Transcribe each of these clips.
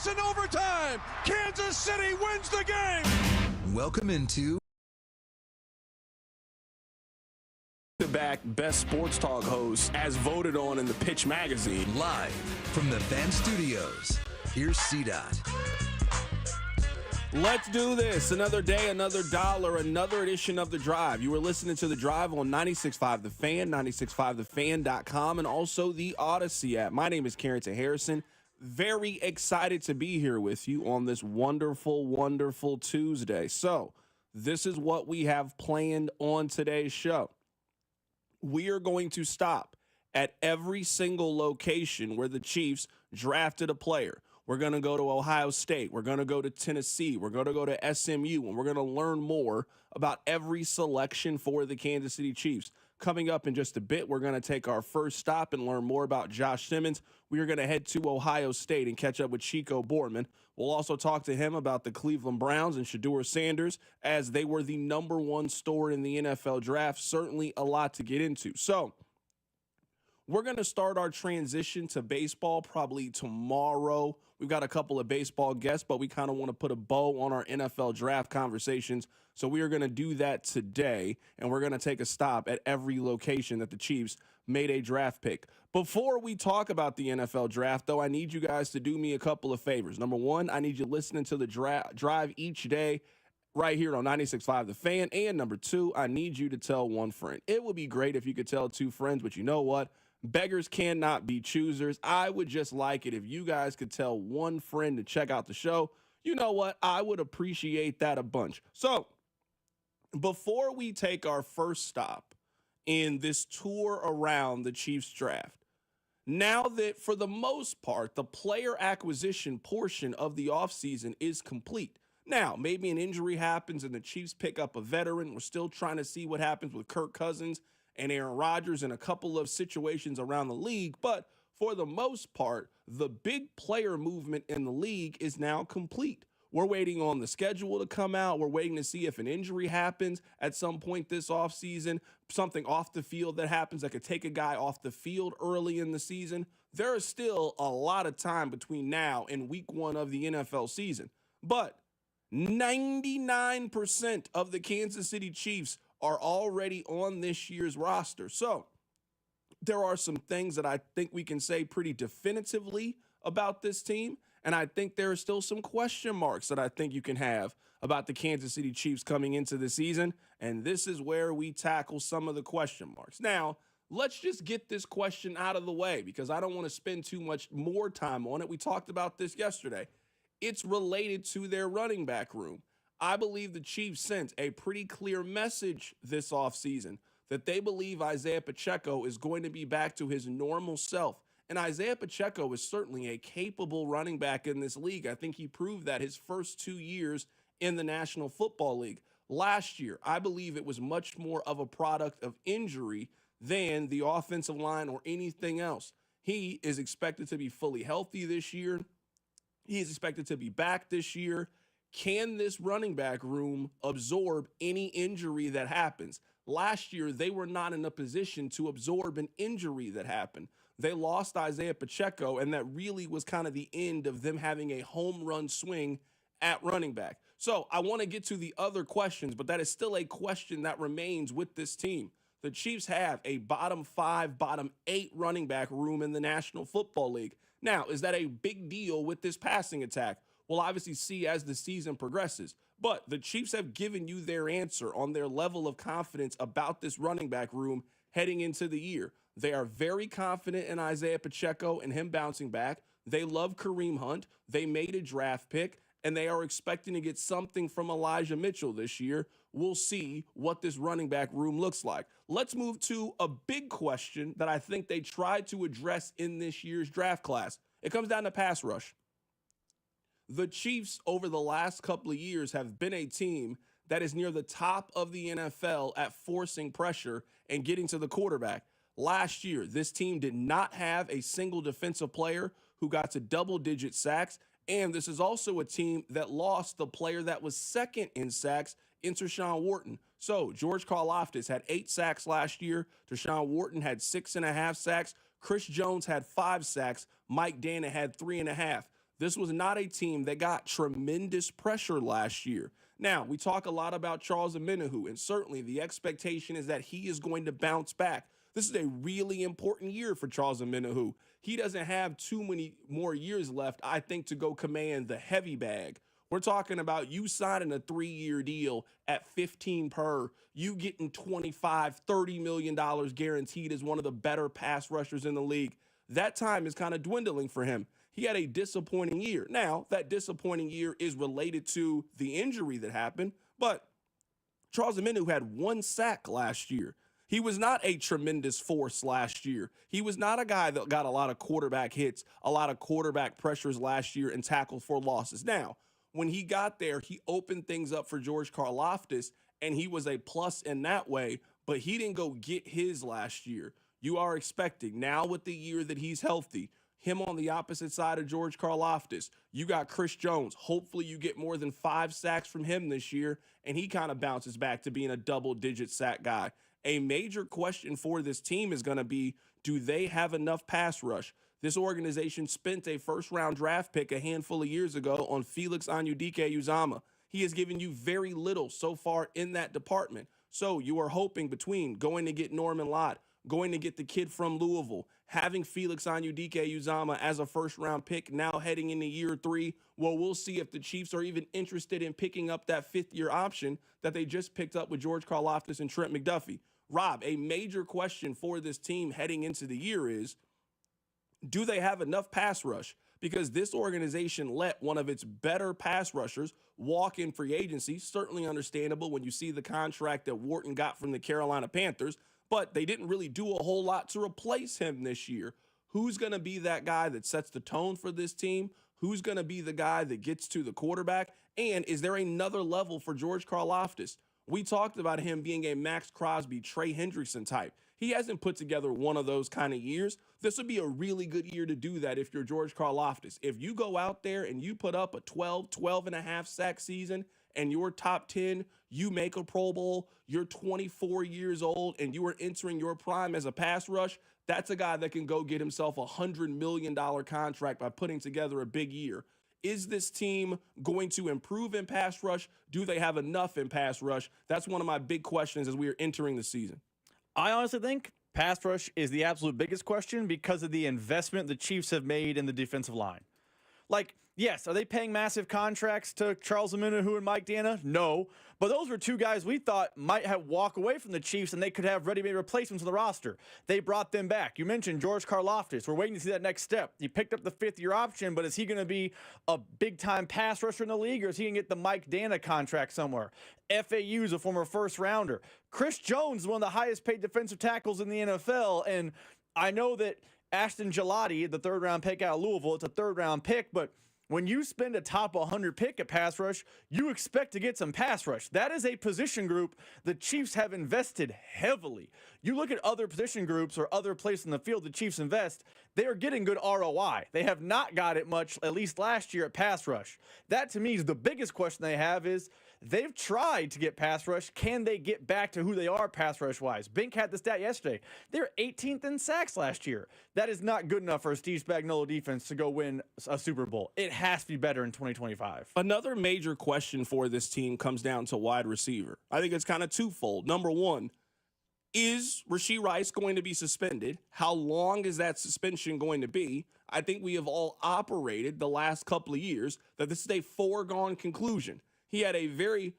this in overtime. Kansas City wins the game. Welcome into the back best sports talk host as voted on in the Pitch magazine. Live from the Fan Studios. Here's CDOT. Let's do this. Another day, another dollar, another edition of The Drive. You are listening to The Drive on 96.5 The Fan, 96.5thefan.com, and also the Odyssey app. My name is Carrington Harrison. Very excited to be here with you on this wonderful, wonderful Tuesday. So, this is what we have planned on today's show. We are going to stop at every single location where the Chiefs drafted a player. We're going to go to Ohio State. We're going to go to Tennessee. We're going to go to SMU, and we're going to learn more about every selection for the Kansas City Chiefs. Coming up in just a bit, we're going to take our first stop and learn more about Josh Simmons. We are going to head to Ohio State and catch up with Chico Borman. We'll also talk to him about the Cleveland Browns and Shedeur Sanders, as they were the number one story in the NFL draft. Certainly a lot to get into. So, we're going to start our transition to baseball probably tomorrow. We've got a couple of baseball guests, but we kind of want to put a bow on our NFL draft conversations. So we are going to do that today, and we're going to take a stop at every location that the Chiefs made a draft pick. Before we talk about the NFL draft, though, I need you guys to do me a couple of favors. Number one, I need you listening to the drive each day right here on 96.5 The Fan. And number two, I need you to tell one friend. It would be great if you could tell two friends, but you know what? Beggars cannot be choosers. I would just like it if you guys could tell one friend to check out the show. You know what? I would appreciate that a bunch. So, before we take our first stop in this tour around the Chiefs draft, now that for the most part, the player acquisition portion of the offseason is complete. Now, maybe an injury happens and the Chiefs pick up a veteran. We're still trying to see what happens with Kirk Cousins and Aaron Rodgers in a couple of situations around the league. But for the most part, the big player movement in the league is now complete. We're waiting on the schedule to come out. We're waiting to see if an injury happens at some point this offseason, something off the field that happens that could take a guy off the field early in the season. There is still a lot of time between now and week one of the NFL season. But 99% of the Kansas City Chiefs are already on this year's roster. So there are some things that I think we can say pretty definitively about this team. And I think there are still some question marks that I think you can have about the Kansas City Chiefs coming into the season. And this is where we tackle some of the question marks. Now, let's just get this question out of the way because I don't want to spend too much more time on it. We talked about this yesterday. It's related to their running back room. I believe the Chiefs sent a pretty clear message this offseason that they believe Isaiah Pacheco is going to be back to his normal self. And Isaiah Pacheco is certainly a capable running back in this league. I think he proved that his first 2 years in the National Football League. Last year, I believe it was much more of a product of injury than the offensive line or anything else. He is expected to be fully healthy this year. He is expected to be back this year. Can this running back room absorb any injury that happens? Last year, they were not in a position to absorb an injury that happened. They lost Isaiah Pacheco, and that really was kind of the end of them having a home run swing at running back. So I want to get to the other questions, but that is still a question that remains with this team. The Chiefs have a bottom 5, bottom 8 running back room in the National Football League. Now, is that a big deal with this passing attack? We'll obviously see as the season progresses. But the Chiefs have given you their answer on their level of confidence about this running back room heading into the year. They are very confident in Isaiah Pacheco and him bouncing back. They love Kareem Hunt. They made a draft pick, and they are expecting to get something from Elijah Mitchell this year. We'll see what this running back room looks like. Let's move to a big question that I think they tried to address in this year's draft class. It comes down to pass rush. The Chiefs over the last couple of years have been a team that is near the top of the NFL at forcing pressure and getting to the quarterback. Last year, this team did not have a single defensive player who got to double-digit sacks, and this is also a team that lost the player that was second in sacks in Tershawn Wharton. So George Karlaftis had 8 sacks last year. Tershawn Wharton had 6.5 sacks. Chris Jones had 5 sacks. Mike Dana had 3.5. This was not a team that got tremendous pressure last year. Now, we talk a lot about Charles Omenihu, and certainly the expectation is that he is going to bounce back. This is a really important year for Charles Omenihu. He doesn't have too many more years left, I think, to go command the heavy bag. We're talking about you signing a 3-year deal at 15 per, you getting $25-30 million guaranteed as one of the better pass rushers in the league. That time is kind of dwindling for him. He had a disappointing year. Now, that disappointing year is related to the injury that happened, but Charles Omenihu had 1 sack last year. He was not a tremendous force last year. He was not a guy that got a lot of quarterback hits, a lot of quarterback pressures last year and tackled for losses. Now, when he got there, he opened things up for George Karlaftis, and he was a plus in that way, but he didn't go get his last year. You are expecting, now with the year that he's healthy, him on the opposite side of George Karlaftis. You got Chris Jones. Hopefully you get more than 5 sacks from him this year, and he kind of bounces back to being a double-digit sack guy. A major question for this team is going to be, do they have enough pass rush? This organization spent a first-round draft pick a handful of years ago on Felix Anudike-Uzomah. He has given you very little so far in that department. So you are hoping between going to get Norman Lott, going to get the kid from Louisville, having Felix Anudike-Uzomah as a first-round pick now heading into year 3. Well, we'll see if the Chiefs are even interested in picking up that 5th-year option that they just picked up with George Karlaftis and Trent McDuffie. Rob, a major question for this team heading into the year is, do they have enough pass rush? Because this organization let one of its better pass rushers walk in free agency. Certainly understandable when you see the contract that Wharton got from the Carolina Panthers, but they didn't really do a whole lot to replace him this year. Who's going to be that guy that sets the tone for this team? Who's going to be the guy that gets to the quarterback? And is there another level for George Karlaftis? We talked about him being a Max Crosby, Trey Hendrickson type. He hasn't put together one of those kind of years. This would be a really good year to do that if you're George Karlaftis. If you go out there and you put up a 12 and a half sack season and you're top 10, you make a Pro Bowl, you're 24 years old and you are entering your prime as a pass rush, that's a guy that can go get himself a $100 million contract by putting together a big year. Is this team going to improve in pass rush? Do they have enough in pass rush? That's one of my big questions as we are entering the season. I honestly think pass rush is the absolute biggest question because of the investment the Chiefs have made in the defensive line. Like, yes, are they paying massive contracts to Charles Omenihu and Mike Dana? No. But those were 2 guys we thought might have walk away from the Chiefs and they could have ready-made replacements on the roster. They brought them back. You mentioned George Karlaftis. We're waiting to see that next step. He picked up the 5th-year option, but is he going to be a big-time pass rusher in the league, or is he going to get the Mike Dana contract somewhere? FAU is a former first-rounder. Chris Jones is one of the highest-paid defensive tackles in the NFL, and I know that Ashton Gelati, the 3rd-round pick out of Louisville, it's a 3rd-round pick, but when you spend a top 100 pick at pass rush, you expect to get some pass rush. That is a position group the Chiefs have invested heavily. You look at other position groups or other places in the field the Chiefs invest, they are getting good ROI. They have not got it much, at least last year, at pass rush. That, to me, is the biggest question they have is, they've tried to get pass rush. Can they get back to who they are pass rush-wise? Bink had the stat yesterday. They're 18th in sacks last year. That is not good enough for a Steve Spagnuolo defense to go win a Super Bowl. It has to be better in 2025. Another major question for this team comes down to wide receiver. I think it's kind of twofold. Number one, is Rashee Rice going to be suspended? How long is that suspension going to be? I think we have all operated the last couple of years that this is a foregone conclusion. He had a very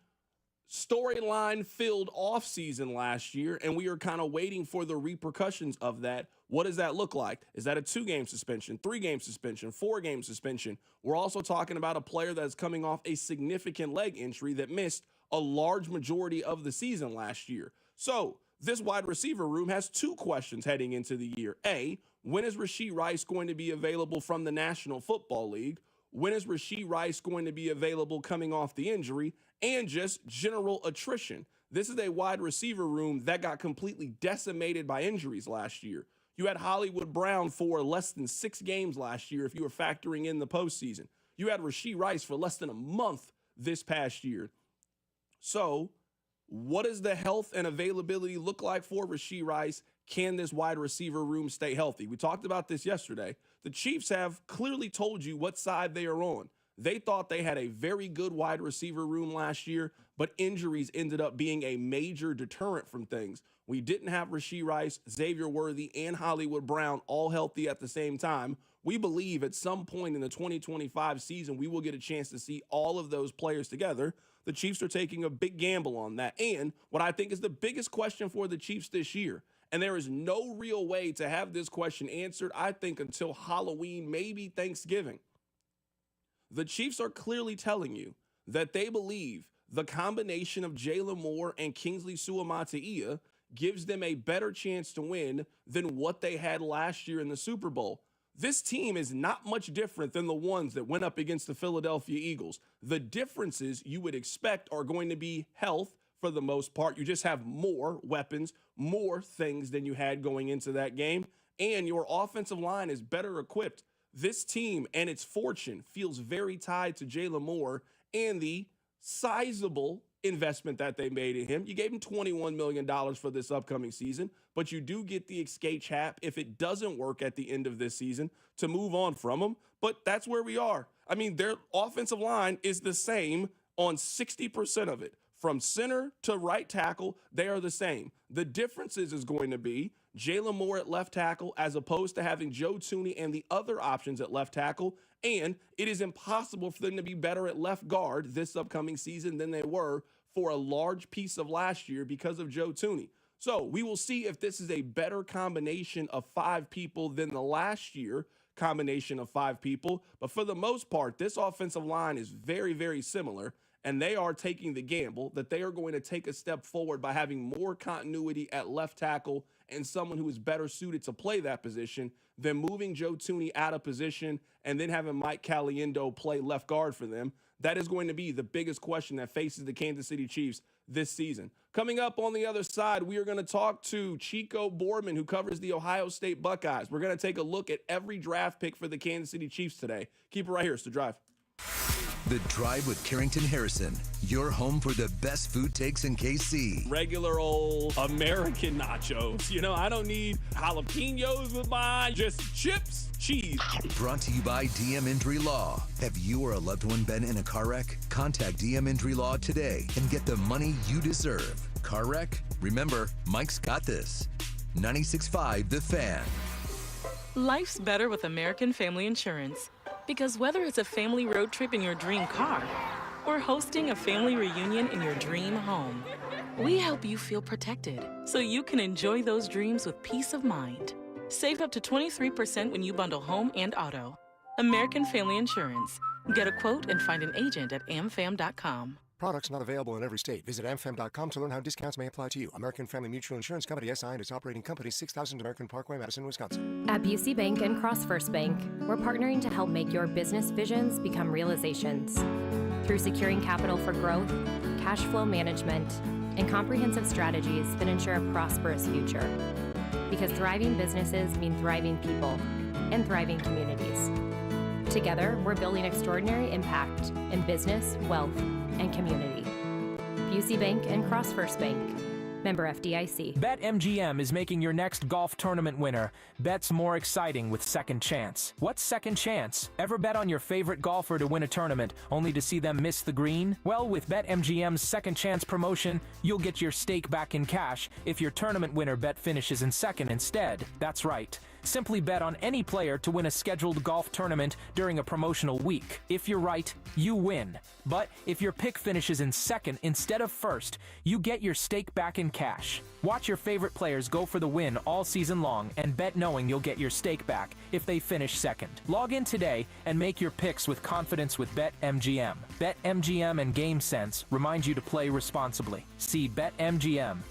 storyline-filled offseason last year, and we are kind of waiting for the repercussions of that. What does that look like? Is that a 2-game suspension, 3-game suspension, 4-game suspension? We're also talking about a player that's coming off a significant leg injury that missed a large majority of the season last year. So this wide receiver room has 2 questions heading into the year. A, when is Rashee Rice going to be available from the National Football League? When is Rashee Rice going to be available coming off the injury? And just general attrition. This is a wide receiver room that got completely decimated by injuries last year. You had Hollywood Brown for less than 6 games last year if you were factoring in the postseason. You had Rashee Rice for less than a month this past year. So what does the health and availability look like for Rashee Rice? Can this wide receiver room stay healthy? We talked about this yesterday. the Chiefs have clearly told you what side they are on. They thought they had a very good wide receiver room last year, but injuries ended up being a major deterrent from things. We didn't have Rashee Rice, Xavier Worthy, and Hollywood Brown all healthy at the same time. We believe at some point in the 2025 season, we will get a chance to see all of those players together. The Chiefs are taking a big gamble on that. And what I think is the biggest question for the Chiefs this year, and there is no real way to have this question answered, I think, until Halloween, maybe Thanksgiving. The Chiefs are clearly telling you that they believe the combination of Jalen Moore and Kingsley Suamataia gives them a better chance to win than what they had last year in the Super Bowl. This team is not much different than the ones that went up against the Philadelphia Eagles. The differences you would expect are going to be health for the most part. You just have more weapons, more things than you had going into that game, and your offensive line is better equipped. This team and its fortune feels very tied to Jalen Moore and the sizable investment that they made in him. You gave him $21 million for this upcoming season, but you do get the escape cap if it doesn't work at the end of this season to move on from him. But that's where we are. I mean, their offensive line is the same on 60% of it. From center to right tackle, they are the same. The difference is going to be Jalen Moore at left tackle as opposed to having Joe Thuney and the other options at left tackle. And it is impossible for them to be better at left guard this upcoming season than they were for a large piece of last year because of Joe Thuney. So we will see if this is a better combination of five people than the last year combination of five people. But for the most part, this offensive line is very, very similar. And they are taking the gamble that they are going to take a step forward by having more continuity at left tackle and someone who is better suited to play that position than moving Joe Thuney out of position and then having Mike Caliendo play left guard for them. That is going to be the biggest question that faces the Kansas City Chiefs this season. Coming up on the other side, we are going to talk to Chico Boardman, who covers the Ohio State Buckeyes. We're going to take a look at every draft pick for the Kansas City Chiefs today. Keep it right here. It's The Drive. The Drive with Carrington Harrison, your home for the best food takes in KC. Regular old American nachos. You know, I don't need jalapenos with mine, just chips, cheese. Brought to you by DM Injury Law. Have you or a loved one been in a car wreck? Contact DM Injury Law today and get the money you deserve. Car wreck? Remember, Mike's got this. 96.5 The Fan. Life's better with American Family Insurance. Because whether it's a family road trip in your dream car or hosting a family reunion in your dream home, we help you feel protected so you can enjoy those dreams with peace of mind. Save up to 23% when you bundle home and auto. American Family Insurance. Get a quote and find an agent at amfam.com. Products not available in every state. Visit amfam.com to learn how discounts may apply to you. American Family Mutual Insurance Company, SI, and its operating company, 6000 American Parkway, Madison, Wisconsin. At Busey Bank and CrossFirst Bank, we're partnering to help make your business visions become realizations. Through securing capital for growth, cash flow management, and comprehensive strategies that ensure a prosperous future. Because thriving businesses mean thriving people and thriving communities. Together, we're building extraordinary impact in business, wealth, and community. Busey Bank and CrossFirst Bank. Member FDIC. BetMGM is making your next golf tournament winner bets more exciting with Second Chance. What's Second Chance? Ever bet on your favorite golfer to win a tournament only to see them miss the green? Well, with BetMGM's Second Chance promotion, you'll get your stake back in cash if your tournament winner bet finishes in second instead. That's right. Simply bet on any player to win a scheduled golf tournament during a promotional week. If you're right, you win. But if your pick finishes in second instead of first, you get your stake back in cash. Watch your favorite players go for the win all season long and bet knowing you'll get your stake back if they finish second. Log in today and make your picks with confidence with BetMGM. BetMGM and GameSense remind you to play responsibly. See BetMGM.com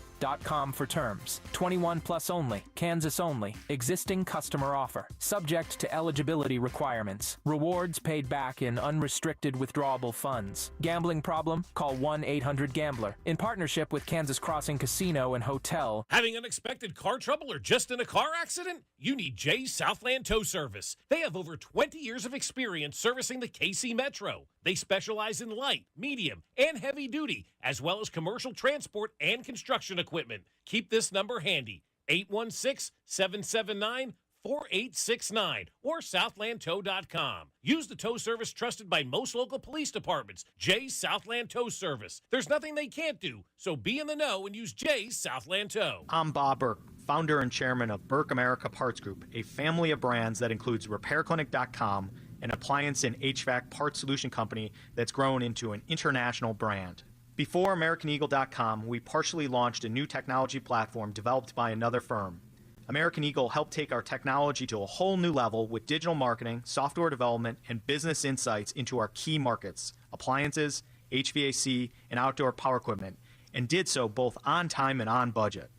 for terms. 21 plus only. Kansas only. Existing customer offer. Subject to eligibility requirements. Rewards paid back in unrestricted withdrawable funds. Gambling problem? Call 1-800-GAMBLER. In partnership with Kansas Crossing Casino and Hotel. Having unexpected car trouble or just in a car accident? You need Jay's Southland Tow Service. They have over 20 years of experience servicing the KC Metro. They specialize in light, medium, and heavy duty, as well as commercial transport and construction equipment. Keep this number handy, 816-779-4500. 888-4869 or southlandtow.com. Use the tow service trusted by most local police departments, Jay's Southland Tow Service. There's nothing they can't do, so be in the know and use Jay's Southland Tow. I'm Bob Burke, founder and chairman of Burke America Parts Group, a family of brands that includes RepairClinic.com, an appliance and HVAC parts solution company that's grown into an international brand. Before AmericanEagle.com, we partially launched a new technology platform developed by another firm. American Eagle helped take our technology to a whole new level with digital marketing, software development, and business insights into our key markets, appliances, HVAC, and outdoor power equipment, and did so both on time and on budget.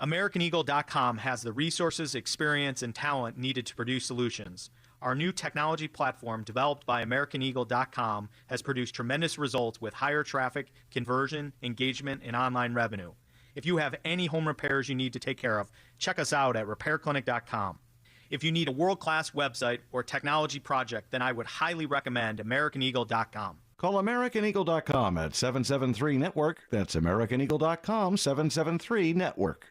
AmericanEagle.com has the resources, experience, and talent needed to produce solutions. Our new technology platform, developed by AmericanEagle.com, has produced tremendous results with higher traffic, conversion, engagement, and online revenue. If you have any home repairs you need to take care of, check us out at RepairClinic.com. If you need a world-class website or technology project, then I would highly recommend AmericanEagle.com. Call AmericanEagle.com at 773-NETWORK. That's AmericanEagle.com, 773-NETWORK.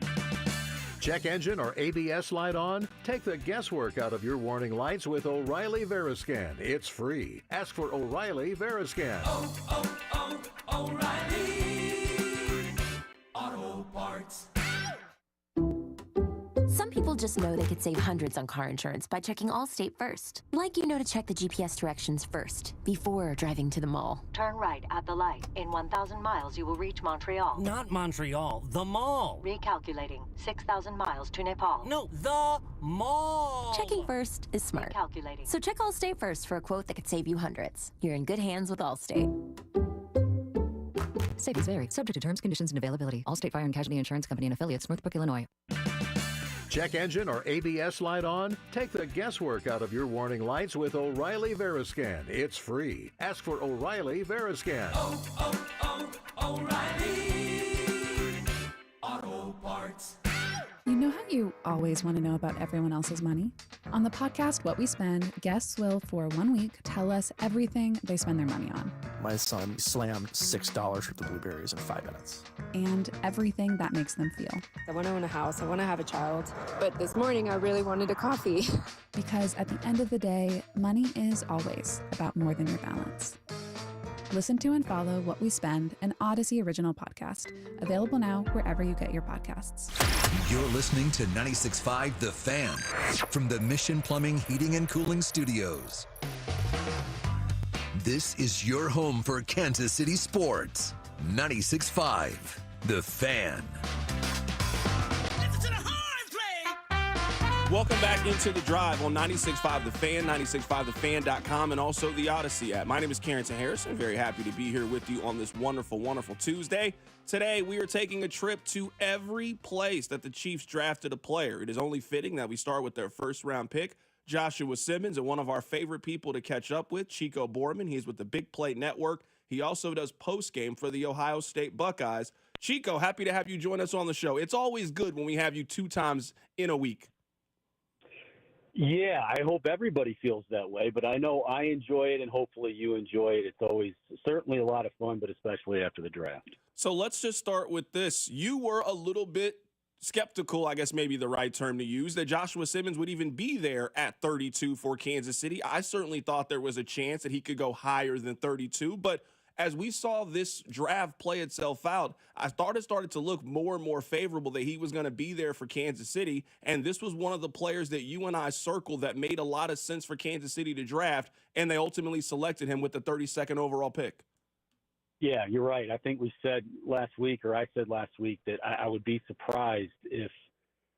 Check engine or ABS light on? Take the guesswork out of your warning lights with O'Reilly Veriscan. It's free. Ask for O'Reilly Veriscan. O'Reilly Auto Parts. Some people just know they could save hundreds on car insurance by checking Allstate first. Like you know to check the GPS directions first, before driving to the mall. Turn right at the light. In 1,000 miles, you will reach Montreal. Not Montreal, the mall. Recalculating. 6,000 miles to Nepal. No, the mall. Checking first is smart. Recalculating. So check Allstate first for a quote that could save you hundreds. You're in good hands with Allstate. Savings vary. Subject to terms, conditions, and availability. Allstate Fire and Casualty Insurance Company and affiliates, Northbrook, Illinois. Check engine or ABS light on? Take the guesswork out of your warning lights with O'Reilly Veriscan. It's free. Ask for O'Reilly Veriscan. O'Reilly Auto Parts. You know how you always want to know about everyone else's money? On the podcast What We Spend, guests will, for 1 week, tell us everything they spend their money on. My son slammed $6 worth of blueberries in 5 minutes. And everything that makes them feel. I want to own a house. I want to have a child. But this morning, I really wanted a coffee. Because at the end of the day, money is always about more than your balance. Listen to and follow What We Spend, an Odyssey original podcast. Available now wherever you get your podcasts. You're listening to 96.5 The Fan from the Mission Plumbing, Heating, and Cooling Studios. This is your home for Kansas City sports. 96.5 The Fan. Welcome back into the drive on 96.5 The Fan, 96.5thefan.com, and also the Odyssey app. My name is Carrington Harrison. Very happy to be here with you on this wonderful, wonderful Tuesday. Today, we are taking a trip to every place that the Chiefs drafted a player. It is only fitting that we start with their first-round pick, Joshua Simmons, and one of our favorite people to catch up with, Chico Borman. He's with the Big Play Network. He also does post-game for the Ohio State Buckeyes. Chico, happy to have you join us on the show. It's always good when we have you 2 times in a week. Yeah, I hope everybody feels that way, but I know I enjoy it, and hopefully you enjoy it. It's always certainly a lot of fun, but especially after the draft. So let's just start with this. You were a little bit skeptical, I guess maybe the right term to use, that Joshua Simmons would even be there at 32 for Kansas City. I certainly thought there was a chance that he could go higher than 32, but as we saw this draft play itself out, I thought it started to look more and more favorable that he was going to be there for Kansas City. And this was one of the players that you and I circled that made a lot of sense for Kansas City to draft, and they ultimately selected him with the 32nd overall pick. Yeah, you're right. I think we said last week, or I said last week, that I would be surprised if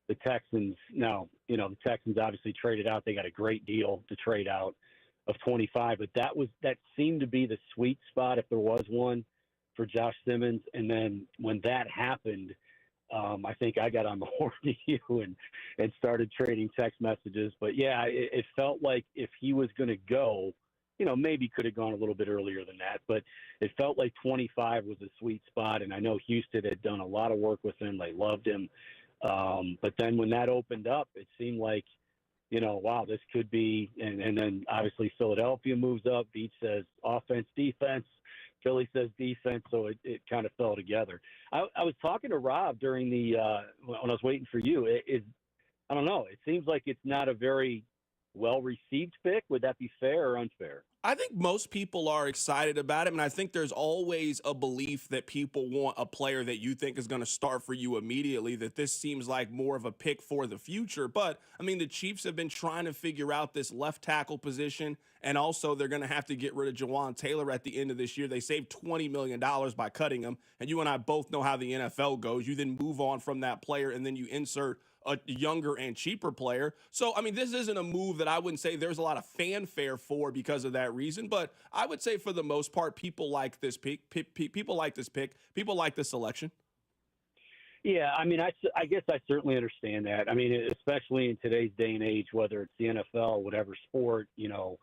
the Texans, now, you know, the Texans obviously traded out. They got a great deal to trade out of 25, but that seemed to be the sweet spot, if there was one, for Josh Simmons. And then when that happened, I think I got on the horn to you and started trading text messages. But yeah, it felt like if he was going to go, you know, maybe could have gone a little bit earlier than that, but it felt like 25 was a sweet spot. And I know Houston had done a lot of work with him. They loved him. But then when that opened up, it seemed like, you know, wow, this could be, and then obviously Philadelphia moves up. Beach says offense, defense. Philly says defense, so it kind of fell together. I was talking to Rob during the when I was waiting for you. I don't know. It seems like it's not a very well-received pick. Would that be fair or unfair? I think most people are excited about him, and I think there's always a belief that people want a player that you think is going to start for you immediately, that this seems like more of a pick for the future. But, I mean, the Chiefs have been trying to figure out this left tackle position, and also they're going to have to get rid of Jawan Taylor at the end of this year. They saved $20 million by cutting him, and you and I both know how the NFL goes. You then move on from that player, and then you insert a younger and cheaper player. So, I mean, this isn't a move that I wouldn't say there's a lot of fanfare for because of that reason, but I would say for the most part, people like this pick. People like this pick. People like this selection. Yeah, I mean, I guess I certainly understand that. I mean, especially in today's day and age, whether it's the NFL, whatever sport, you know,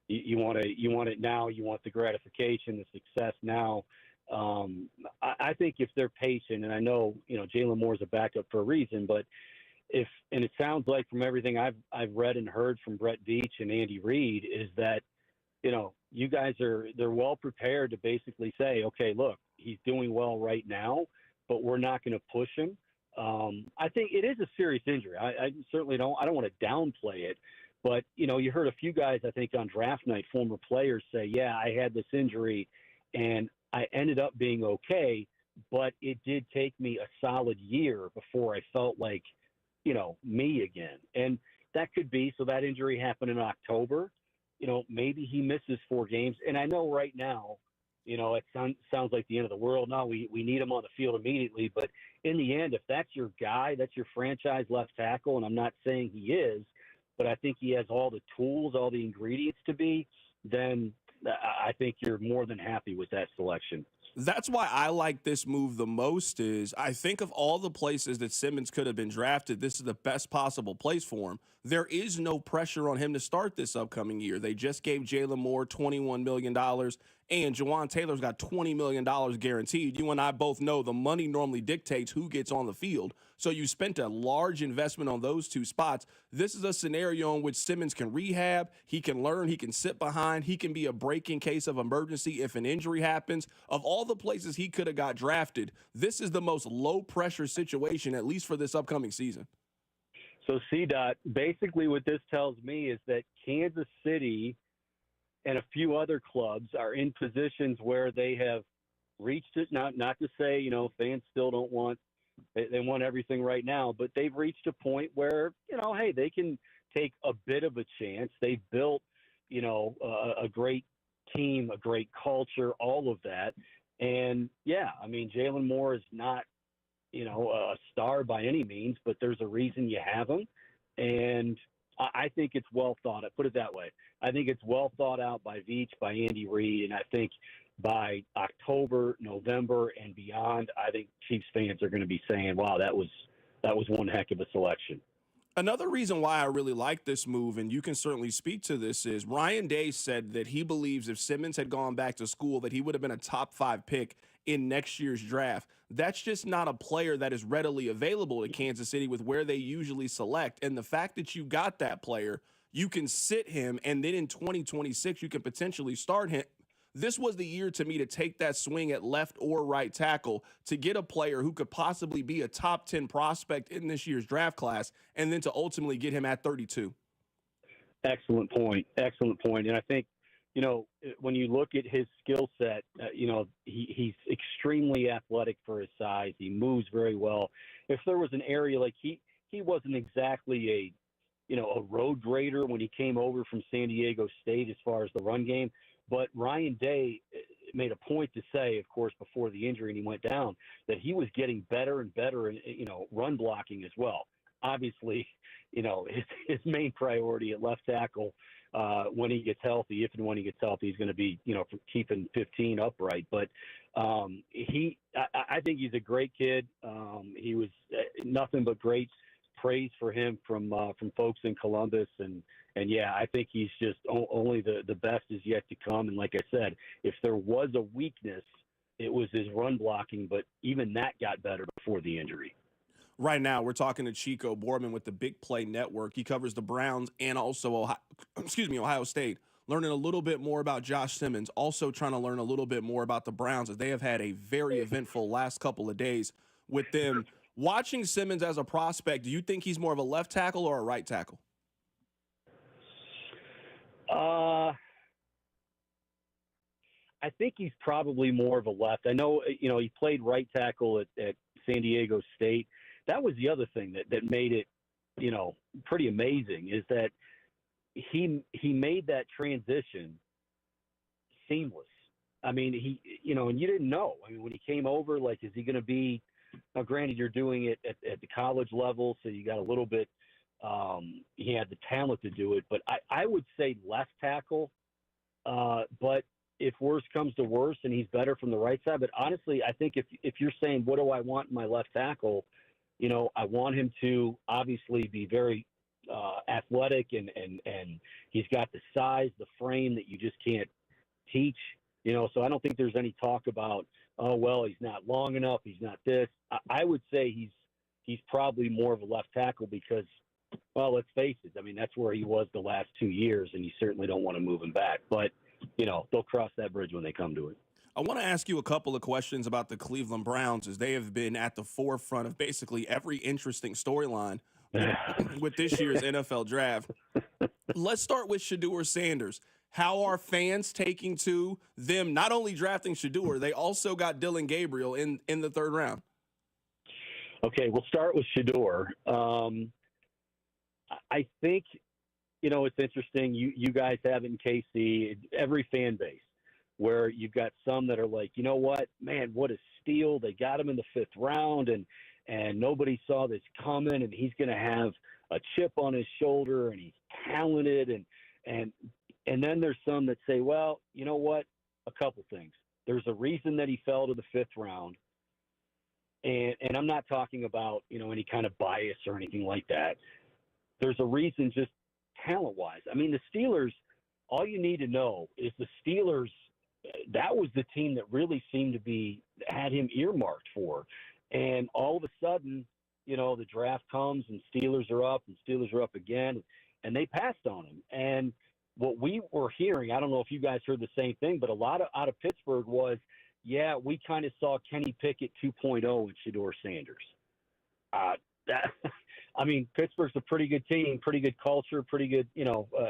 you want it now. You want the gratification, the success now. I think if they're patient, and I know, you know, Jalen Moore's a backup for a reason, but and it sounds like from everything I've read and heard from Brett Veach and Andy Reid is that, you know, you guys they're well prepared to basically say, okay, look, he's doing well right now, but we're not going to push him. I think it is a serious injury. I certainly don't want to downplay it, but, you know, you heard a few guys, I think on draft night, former players say, yeah, I had this injury and I ended up being okay, but it did take me a solid year before I felt like, you know, me again. And that could be, so that injury happened in October. You know, maybe he misses 4 games. And I know right now, you know, it sounds like the end of the world. No, we need him on the field immediately. But in the end, if that's your guy, that's your franchise left tackle, and I'm not saying he is, but I think he has all the tools, all the ingredients to be, then I think you're more than happy with that selection. That's why I like this move the most is I think of all the places that Simmons could have been drafted, this is the best possible place for him. There is no pressure on him to start this upcoming year. They just gave Jalen Moore $21 million, and Jawan Taylor's got $20 million guaranteed. You and I both know the money normally dictates who gets on the field. So you spent a large investment on those 2 spots. This is a scenario in which Simmons can rehab, he can learn, he can sit behind, he can be a break in case of emergency if an injury happens. Of all the places he could have got drafted, this is the most low-pressure situation, at least for this upcoming season. So, C-Dot, basically what this tells me is that Kansas City and a few other clubs are in positions where they have reached it. Not to say, you know, fans still don't want – they want everything right now, but they've reached a point where, you know, hey, they can take a bit of a chance. They've built, you know, a great team, a great culture, all of that. And, yeah, I mean, Jalen Moore is not, you know, a star by any means, but there's a reason you have him. And I think it's well thought out. Put it that way. I think it's well thought out by Veach, by Andy Reid, and I think by October, November, and beyond, I think Chiefs fans are going to be saying, wow, that was one heck of a selection. Another reason why I really like this move, and you can certainly speak to this, is Ryan Day said that he believes if Simmons had gone back to school that he would have been a top 5 pick in next year's draft. That's just not a player that is readily available to Kansas City with where they usually select. And the fact that you got that player, you can sit him, and then in 2026 you can potentially start him. This was the year to me to take that swing at left or right tackle to get a player who could possibly be a top 10 prospect in this year's draft class, and then to ultimately get him at 32. Excellent point. Excellent point. And I think, you know, when you look at his skill set, you know, he's extremely athletic for his size. He moves very well. If there was an area like he wasn't exactly a road grader when he came over from San Diego State as far as the run game. But Ryan Day made a point to say, of course, before the injury and he went down, that he was getting better and better in, you know, run blocking as well. Obviously, you know, his main priority at left tackle when he gets healthy, if and when he gets healthy, he's going to be, you know, keeping 15 upright. But I think he's a great kid. He was nothing but great praise for him from folks in Columbus. And yeah, I think he's just only the best is yet to come. And like I said, if there was a weakness, it was his run blocking, but even that got better before the injury. Right now, we're talking to Chico Borman with the Big Play Network. He covers the Browns and also Ohio State. Learning a little bit more about Josh Simmons, also trying to learn a little bit more about the Browns as they have had a very eventful last couple of days with them Watching Simmons as a prospect, do you think he's more of a left tackle or a right tackle? I think he's probably more of a left. I know, he played right tackle at San Diego State. That was the other thing that made it, pretty amazing is that he made that transition seamless. I mean, and you didn't know. I mean, when he came over, like, is he going to be? Now, granted, you're doing it at the college level, so you got a little bit. He had the talent to do it, but I would say left tackle. But if worse comes to worse, and he's better from the right side. But honestly, I think if you're saying what do I want in my left tackle, I want him to obviously be very athletic, and he's got the size, the frame that you just can't teach. So I don't think there's any talk about, oh, well, he's not long enough, he's not this. I would say he's probably more of a left tackle because, well, let's face it. I mean, that's where he was the last 2 years, and you certainly don't want to move him back. But, they'll cross that bridge when they come to it. I want to ask you a couple of questions about the Cleveland Browns, as they have been at the forefront of basically every interesting storyline with this year's NFL draft. Let's start with Shedeur Sanders. How are fans taking to them not only drafting Shedeur, they also got Dylan Gabriel in the third round? Okay, we'll start with Shedeur. I think, it's interesting. You guys have it in KC, every fan base, where you've got some that are like, you know what, man, what a steal. They got him in the fifth round, and nobody saw this coming, and he's going to have a chip on his shoulder, and he's talented, and then there's some that say, well, you know what, a couple things. There's a reason that he fell to the fifth round, and I'm not talking about, any kind of bias or anything like that. There's a reason just talent-wise. I mean, the Steelers, all you need to know is the Steelers, that was the team that really seemed to be had him earmarked for. And all of a sudden, the draft comes and Steelers are up again, and they passed on him. And what we were hearing, I don't know if you guys heard the same thing, but a lot out of Pittsburgh was, yeah, we kind of saw Kenny Pickett 2.0 with Shedeur Sanders. Pittsburgh's a pretty good team, pretty good culture, pretty good,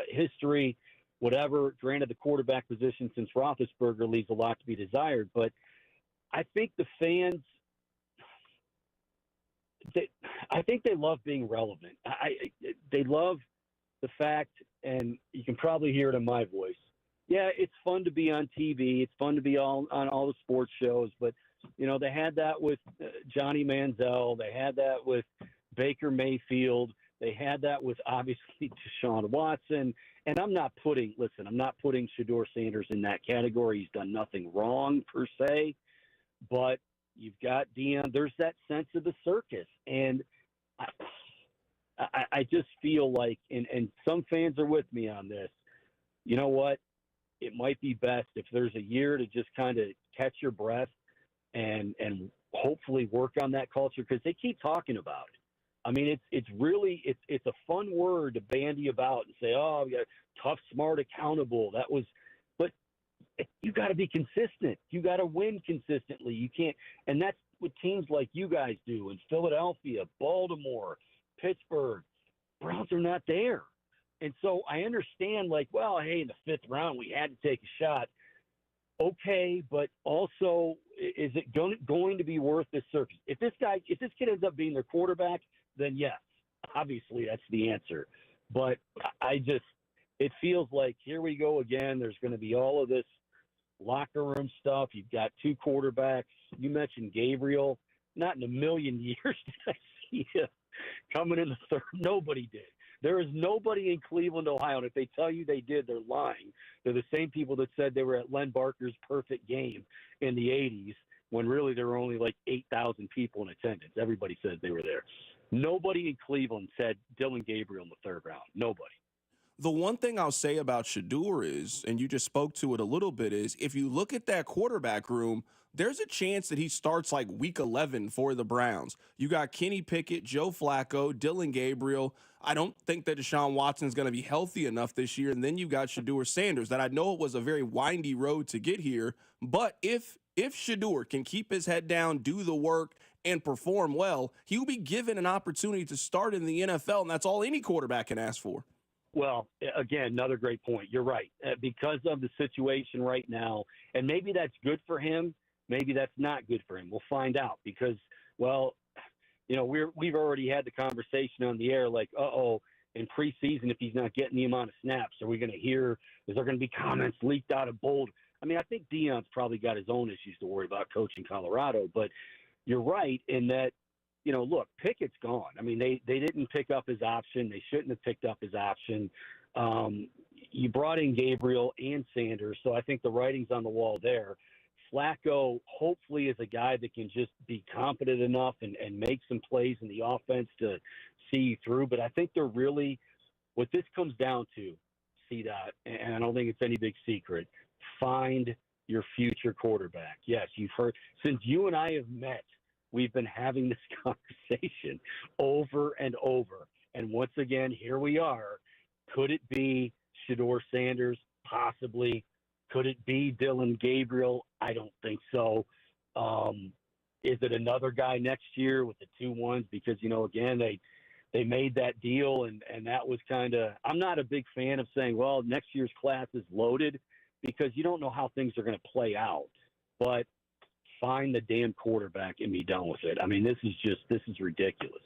history, whatever. Granted, the quarterback position since Roethlisberger leaves a lot to be desired, but I think the fans, I think they love being relevant. They love the fact, and you can probably hear it in my voice. Yeah, it's fun to be on TV. It's fun to be on all the sports shows, but they had that with Johnny Manziel. They had that with Baker Mayfield. They had that with, obviously, Deshaun Watson. And I'm not putting Shedeur Sanders in that category. He's done nothing wrong, per se. But you've got Deion. There's that sense of the circus. And I just feel like, and some fans are with me on this, you know what? It might be best if there's a year to just kind of catch your breath and hopefully work on that culture, because they keep talking about it. I mean, it's really a fun word to bandy about and say, oh, we got tough, smart, accountable. But you got to be consistent. You got to win consistently. You can't, and that's what teams like you guys do in Philadelphia, Baltimore, Pittsburgh. Browns are not there. And so I understand, like, well, hey, in the fifth round, we had to take a shot. Okay, but also, is it going to be worth this circus? If this kid ends up being their quarterback, then yes, obviously that's the answer. But it feels like here we go again. There's going to be all of this locker room stuff. You've got two quarterbacks. You mentioned Gabriel. Not in a million years did I see him coming in the third. Nobody did. There is nobody in Cleveland, Ohio, and if they tell you they did, they're lying. They're the same people that said they were at Len Barker's perfect game in the 80s when really there were only like 8,000 people in attendance. Everybody says they were there. Nobody in Cleveland said Dylan Gabriel in the third round. Nobody. The one thing I'll say about Shedeur is, and you just spoke to it a little bit, is if you look at that quarterback room, there's a chance that he starts like week 11 for the Browns. You got Kenny Pickett, Joe Flacco, Dylan Gabriel. I don't think that Deshaun Watson is going to be healthy enough this year. And then you've got Shedeur Sanders, that I know it was a very windy road to get here. But if if Shedeur can keep his head down, do the work, and perform well, he will be given an opportunity to start in the NFL, and that's all any quarterback can ask for. Well, again, another great point. You're right. Because of the situation right now, and maybe that's good for him, maybe that's not good for him. We'll find out because, well, we've already had the conversation on the air like, in preseason, if he's not getting the amount of snaps, are we going to hear, is there going to be comments leaked out of Boulder? I mean, I think Deion's probably got his own issues to worry about coaching Colorado, but you're right in that, look, Pickett's gone. I mean, they didn't pick up his option. They shouldn't have picked up his option. You brought in Gabriel and Sanders, so I think the writing's on the wall there. Flacco hopefully is a guy that can just be competent enough and make some plays in the offense to see you through. But I think they're really – what this comes down to, CDOT, and I don't think it's any big secret, find your future quarterback. Yes, you've heard – since you and I have met, we've been having this conversation over and over. And once again, here we are. Could it be Shedeur Sanders? Possibly. Could it be Dylan Gabriel? I don't think so. Is it another guy next year with the 2-1s? Because, again, they made that deal, and that was kind of – I'm not a big fan of saying, well, next year's class is loaded because you don't know how things are going to play out. But find the damn quarterback and be done with it. I mean, this is ridiculous.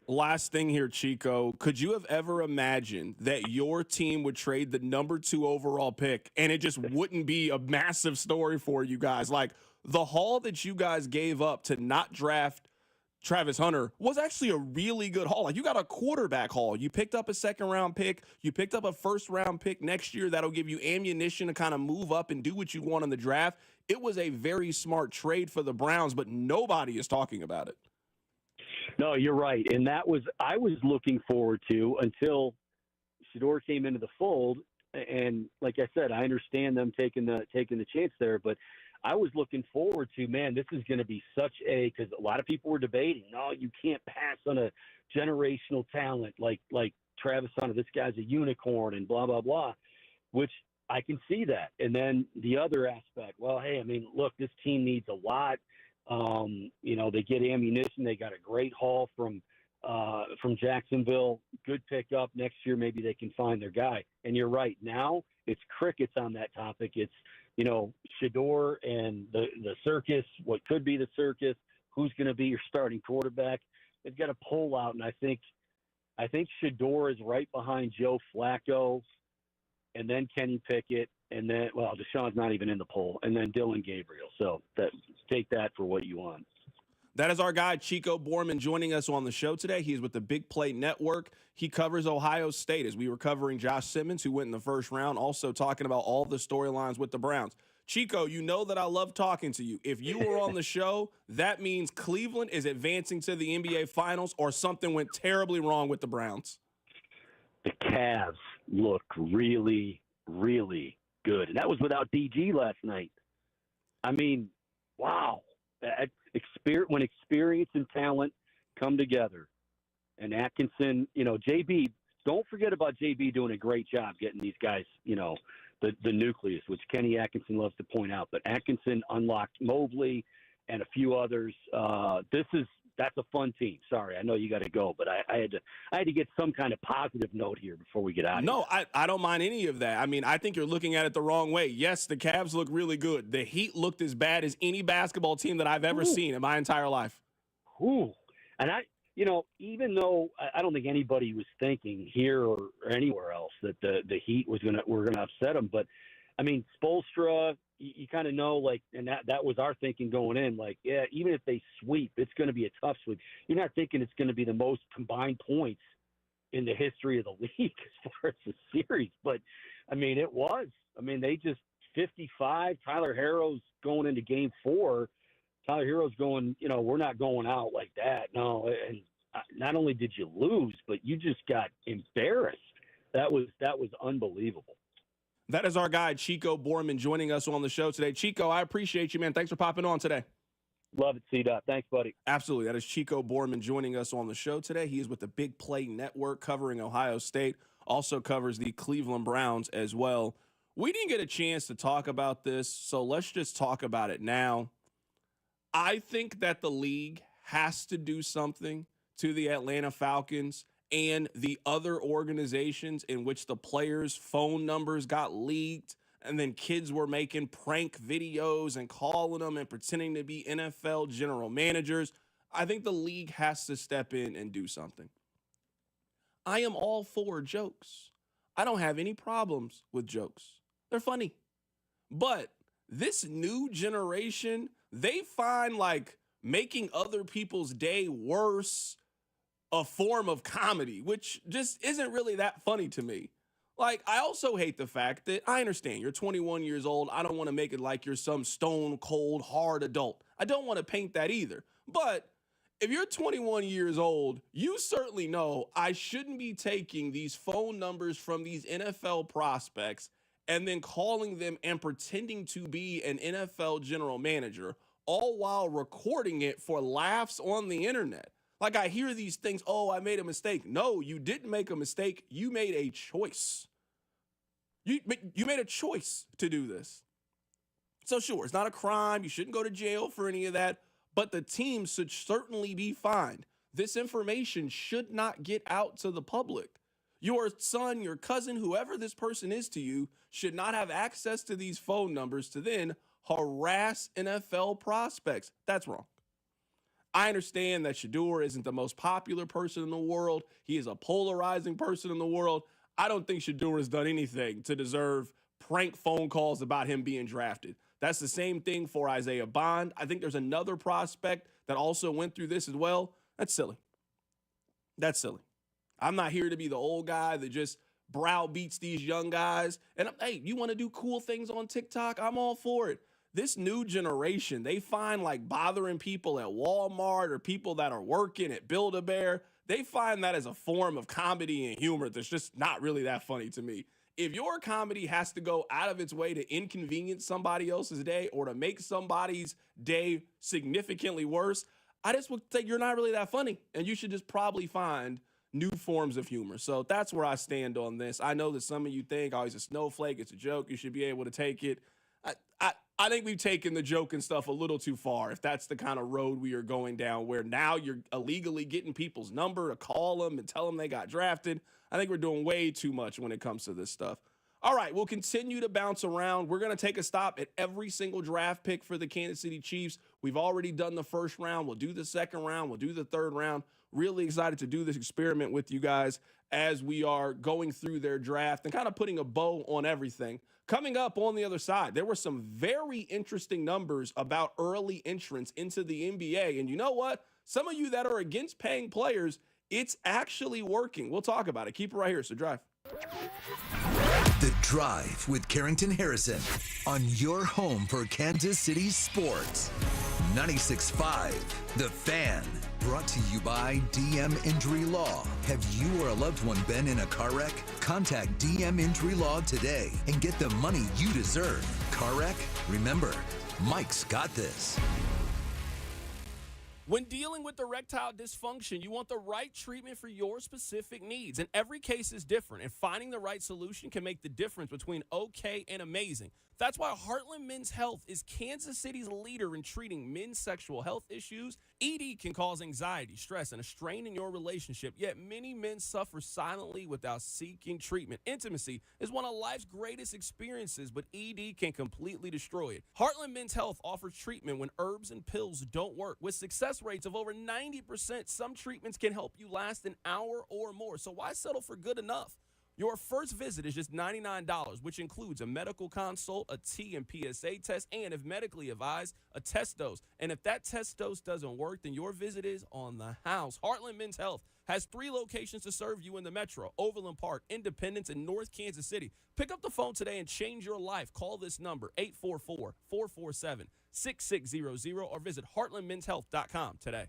Last thing here, Chico. Could you have ever imagined that your team would trade the number 2 overall pick and it just wouldn't be a massive story for you guys? Like, the haul that you guys gave up to not draft Travis Hunter was actually a really good haul. Like, you got a quarterback haul. You picked up a second-round pick. You picked up a first-round pick next year that'll give you ammunition to kind of move up and do what you want in the draft. It was a very smart trade for the Browns, but nobody is talking about it. No, you're right. And I was looking forward to until Shedeur came into the fold. And like I said, I understand them taking the chance there, but I was looking forward to, man, this is going to be such because a lot of people were debating, no, you can't pass on a generational talent like Travis Hunter. This guy's a unicorn and blah, blah, blah, which I can see that. And then the other aspect, well, hey, I mean, look, this team needs a lot. They get ammunition. They got a great haul from Jacksonville. Good pickup. Next year, maybe they can find their guy. And you're right. Now it's crickets on that topic. It's, Shedeur and the circus, what could be the circus, who's going to be your starting quarterback. They've got a poll out, and I think Shedeur is right behind Joe Flacco, and then Kenny Pickett, and then, well, Deshaun's not even in the poll, and then Dylan Gabriel. So take that for what you want. That is our guy, Chico Borman, joining us on the show today. He is with the Big Play Network. He covers Ohio State as we were covering Josh Simmons, who went in the first round, also talking about all the storylines with the Browns. Chico, you know that I love talking to you. If you were on the show, that means Cleveland is advancing to the NBA Finals or something went terribly wrong with the Browns. The Cavs look really, really good. And that was without DG last night. I mean, wow. When experience and talent come together. And Atkinson, JB, don't forget about JB doing a great job getting these guys, the nucleus, which Kenny Atkinson loves to point out. But Atkinson unlocked Mobley and a few others. That's a fun team. Sorry, I know you got to go, but I had to get some kind of positive note here before we get out of here. No, I don't mind any of that. I mean, I think you're looking at it the wrong way. Yes, the Cavs look really good. The Heat looked as bad as any basketball team that I've ever seen in my entire life. Ooh. And even though I don't think anybody was thinking here or anywhere else that the Heat were going to upset them, but I mean, Spoelstra, you kind of know, like, and that was our thinking going in, like, yeah, even if they sweep, it's going to be a tough sweep. You're not thinking it's going to be the most combined points in the history of the league as far as the series. But, I mean, it was. I mean, they just 55. Tyler Herro's going into game 4. Tyler Herro's going, we're not going out like that. No, and not only did you lose, but you just got embarrassed. That was unbelievable. That is our guy, Chico Borman, joining us on the show today. Chico, I appreciate you, man. Thanks for popping on today. Love it, C-Dot. Thanks, buddy. Absolutely. That is Chico Borman joining us on the show today. He is with the Big Play Network covering Ohio State, also covers the Cleveland Browns as well We didn't get a chance to talk about this, so let's just talk about it now. I think that the league has to do something to the Atlanta Falcons and the other organizations in which the players' phone numbers got leaked, and then kids were making prank videos and calling them and pretending to be NFL general managers. I think the league has to step in and do something. I am all for jokes. I don't have any problems with jokes. They're funny. But this new generation, they find like making other people's day worse a form of comedy, which just isn't really that funny to me. Like, I also hate the fact that I understand you're 21 years old. I don't want to make it like you're some stone cold hard adult. I don't want to paint that either. But if you're 21 years old, you certainly know I shouldn't be taking these phone numbers from these NFL prospects and then calling them and pretending to be an NFL general manager, all while recording it for laughs on the internet. Like, I hear these things, oh, I made a mistake. No, you didn't make a mistake. You made a choice. You made a choice to do this. So sure, it's not a crime. You shouldn't go to jail for any of that. But the team should certainly be fined. This information should not get out to the public. Your son, your cousin, whoever this person is to you, should not have access to these phone numbers to then harass NFL prospects. That's wrong. I understand that Shedeur isn't the most popular person in the world. He is a polarizing person in the world. I don't think Shedeur has done anything to deserve prank phone calls about him being drafted. That's the same thing for Isaiah Bond. I think there's another prospect that also went through this as well. That's silly. That's silly. I'm not here to be the old guy that just browbeats these young guys. And hey, you want to do cool things on TikTok? I'm all for it. This new generation, they find like bothering people at Walmart or people that are working at Build-A-Bear. They find that as a form of comedy and humor that's just not really that funny to me. If your comedy has to go out of its way to inconvenience somebody else's day or to make somebody's day significantly worse, I just would say you're not really that funny, and you should just probably find new forms of humor. So that's where I stand on this. I know that some of you think, oh, he's a snowflake, it's a joke, you should be able to take it. I think we've taken the joke and stuff a little too far, if that's the kind of road we are going down, where now you're illegally getting people's number to call them and tell them they got drafted. I think we're doing way too much when it comes to this stuff. All right, we'll continue to bounce around. We're going to take a stop at every single draft pick for the Kansas City Chiefs. We've already done the first round. We'll do the second round. We'll do the third round. Really excited to do this experiment with you guys as we are going through their draft and kind of putting a bow on everything. Coming up on the other side, there were some very interesting numbers about early entrance into the NBA. And you know what? Some of you that are against paying players, it's actually working. We'll talk about it. Keep it right here. So drive. The Drive with Carrington Harrison on your home for Kansas City sports. 96.5, The Fan. Brought to you by DM Injury Law. Have you or a loved one been in a car wreck? Contact DM Injury Law today and get the money you deserve. Car wreck? Remember, Mike's got this. When dealing with erectile dysfunction, you want the right treatment for your specific needs. And every case is different, and finding the right solution can make the difference between okay and amazing. That's why Heartland Men's Health is Kansas City's leader in treating men's sexual health issues. ED can cause anxiety, stress, and a strain in your relationship, yet many men suffer silently without seeking treatment. Intimacy is one of life's greatest experiences, but ED can completely destroy it. Heartland Men's Health offers treatment when herbs and pills don't work. With success rates of over 90%, some treatments can help you last an hour or more. So why settle for good enough? Your first visit is just $99, which includes a medical consult, a T and PSA test, and if medically advised, a test dose. And if that test dose doesn't work, then your visit is on the house. Heartland Men's Health has 3 locations to serve you in the metro: Overland Park, Independence, and North Kansas City. Pick up the phone today and change your life. Call this number, 844-447-6600, or visit heartlandmenshealth.com today.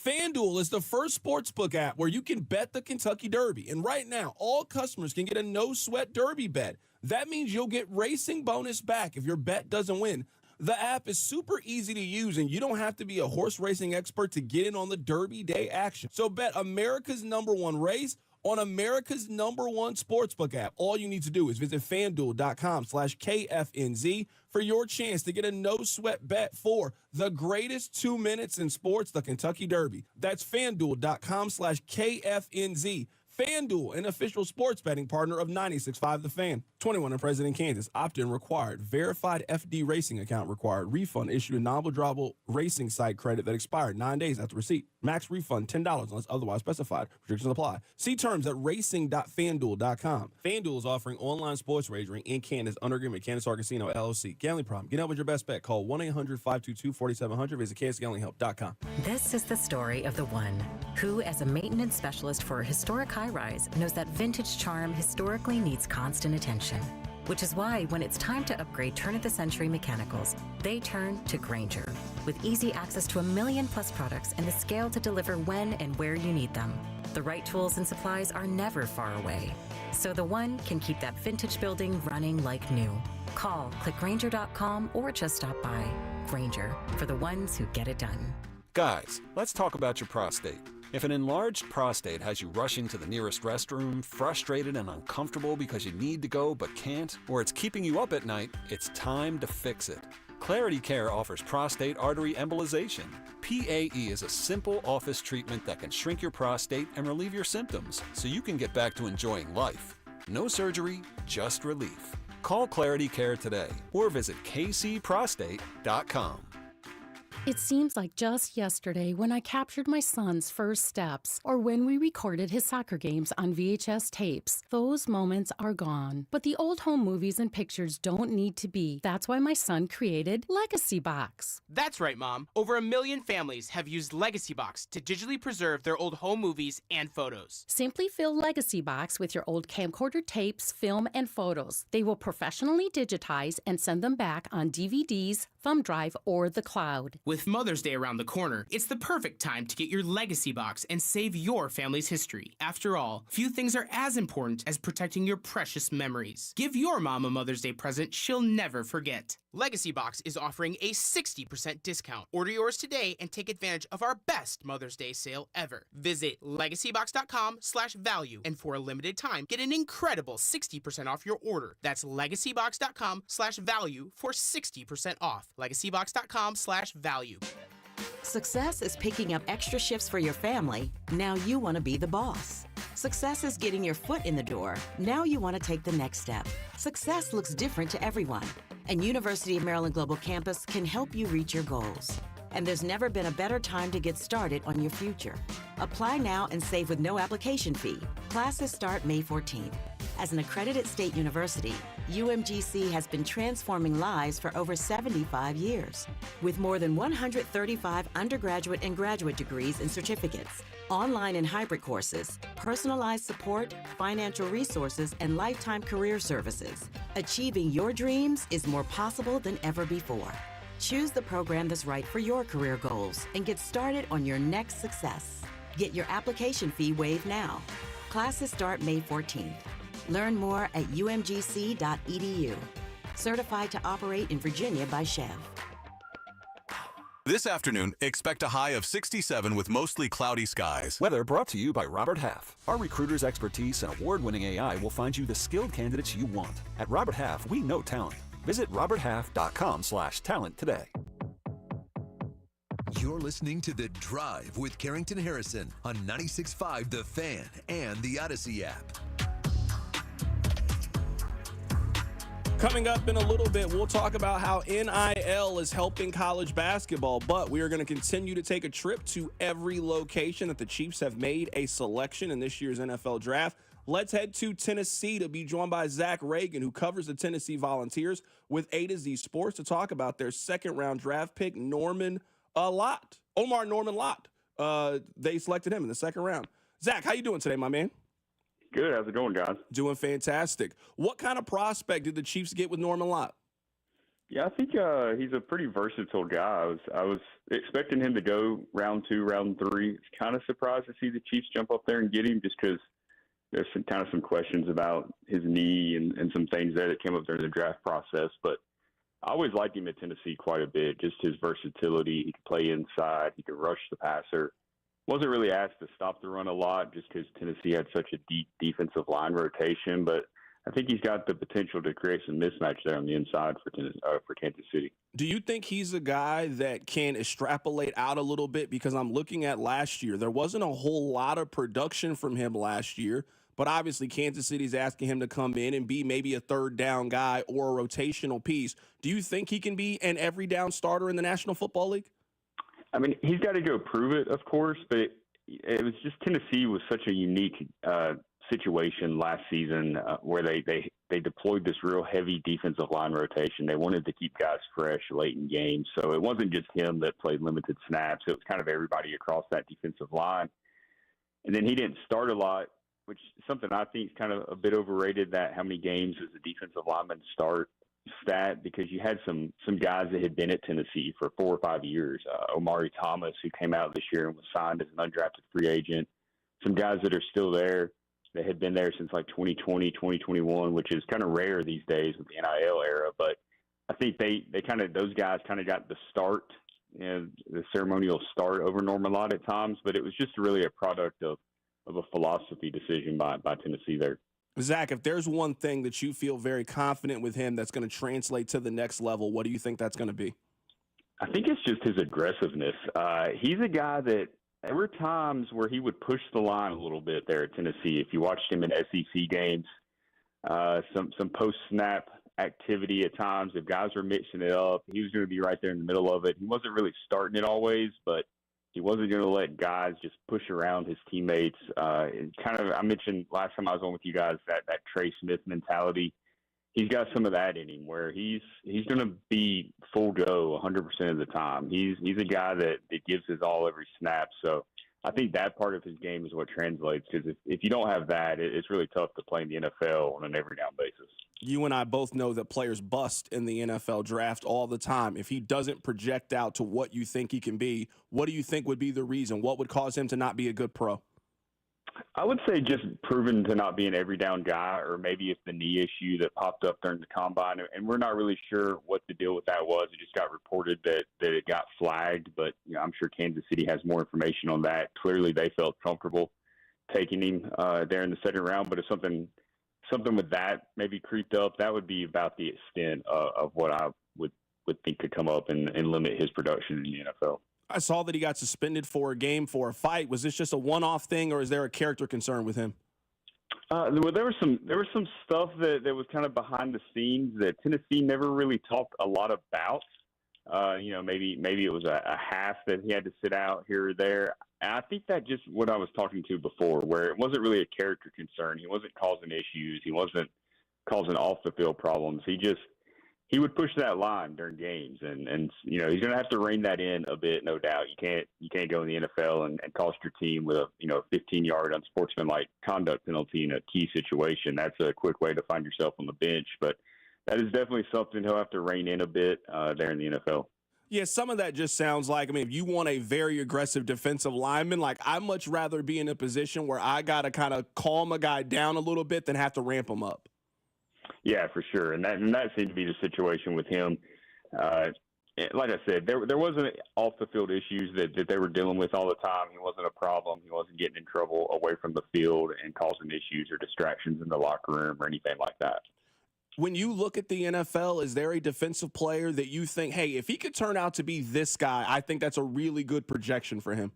FanDuel is the first sportsbook app where you can bet the Kentucky Derby. And right now, all customers can get a no-sweat Derby bet. That means you'll get racing bonus back if your bet doesn't win. The app is super easy to use, and you don't have to be a horse racing expert to get in on the Derby Day action. So bet America's #1 race on America's #1 sportsbook app. All you need to do is visit FanDuel.com/KFNZ for your chance to get a no-sweat bet for the greatest 2 minutes in sports, the Kentucky Derby. That's FanDuel.com/KFNZ. FanDuel, an official sports betting partner of 96.5 The Fan. 21 and present in Kansas. Opt-in required. Verified FD racing account required. Refund issued a non-withdrawable racing site credit that expired 9 days after receipt. Max refund $10 unless otherwise specified. Restrictions apply. See terms at racing.fanduel.com. FanDuel is offering online sports wagering in Kansas under agreement. Kansas Star Casino, LLC. Gambling problem. Get out with your best bet. Call 1-800-522-4700. Visit kansasgamblinghelp.com. This is the story of the one who, as a maintenance specialist for a historic high-rise, knows that vintage charm historically needs constant attention. Which is why when it's time to upgrade turn-of-the-century mechanicals, they turn to Grainger. With easy access to 1 million-plus products and the scale to deliver when and where you need them. The right tools and supplies are never far away. So the one can keep that vintage building running like new. Call, click Grainger.com, or just stop by. Grainger, for the ones who get it done. Guys, let's talk about your prostate. If an enlarged prostate has you rushing to the nearest restroom, frustrated and uncomfortable because you need to go but can't, or it's keeping you up at night, it's time to fix it. Clarity Care offers prostate artery embolization. PAE is a simple office treatment that can shrink your prostate and relieve your symptoms so you can get back to enjoying life. No surgery, just relief. Call Clarity Care today or visit kcprostate.com. It seems like just yesterday when I captured my son's first steps or when we recorded his soccer games on VHS tapes. Those moments are gone. But the old home movies and pictures don't need to be. That's why my son created Legacy Box. That's right, Mom. Over 1 million families have used Legacy Box to digitally preserve their old home movies and photos. Simply fill Legacy Box with your old camcorder tapes, film, and photos. They will professionally digitize and send them back on DVDs, thumb drive, or the cloud. With Mother's Day around the corner, it's the perfect time to get your Legacy Box and save your family's history. After all, few things are as important as protecting your precious memories. Give your mom a Mother's Day present she'll never forget. Legacy Box is offering a 60% discount. Order yours today and take advantage of our best Mother's Day sale ever. Visit legacybox.com/value and for a limited time, get an incredible 60% off your order. That's legacybox.com/value for 60% off. legacybox.com/value. Success is picking up extra shifts for your family. Now you want to be the boss. Success is getting your foot in the door. Now you want to take the next step. Success looks different to everyone, and University of Maryland Global Campus can help you reach your goals. And there's never been a better time to get started on your future. Apply now and save with no application fee. Classes start May 14th. As an accredited state university, UMGC has been transforming lives for over 75 years. With more than 135 undergraduate and graduate degrees and certificates, online and hybrid courses, personalized support, financial resources, and lifetime career services, achieving your dreams is more possible than ever before. Choose the program that's right for your career goals and get started on your next success. Get your application fee waived now. Classes start May 14th. Learn more at umgc.edu. Certified to operate in Virginia by Chev. This afternoon, expect a high of 67 with mostly cloudy skies. Weather brought to you by Robert Half. Our recruiters' expertise and award-winning AI will find you the skilled candidates you want. At Robert Half, we know talent. Visit roberthalf.com/talent today. You're listening to The Drive with Carrington Harrison on 96.5 The Fan and the Odyssey app. Coming up in a little bit, we'll talk about how NIL is helping college basketball, but we are going to continue to take a trip to every location that the Chiefs have made a selection in this year's NFL draft. Let's head to Tennessee to be joined by Zach Reagan, who covers the Tennessee Volunteers with A to Z Sports, to talk about their second-round draft pick, Omar Norman Lott. They selected him in the second round. Zach, how you doing today, my man? Good. How's it going, guys? Doing fantastic. What kind of prospect did the Chiefs get with Norman Lott? Yeah, I think he's a pretty versatile guy. I was expecting him to go round 2, round 3. It's kind of surprised to see the Chiefs jump up there and get him, just because there's some questions about his knee and some things there that came up during the draft process. But I always liked him at Tennessee quite a bit, just his versatility. He could play inside. He could rush the passer. wasn't really asked to stop the run a lot just because Tennessee had such a deep defensive line rotation. But I think he's got the potential to create some mismatch there on the inside for Kansas City. Do you think he's a guy that can extrapolate out a little bit? Because I'm looking at last year. There wasn't a whole lot of production from him last year, but obviously Kansas City's asking him to come in and be maybe a third down guy or a rotational piece. Do you think he can be an every down starter in the National Football League? I mean, he's got to go prove it, of course, but it was just Tennessee was such a unique situation last season where they deployed this real heavy defensive line rotation. They wanted to keep guys fresh late in games. So it wasn't just him that played limited snaps. It was kind of everybody across that defensive line. And then he didn't start a lot, which is something I think is kind of a bit overrated, that how many games does a defensive lineman start stat, because you had some guys that had been at Tennessee for 4 or 5 years. Omari Thomas, who came out this year and was signed as an undrafted free agent. Some guys that are still there that had been there since like 2020, 2021, which is kind of rare these days with the NIL era. But I think those guys kind of got the start, the ceremonial start over Norman Lott at times. But it was just really a product of a philosophy decision by Tennessee there. Zach, if there's one thing that you feel very confident with him that's going to translate to the next level, what do you think that's going to be? I think it's just his aggressiveness. He's a guy that there were times where he would push the line a little bit there at Tennessee. If you watched him in SEC games, some post-snap activity at times, if guys were mixing it up, he was going to be right there in the middle of it. He wasn't really starting it always, but he wasn't going to let guys just push around his teammates. I mentioned last time I was on with you guys that Trey Smith mentality. He's got some of that in him where he's going to be full go 100% of the time. He's a guy that gives his all every snap. So I think that part of his game is what translates, because if you don't have that, it's really tough to play in the NFL on an every down basis. You and I both know that players bust in the NFL draft all the time. If he doesn't project out to what you think he can be, what do you think would be the reason? What would cause him to not be a good pro? I would say just proven to not be an every down guy, or maybe it's the knee issue that popped up during the combine. And we're not really sure what the deal with that was. It just got reported that it got flagged, but I'm sure Kansas City has more information on that. Clearly they felt comfortable taking him there in the second round, but if something with that maybe creeped up, that would be about the extent of what I would think could come up and limit his production in the NFL. I saw that he got suspended for a game for a fight. Was this just a one-off thing, or is there a character concern with him? There was some stuff that was kind of behind the scenes that Tennessee never really talked a lot about. Maybe it was a half that he had to sit out here or there. And I think that just what I was talking to before, where it wasn't really a character concern. He wasn't causing issues. He wasn't causing off-the-field problems. He would push that line during games, and he's going to have to rein that in a bit, no doubt. You can't go in the NFL and cost your team with a 15-yard unsportsmanlike conduct penalty in a key situation. That's a quick way to find yourself on the bench, but that is definitely something he'll have to rein in a bit there in the NFL. Yeah, some of that just sounds like, if you want a very aggressive defensive lineman, I'd much rather be in a position where I got to kind of calm a guy down a little bit than have to ramp him up. Yeah, for sure. And that seemed to be the situation with him. Like I said, there wasn't off-the-field issues that they were dealing with all the time. He wasn't a problem. He wasn't getting in trouble away from the field and causing issues or distractions in the locker room or anything like that. When you look at the NFL, is there a defensive player that you think, hey, if he could turn out to be this guy, I think that's a really good projection for him?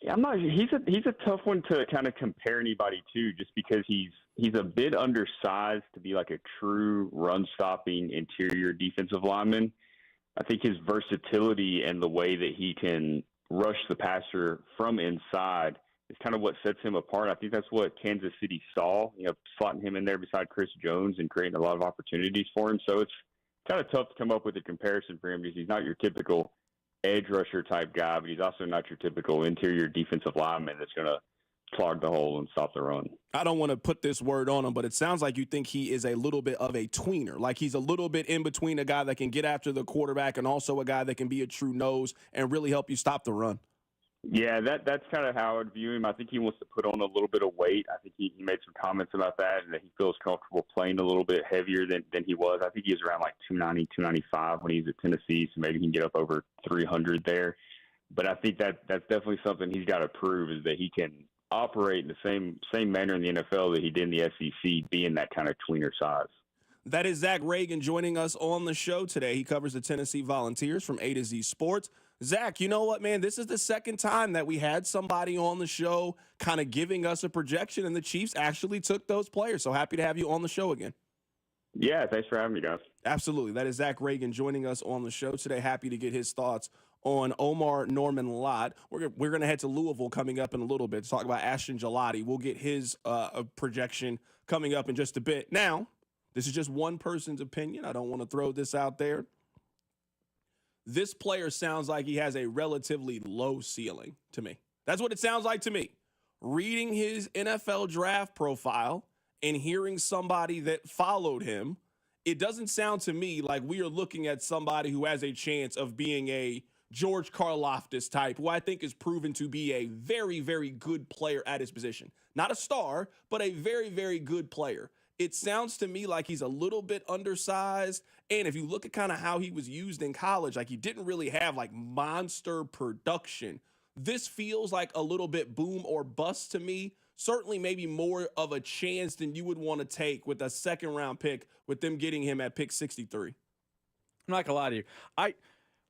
Yeah, I'm not. He's a tough one to kind of compare anybody to, just because he's a bit undersized to be like a true run-stopping interior defensive lineman. I think his versatility and the way that he can rush the passer from inside is kind of what sets him apart. I think that's what Kansas City saw, slotting him in there beside Chris Jones and creating a lot of opportunities for him. So it's kind of tough to come up with a comparison for him, because he's not your typical edge rusher type guy, but he's also not your typical interior defensive lineman that's going to clog the hole and stop the run. I don't want to put this word on him, but it sounds like you think he is a little bit of a tweener. Like he's a little bit in between a guy that can get after the quarterback and also a guy that can be a true nose and really help you stop the run. Yeah, that's kind of how I would view him. I think he wants to put on a little bit of weight. I think he made some comments about that, and that he feels comfortable playing a little bit heavier than he was. I think he was around like 290, 295 when he was at Tennessee, so maybe he can get up over 300 there. But I think that's definitely something he's got to prove, is that he can operate in the same manner in the NFL that he did in the SEC, being that kind of tweener size. That is Zach Reagan joining us on the show today. He covers the Tennessee Volunteers from A to Z Sports. Zach, you know what, man? This is the second time that we had somebody on the show kind of giving us a projection, and the Chiefs actually took those players. So happy to have you on the show again. Yeah, thanks for having me, guys. Absolutely. That is Zach Reagan joining us on the show today. Happy to get his thoughts on Omar Norman Lott. We're going to head to Louisville coming up in a little bit to talk about Ashton Gelati. We'll get his projection coming up in just a bit. Now, this is just one person's opinion. I don't want to throw this out there. This player sounds like he has a relatively low ceiling to me. That's what it sounds like to me. Reading his NFL draft profile and hearing somebody that followed him, it doesn't sound to me like we are looking at somebody who has a chance of being a George Karlaftis type, who I think is proven to be a very, very good player at his position. Not a star, but a very, very good player. It sounds to me like he's a little bit undersized. And if you look at kind of how he was used in college, like he didn't really have like monster production. This feels like a little bit boom or bust to me. Certainly maybe more of a chance than you would want to take with a second-round pick, with them getting him at pick 63. I'm not going to lie to you.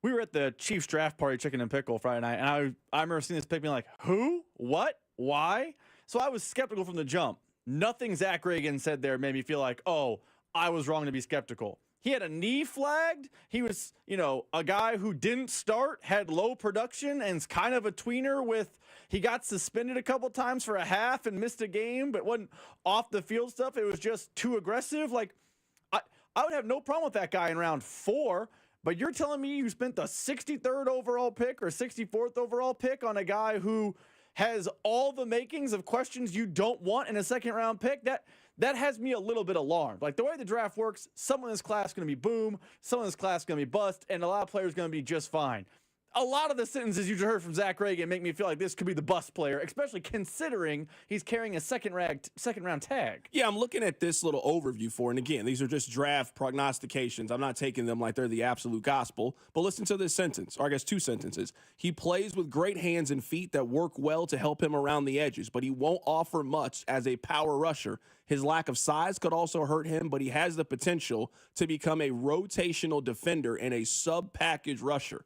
We were at the Chiefs draft party, Chicken and Pickle, Friday night, and I remember seeing this pick being like, who? What? Why? So I was skeptical from the jump. Nothing Zach Reagan said there made me feel like, oh, I was wrong to be skeptical. He had a knee flagged. He was, a guy who didn't start, had low production, and is kind of a tweener with, he got suspended a couple times for a half and missed a game, but wasn't off the field stuff. It was just too aggressive. Like, I would have no problem with that guy in round 4, but you're telling me you spent the 63rd overall pick or 64th overall pick on a guy who has all the makings of questions you don't want in a second-round pick? That has me a little bit alarmed. Like, the way the draft works, someone in this class is going to be boom, someone in this class is going to be bust, and a lot of players are going to be just fine. A lot of the sentences you just heard from Zach Reagan make me feel like this could be the bust player, especially considering he's carrying a second-round tag. Yeah, I'm looking at this little overview for, and again, these are just draft prognostications. I'm not taking them like they're the absolute gospel, but listen to this sentence, or I guess two sentences. He plays with great hands and feet that work well to help him around the edges, but he won't offer much as a power rusher. His lack of size could also hurt him, but he has the potential to become a rotational defender and a sub-package rusher.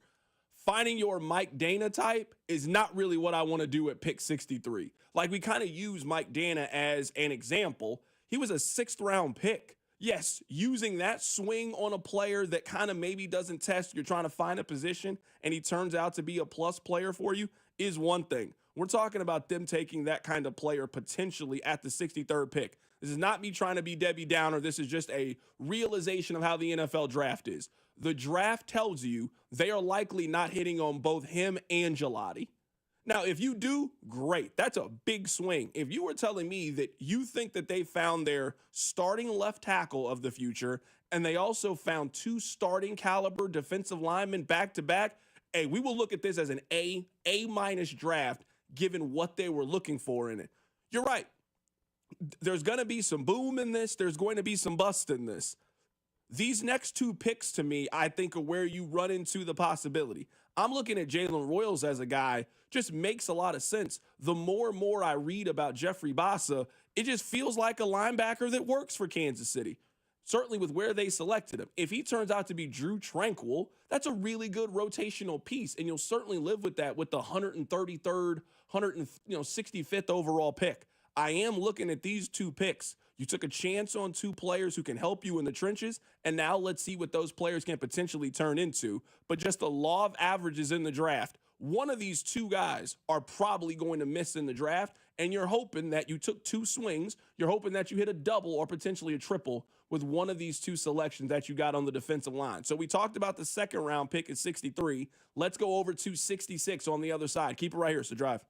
Finding your Mike Dana type is not really what I want to do at pick 63. Like, we kind of use Mike Dana as an example. He was a 6th-round pick. Yes, using that swing on a player that kind of maybe doesn't test, you're trying to find a position, and he turns out to be a plus player for you, is one thing. We're talking about them taking that kind of player potentially at the 63rd pick. This is not me trying to be Debbie Downer. This is just a realization of how the NFL draft is. The draft tells you they are likely not hitting on both him and Gelati. Now, if you do, great. That's a big swing. If you were telling me that you think that they found their starting left tackle of the future, and they also found 2 starting caliber defensive linemen back-to-back, hey, we will look at this as an A- draft, given what they were looking for in it. You're right. There's going to be some boom in this. There's going to be some bust in this. These next 2 picks, to me, I think are where you run into the possibility. I'm looking at Jalen Royals as a guy, just makes a lot of sense. The more and more I read about Jeffrey Bassa, it just feels like a linebacker that works for Kansas City. Certainly with where they selected him. If he turns out to be Drew Tranquil, that's a really good rotational piece, and you'll certainly live with that with the 133rd, 165th overall pick. I am looking at these 2 picks. You took a chance on 2 players who can help you in the trenches, and now let's see what those players can potentially turn into. But just the law of averages in the draft, one of these 2 guys are probably going to miss in the draft, and you're hoping that you took 2 swings. You're hoping that you hit a double or potentially a triple with one of these 2 selections that you got on the defensive line. So we talked about the second-round pick at 63. Let's go over to 66 on the other side. Keep it right here, so drive.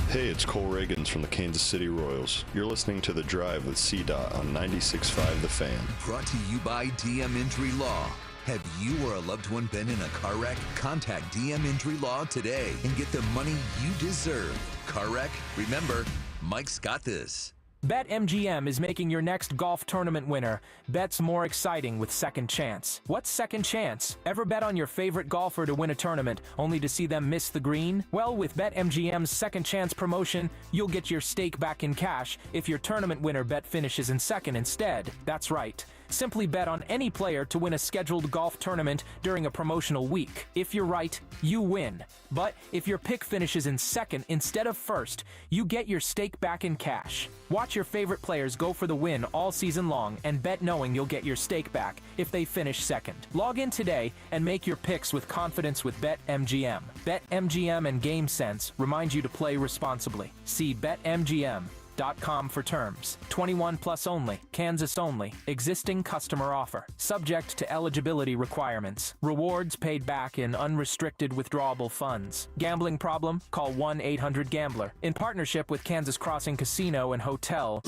Hey, it's Cole Reagans from the Kansas City Royals. You're listening to The Drive with CDOT on 96.5 The Fan. Brought to you by DM Injury Law. Have you or a loved one been in a car wreck? Contact DM Injury Law today and get the money you deserve. Car wreck? Remember, Mike's got this. BetMGM is making your next golf tournament winner bets more exciting with Second Chance. What's Second Chance? Ever bet on your favorite golfer to win a tournament only to see them miss the green? Well, with BetMGM's Second Chance promotion, you'll get your stake back in cash if your tournament winner bet finishes in second instead. That's right. Simply bet on any player to win a scheduled golf tournament during a promotional week. If you're right, you win. But if your pick finishes in second instead of first, you get your stake back in cash. Watch your favorite players go for the win all season long and bet knowing you'll get your stake back if they finish second. Log in today and make your picks with confidence with BetMGM. BetMGM and GameSense remind you to play responsibly. See BetMGM.com for terms. 21 plus only. Kansas only. Existing customer offer. Subject to eligibility requirements. Rewards paid back in unrestricted withdrawable funds. Gambling problem? Call 1-800-GAMBLER. In partnership with Kansas Crossing Casino and Hotel.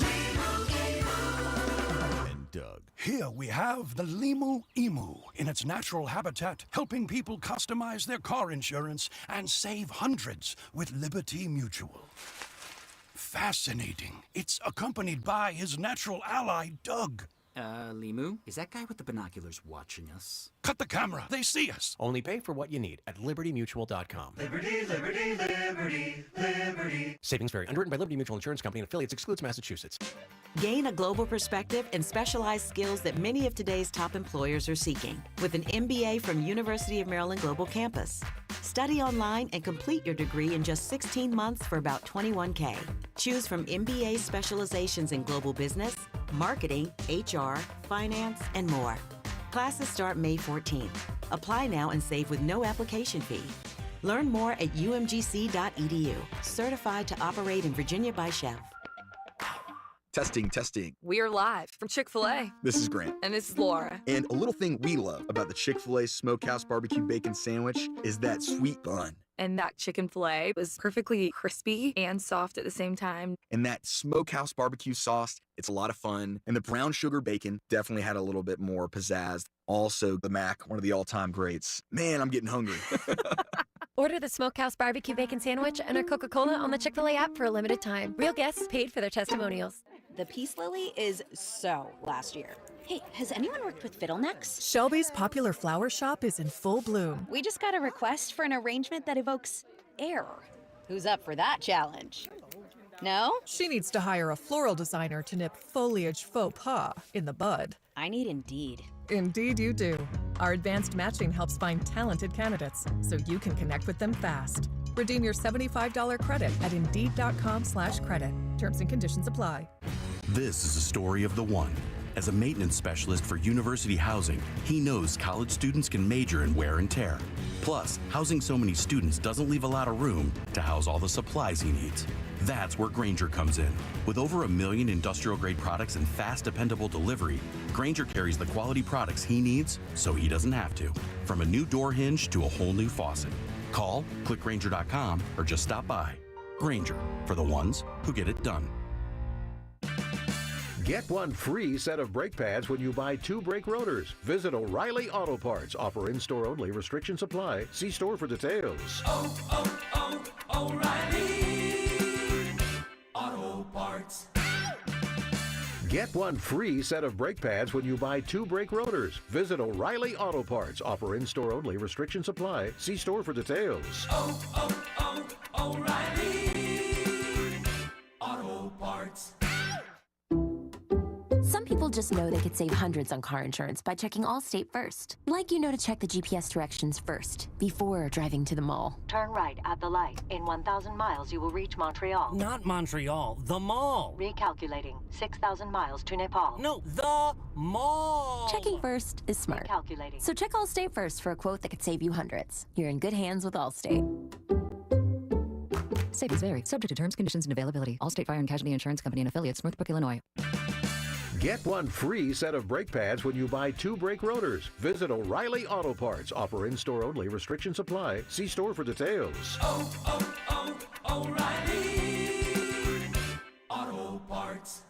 And Doug. Here we have the Limu Emu in its natural habitat, helping people customize their car insurance and save hundreds with Liberty Mutual. Fascinating. It's accompanied by his natural ally, Doug. Limu? Is that guy with the binoculars watching us? Cut the camera. They see us. Only pay for what you need at libertymutual.com. Liberty, liberty, liberty, liberty. Savings vary. Underwritten by Liberty Mutual Insurance Company and affiliates. Excludes Massachusetts. Gain a global perspective and specialized skills that many of today's top employers are seeking with an MBA from University of Maryland Global Campus. Study online and complete your degree in just 16 months for about $21K. Choose from MBA specializations in global business, marketing, HR, finance, and more. Classes start May 14th. Apply now and save with no application fee. Learn more at umgc.edu. Certified to operate in Virginia by Chef. Testing, testing. We're live from Chick-fil-A. This is Grant. And this is Laura. And a little thing we love about the Chick-fil-A Smokehouse Barbecue Bacon Sandwich is that sweet bun. And that chicken filet was perfectly crispy and soft at the same time. And that Smokehouse Barbecue sauce, it's a lot of fun. And the brown sugar bacon definitely had a little bit more pizzazz. Also, the Mac, one of the all-time greats. Man, I'm getting hungry. Order the Smokehouse Barbecue Bacon Sandwich and a Coca-Cola on the Chick-fil-A app for a limited time. Real guests paid for their testimonials. The Peace Lily is so last year. Hey, has anyone worked with fiddlenecks? Shelby's popular flower shop is in full bloom. We just got a request for an arrangement that evokes air. Who's up for that challenge? No? She needs to hire a floral designer to nip foliage faux pas in the bud. I need Indeed. Indeed you do. Our advanced matching helps find talented candidates so you can connect with them fast. Redeem your $75 credit at Indeed.com/credit. Terms and conditions apply. This is a story of the one. As a maintenance specialist for university housing, he knows college students can major in wear and tear. Plus, housing so many students doesn't leave a lot of room to house all the supplies he needs. That's where Grainger comes in. With over 1 million industrial-grade products and fast, dependable delivery, Grainger carries the quality products he needs so he doesn't have to. From a new door hinge to a whole new faucet. Call, click Grainger.com, or just stop by. Grainger, for the ones who get it done. Get one free set of brake pads when you buy 2 brake rotors. Visit O'Reilly Auto Parts. Offer in-store only. Restrictions apply. See store for details. O'Reilly Auto Parts. Get one free set of brake pads when you buy 2 brake rotors. Visit O'Reilly Auto Parts. Offer in-store only. Restrictions apply. See store for details. O'Reilly Auto Parts. Some people just know they could save hundreds on car insurance by checking Allstate first. Like you know to check the GPS directions first, before driving to the mall. Turn right at the light. In 1,000 miles, you will reach Montreal. Not Montreal, the mall. Recalculating. 6,000 miles to Nepal. No, the mall. Checking first is smart. Recalculating. So check Allstate first for a quote that could save you hundreds. You're in good hands with Allstate. Savings vary. Subject to terms, conditions, and availability. Allstate Fire and Casualty Insurance Company and affiliates, Northbrook, Illinois. Get one free set of brake pads when you buy 2 brake rotors. Visit O'Reilly Auto Parts. Offer in-store only. Restrictions apply. See store for details. O'Reilly Auto Parts.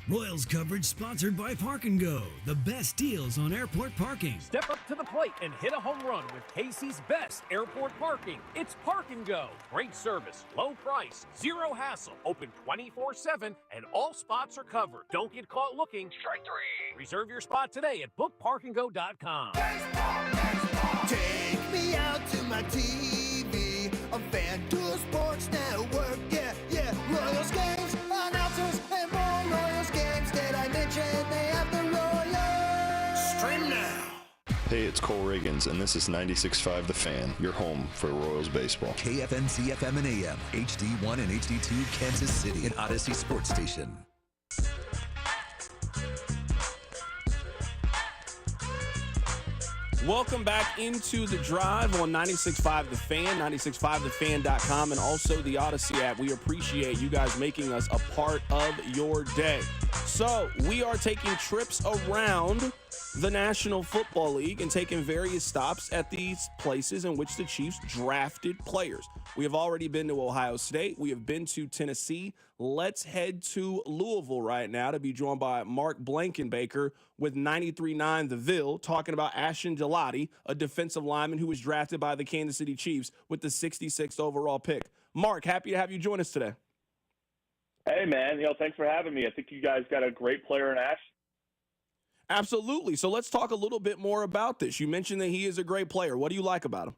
Royals coverage sponsored by Park & Go, the best deals on airport parking. Step up to the plate and hit a home run with Casey's best airport parking. It's Park & Go. Great service, low price, zero hassle, open 24/7, and all spots are covered. Don't get caught looking. Strike three. Reserve your spot today at bookparkandgo.com. Take me out to my TV on FanDuel Sports Network. Yeah, yeah. Royals games, announcers, and more Royals games. Did I mention they have the Royals? Stream now. Hey, it's Cole Riggins, and this is 96.5 The Fan, your home for Royals baseball. KFNC FM and AM, HD1 and HD2, Kansas City, and Odyssey Sports Station. Welcome back into the drive on 96.5 The Fan, 96.5thefan.com, and also the Odyssey app. We appreciate you guys making us a part of your day. So we are taking trips around the National Football League and taking various stops at these places in which the Chiefs drafted players. We have already been to Ohio State. We have been to Tennessee. Let's head to Louisville right now to be joined by Mark Blankenbaker with 93.9 The Ville, talking about Ashton Gelati, a defensive lineman who was drafted by the Kansas City Chiefs with the 66th overall pick. Mark, happy to have you join us today. Hey, man. Thanks for having me. I think you guys got a great player in Ashton. Absolutely. So let's talk a little bit more about this. You mentioned that he is a great player. What do you like about him?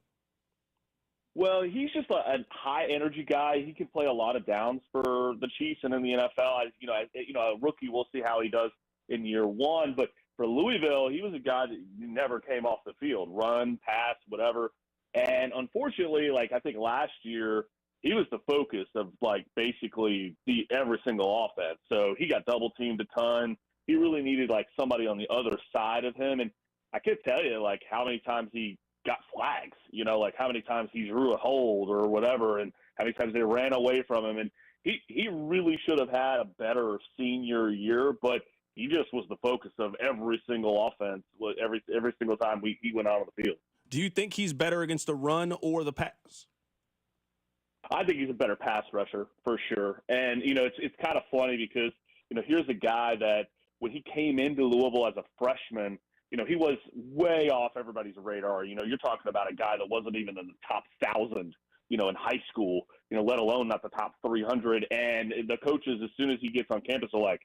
Well, he's just a high-energy guy. He can play a lot of downs for the Chiefs and in the NFL. A rookie, we'll see how he does in year one. But for Louisville, he was a guy that never came off the field, run, pass, whatever. And unfortunately, I think last year, he was the focus of, basically every single offense. So he got double-teamed a ton. He really needed, somebody on the other side of him. And I could tell you, how many times he got flags, how many times he drew a hold or whatever, and how many times they ran away from him. And he really should have had a better senior year, but he just was the focus of every single offense every single time he went out on the field. Do you think he's better against the run or the pass? I think he's a better pass rusher for sure. And, it's kind of funny because, here's a guy that when he came into Louisville as a freshman, he was way off everybody's radar. You're talking about a guy that wasn't even in the top 1,000, in high school, let alone not the top 300. And the coaches, as soon as he gets on campus, are like,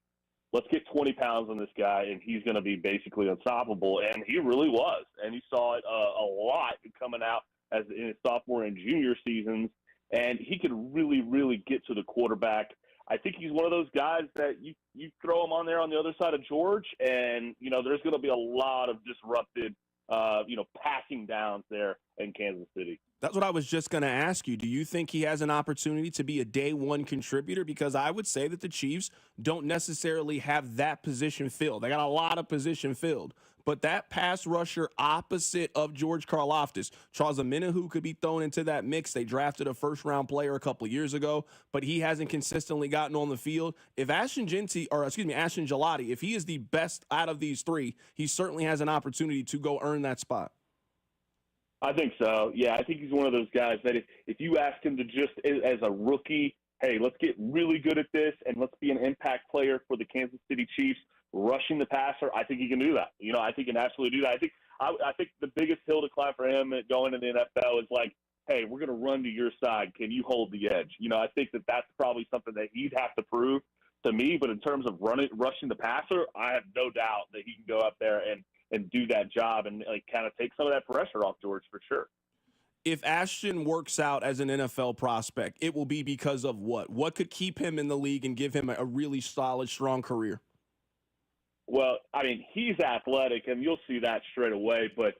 let's get 20 pounds on this guy, and he's going to be basically unstoppable. And he really was. And you saw it a lot coming out as in his sophomore and junior seasons. And he could really, really get to the quarterback. I think he's one of those guys that you throw him on there on the other side of George, and, there's going to be a lot of disrupted, passing downs there in Kansas City. That's what I was just going to ask you. Do you think he has an opportunity to be a day one contributor? Because I would say that the Chiefs don't necessarily have that position filled. They got a lot of position filled. But that pass rusher opposite of George Karlaftis, Charles Omenihu could be thrown into that mix. They drafted a first-round player a couple years ago, but he hasn't consistently gotten on the field. If Ashton Gelati, if he is the best out of these three, he certainly has an opportunity to go earn that spot. I think so. Yeah, I think he's one of those guys that if you ask him to just as a rookie, hey, let's get really good at this and let's be an impact player for the Kansas City Chiefs, rushing the passer, I think he can do that. I think he can absolutely do that. I think the biggest hill to climb for him going into the NFL is hey, we're going to run to your side. Can you hold the edge? I think that's probably something that he'd have to prove to me. But in terms of rushing the passer, I have no doubt that he can go up there and do that job and kind of take some of that pressure off George for sure. If Ashton works out as an NFL prospect, it will be because of what? What could keep him in the league and give him a really solid, strong career? Well, he's athletic, and you'll see that straight away. But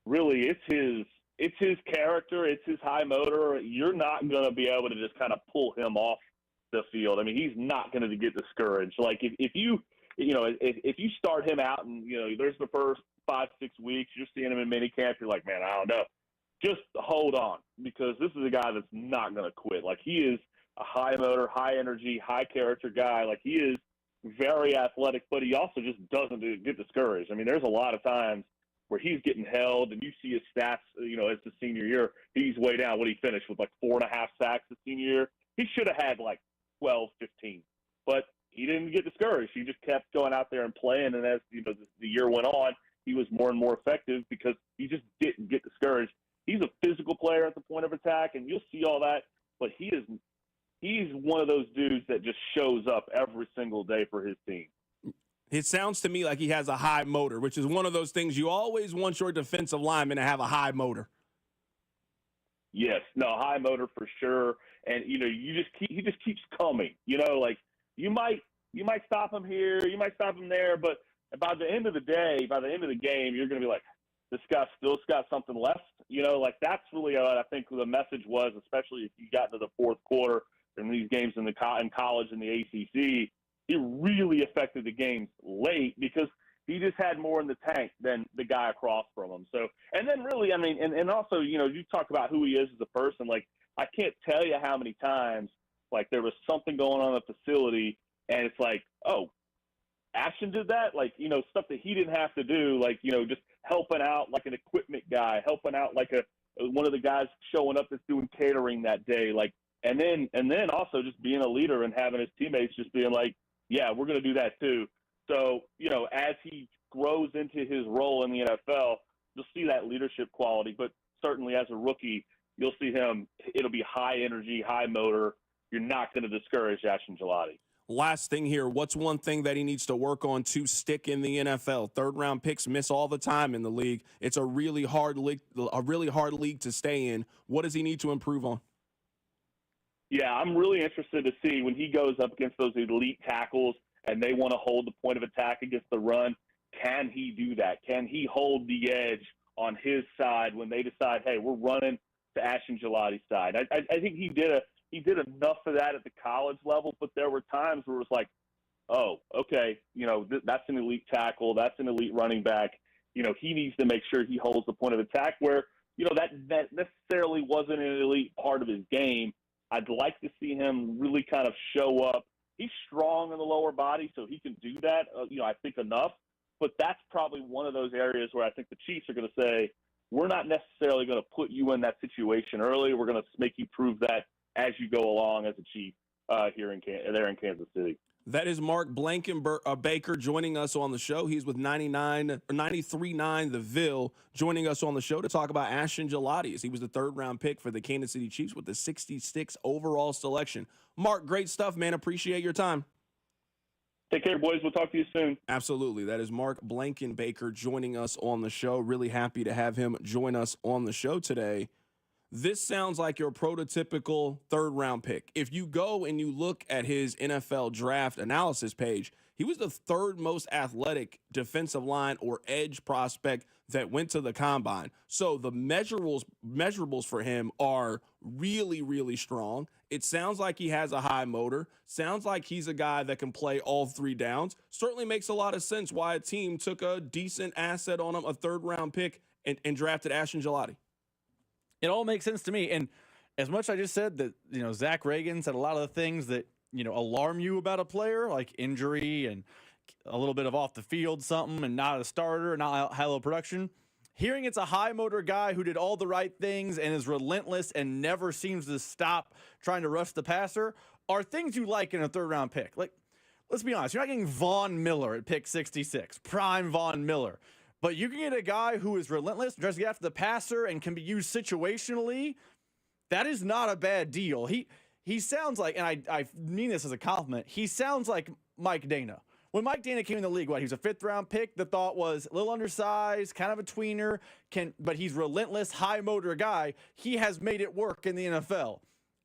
really, it's his character, it's his high motor. You're not going to be able to just kind of pull him off the field. He's not going to get discouraged. If you start him out and there's the first 5-6 weeks, you're seeing him in minicamp, you're like, man, I don't know. Just hold on, because this is a guy that's not going to quit. He is a high motor, high energy, high character guy. He is very athletic, but he also just doesn't get discouraged. There's a lot of times where he's getting held, and you see his stats, as the senior year, he's way down. What he finished with 4.5 sacks the senior year. He should have had 12, 15. But he didn't get discouraged. He just kept going out there and playing. And as the year went on, he was more and more effective because he just didn't get discouraged. He's a physical player at the point of attack, and you'll see all that. But he's one of those dudes that just shows up every single day for his team. It sounds to me like he has a high motor, which is one of those things you always want your defensive lineman to have a high motor. Yes, no, high motor for sure. And he just keeps coming. Like you might stop him here, you might stop him there, but by the end of the day, by the end of the game, you're going to be like, this guy still's got something left. Like that's really what I think the message was, especially if you got to the fourth quarter in these games in college and the ACC. It really affected the games late because he just had more in the tank than the guy across from him. So, and then really, I mean, and also, you talk about who he is as a person. Like, I can't tell you how many times, like, there was something going on in the facility, and it's like, oh, Ashton did that? Like, stuff that he didn't have to do, like, just helping out like an equipment guy, helping out like one of the guys showing up that's doing catering that day. Like, and then also just being a leader and having his teammates just being like, yeah, we're going to do that too. So, as he grows into his role in the NFL, you'll see that leadership quality. But certainly as a rookie, you'll see him. It'll be high energy, high motor. You're not going to discourage Ashton Gelati. Last thing here, what's one thing that he needs to work on to stick in the NFL? Third-round picks miss all the time in the league. It's a really hard league to stay in. What does he need to improve on? Yeah, I'm really interested to see when he goes up against those elite tackles and they want to hold the point of attack against the run, can he do that? Can he hold the edge on his side when they decide, hey, we're running to Ashton Gelati's side? I think he did enough of that at the college level, but there were times where it was like, oh, okay, that's an elite tackle, that's an elite running back. He needs to make sure he holds the point of attack where, that necessarily wasn't an elite part of his game. I'd like to see him really kind of show up. He's strong in the lower body, so he can do that, I think enough. But that's probably one of those areas where I think the Chiefs are going to say, we're not necessarily going to put you in that situation early. We're going to make you prove that as you go along as a Chief there in Kansas City. That is Mark Blankenbaker joining us on the show. He's with 93.9 The Ville, joining us on the show to talk about Ashton Gelati. He was the third-round pick for the Kansas City Chiefs with the 66th overall selection. Mark, great stuff, man. Appreciate your time. Take care, boys. We'll talk to you soon. Absolutely. That is Mark Blankenbaker joining us on the show. Really happy to have him join us on the show today. This sounds like your prototypical third-round pick. If you go and you look at his NFL draft analysis page, he was the third most athletic defensive line or edge prospect that went to the combine. So the measurables for him are really, really strong. It sounds like he has a high motor. Sounds like he's a guy that can play all three downs. Certainly makes a lot of sense why a team took a decent asset on him, a third-round pick, and drafted Ashton Gelati. It all makes sense to me. And as much I just said that, Zach Reagan said a lot of the things that, alarm you about a player, like injury and a little bit of off the field something and not a starter, not high level production. Hearing it's a high motor guy who did all the right things and is relentless and never seems to stop trying to rush the passer are things you like in a third round pick. Like, let's be honest, you're not getting Von Miller at pick 66, prime Von Miller. But you can get a guy who is relentless, tries to get after the passer, and can be used situationally. That is not a bad deal. He sounds like, and I mean this as a compliment, he sounds like Mike Dana. When Mike Dana came in the league, he was a fifth-round pick. The thought was a little undersized, kind of a tweener, but he's relentless, high-motor guy. He has made it work in the NFL.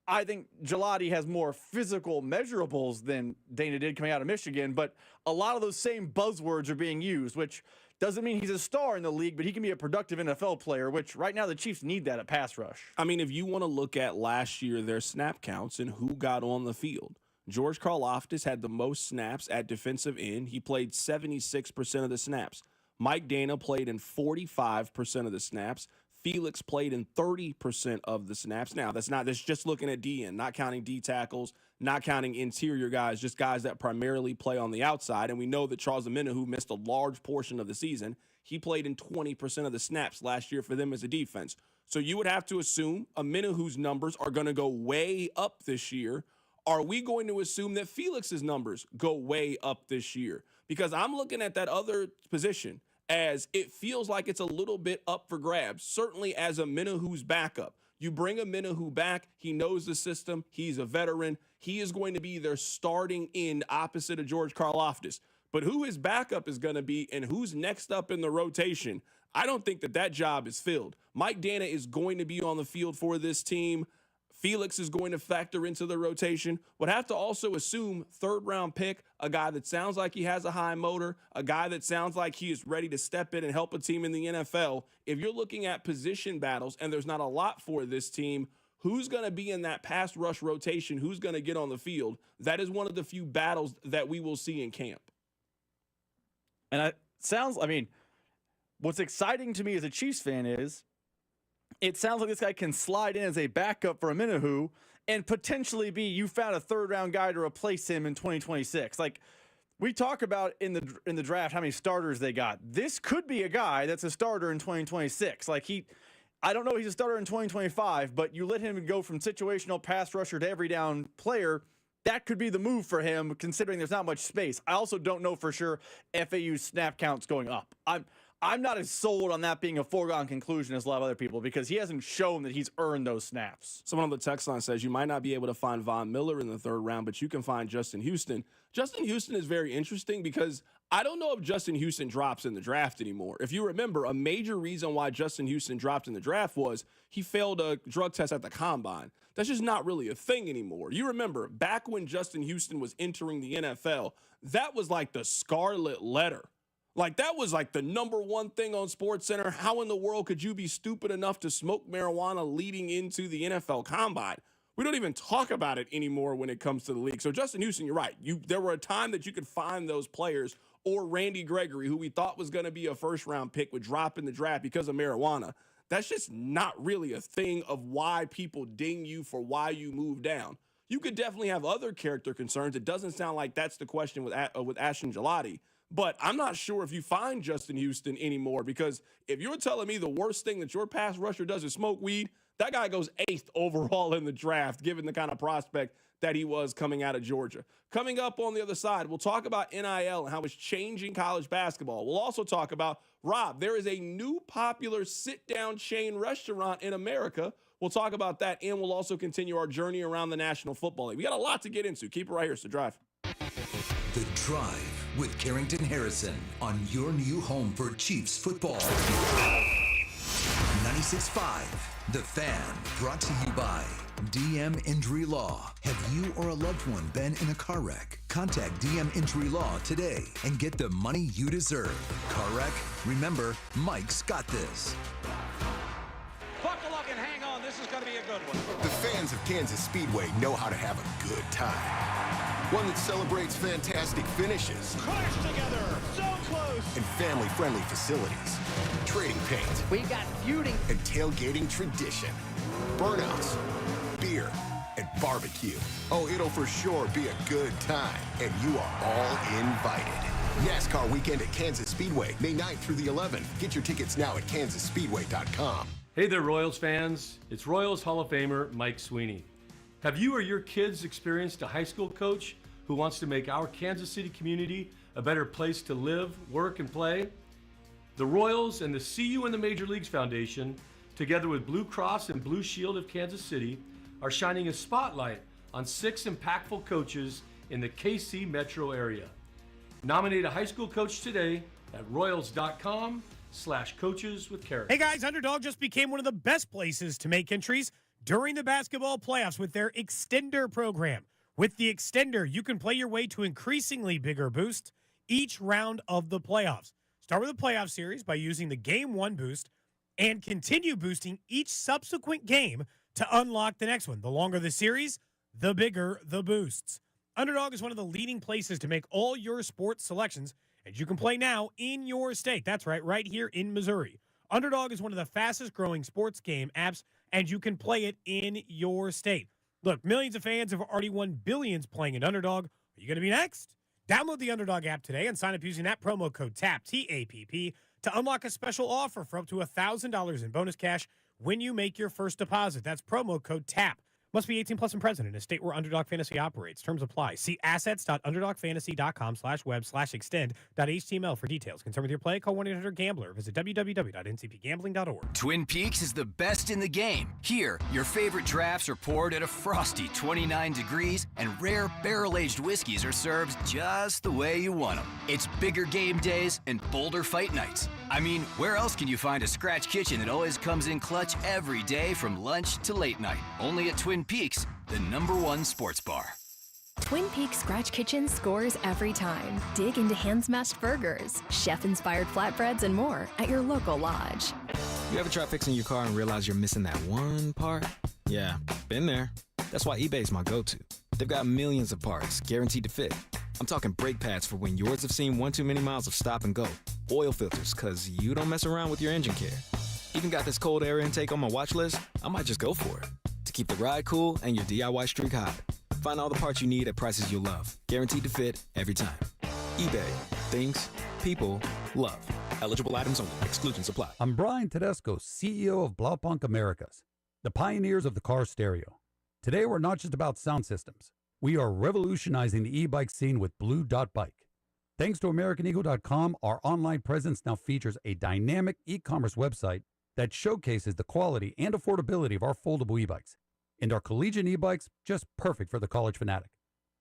I think Gelati has more physical measurables than Dana did coming out of Michigan, but a lot of those same buzzwords are being used, which doesn't mean he's a star in the league, but he can be a productive NFL player, which right now the Chiefs need that at pass rush. I mean, if you want to look at last year, their snap counts and who got on the field, George Karlaftis had the most snaps at defensive end. He played 76% of the snaps. Mike Dana played in 45% of the snaps. Felix played in 30% of the snaps. Now, that's just looking at DN, not counting D tackles, not counting interior guys, just guys that primarily play on the outside. And we know that Charles Omenihu, who missed a large portion of the season, he played in 20% of the snaps last year for them as a defense. So you would have to assume Omenihu's numbers are going to go way up this year. Are we going to assume that Felix's numbers go way up this year? Because I'm looking at that other position as it feels like it's a little bit up for grabs, certainly as a Minahu's backup. You bring a Minahu back, he knows the system, he's a veteran, he is going to be their starting end opposite of George Karlaftis. But who his backup is going to be and who's next up in the rotation, I don't think that job is filled. Mike Dana is going to be on the field for this team. Felix is going to factor into the rotation. Would have to also assume third-round pick, a guy that sounds like he has a high motor, a guy that sounds like he is ready to step in and help a team in the NFL. If you're looking at position battles, and there's not a lot for this team, who's going to be in that pass rush rotation, who's going to get on the field, that is one of the few battles that we will see in camp. And what's exciting to me as a Chiefs fan is it sounds like this guy can slide in as a backup for a Minahu and potentially be you found a third-round guy to replace him in 2026. Like we talk about in the draft how many starters they got. This could be a guy that's a starter in 2026. I don't know if he's a starter in 2025, but you let him go from situational pass rusher to every down player. That could be the move for him, considering there's not much space. I also don't know for sure FAU's snap count's going up. I'm not as sold on that being a foregone conclusion as a lot of other people because he hasn't shown that he's earned those snaps. Someone on the text line says you might not be able to find Von Miller in the third round, but you can find Justin Houston. Justin Houston is very interesting because I don't know if Justin Houston drops in the draft anymore. If you remember, a major reason why Justin Houston dropped in the draft was he failed a drug test at the combine. That's just not really a thing anymore. You remember, back when Justin Houston was entering the NFL, that was like the scarlet letter. Like, that was like the number one thing on SportsCenter. How in the world could you be stupid enough to smoke marijuana leading into the NFL Combine? We don't even talk about it anymore when it comes to the league. So, Justin Houston, you're right. There were a time that you could find those players, or Randy Gregory, who we thought was going to be a first-round pick, would drop in the draft because of marijuana. That's just not really a thing of why people ding you for why you move down. You could definitely have other character concerns. It doesn't sound like that's the question with Ashton Gelati. But I'm not sure if you find Justin Houston anymore, because if you're telling me the worst thing that your pass rusher does is smoke weed, that guy goes 8th overall in the draft, given the kind of prospect that he was coming out of Georgia. Coming up on the other side, we'll talk about NIL and how it's changing college basketball. We'll also talk about, Rob, there is a new popular sit-down chain restaurant in America. We'll talk about that, and we'll also continue our journey around the National Football League. We got a lot to get into. Keep it right here. It's The Drive. The Drive with Carrington Harrison on your new home for Chiefs football. 96.5, The Fan, brought to you by DM Injury Law. Have you or a loved one been in a car wreck? Contact DM Injury Law today and get the money you deserve. Car wreck? Remember, Mike's got this. Buckle up and hang on. This is going to be a good one. The fans of Kansas Speedway know how to have a good time. One that celebrates fantastic finishes. Crash together, so close. And family-friendly facilities. Trading paint. We got feuding. And tailgating tradition. Burnouts, beer, and barbecue. Oh, it'll for sure be a good time. And you are all invited. NASCAR weekend at Kansas Speedway, May 9th through the 11th. Get your tickets now at kansasspeedway.com. Hey there, Royals fans. It's Royals Hall of Famer Mike Sweeney. Have you or your kids experienced a high school coach who wants to make our Kansas City community a better place to live, work, and play? The Royals and the See You in the Major Leagues Foundation, together with Blue Cross and Blue Shield of Kansas City, are shining a spotlight on 6 impactful coaches in the KC metro area. Nominate a high school coach today at royals.com/coaches with character. Hey guys, Underdog just became one of the best places to make entries during the basketball playoffs with their Extender program. With the Extender, you can play your way to increasingly bigger boosts each round of the playoffs. Start with the playoff series by using the Game 1 boost and continue boosting each subsequent game to unlock the next one. The longer the series, the bigger the boosts. Underdog is one of the leading places to make all your sports selections, and you can play now in your state. That's right here in Missouri. Underdog is one of the fastest growing sports game apps, and you can play it in your state. Look, millions of fans have already won billions playing at Underdog. Are you going to be next? Download the Underdog app today and sign up using that promo code TAPP, T-A-P-P, to unlock a special offer for up to $1,000 in bonus cash when you make your first deposit. That's promo code TAPP. Must be 18 plus and present in a state where Underdog Fantasy operates. Terms apply. See assets.underdogfantasy.com/web/extend.html for details. Concerned with your play? Call 1-800-GAMBLER. Visit www.ncpgambling.org. Twin Peaks is the best in the game. Here, your favorite drafts are poured at a frosty 29 degrees, and rare barrel-aged whiskeys are served just the way you want them. It's bigger game days and bolder fight nights. I mean, where else can you find a scratch kitchen that always comes in clutch every day from lunch to late night? Only at Twin Peaks, the #1 sports bar. Twin Peaks Scratch Kitchen scores every time. Dig into hand-smashed burgers, chef-inspired flatbreads, and more at your local lodge. You ever try fixing your car and realize you're missing that one part? Yeah, been there. That's why eBay's my go-to. They've got millions of parts, guaranteed to fit. I'm talking brake pads for when yours have seen one too many miles of stop and go. Oil filters, because you don't mess around with your engine care. Even got this cold air intake on my watch list. I might just go for it. To keep the ride cool and your DIY streak hot. Find all the parts you need at prices you'll love. Guaranteed to fit every time. eBay. Things. People. Love. Eligible items only. Exclusions apply. I'm Brian Tedesco, CEO of Blaupunk Americas, the pioneers of the car stereo. Today, we're not just about sound systems. We are revolutionizing the e-bike scene with Blue Dot Bike. Thanks to AmericanEagle.com, our online presence now features a dynamic e-commerce website that showcases the quality and affordability of our foldable e-bikes. And our collegiate e-bikes, just perfect for the college fanatic.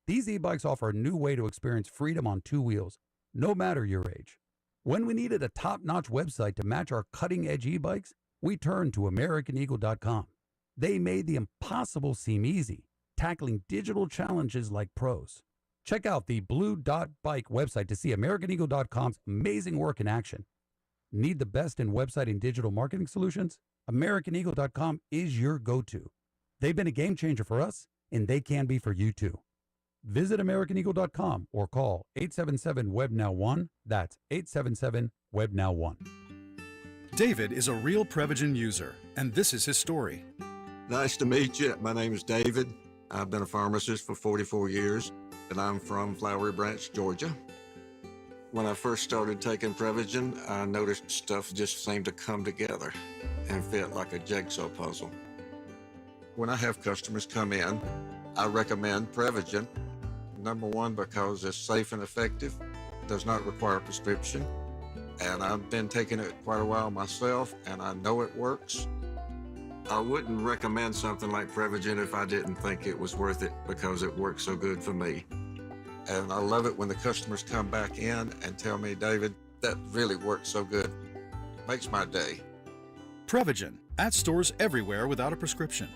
These e-bikes offer a new way to experience freedom on two wheels, no matter your age. When we needed a top-notch website to match our cutting-edge e-bikes, we turned to AmericanEagle.com. They made the impossible seem easy, tackling digital challenges like pros. Check out the Blue Dot Bike website to see AmericanEagle.com's amazing work in action. Need the best in website and digital marketing solutions? AmericanEagle.com is your go-to. They've been a game changer for us, and they can be for you too. Visit AmericanEagle.com or call 877-WEB-NOW-1. That's 877-WEB-NOW-1. David is a real Prevagen user, and this is his story. Nice to meet you. My name is David. I've been a pharmacist for 44 years, and I'm from Flowery Branch, Georgia. When I first started taking Prevagen, I noticed stuff just seemed to come together and fit like a jigsaw puzzle. When I have customers come in, I recommend Prevagen. Number one, because it's safe and effective, does not require a prescription, and I've been taking it quite a while myself, and I know it works. I wouldn't recommend something like Prevagen if I didn't think it was worth it because it works so good for me. And I love it when the customers come back in and tell me, David, that really works so good. Makes my day. Prevagen, at stores everywhere without a prescription.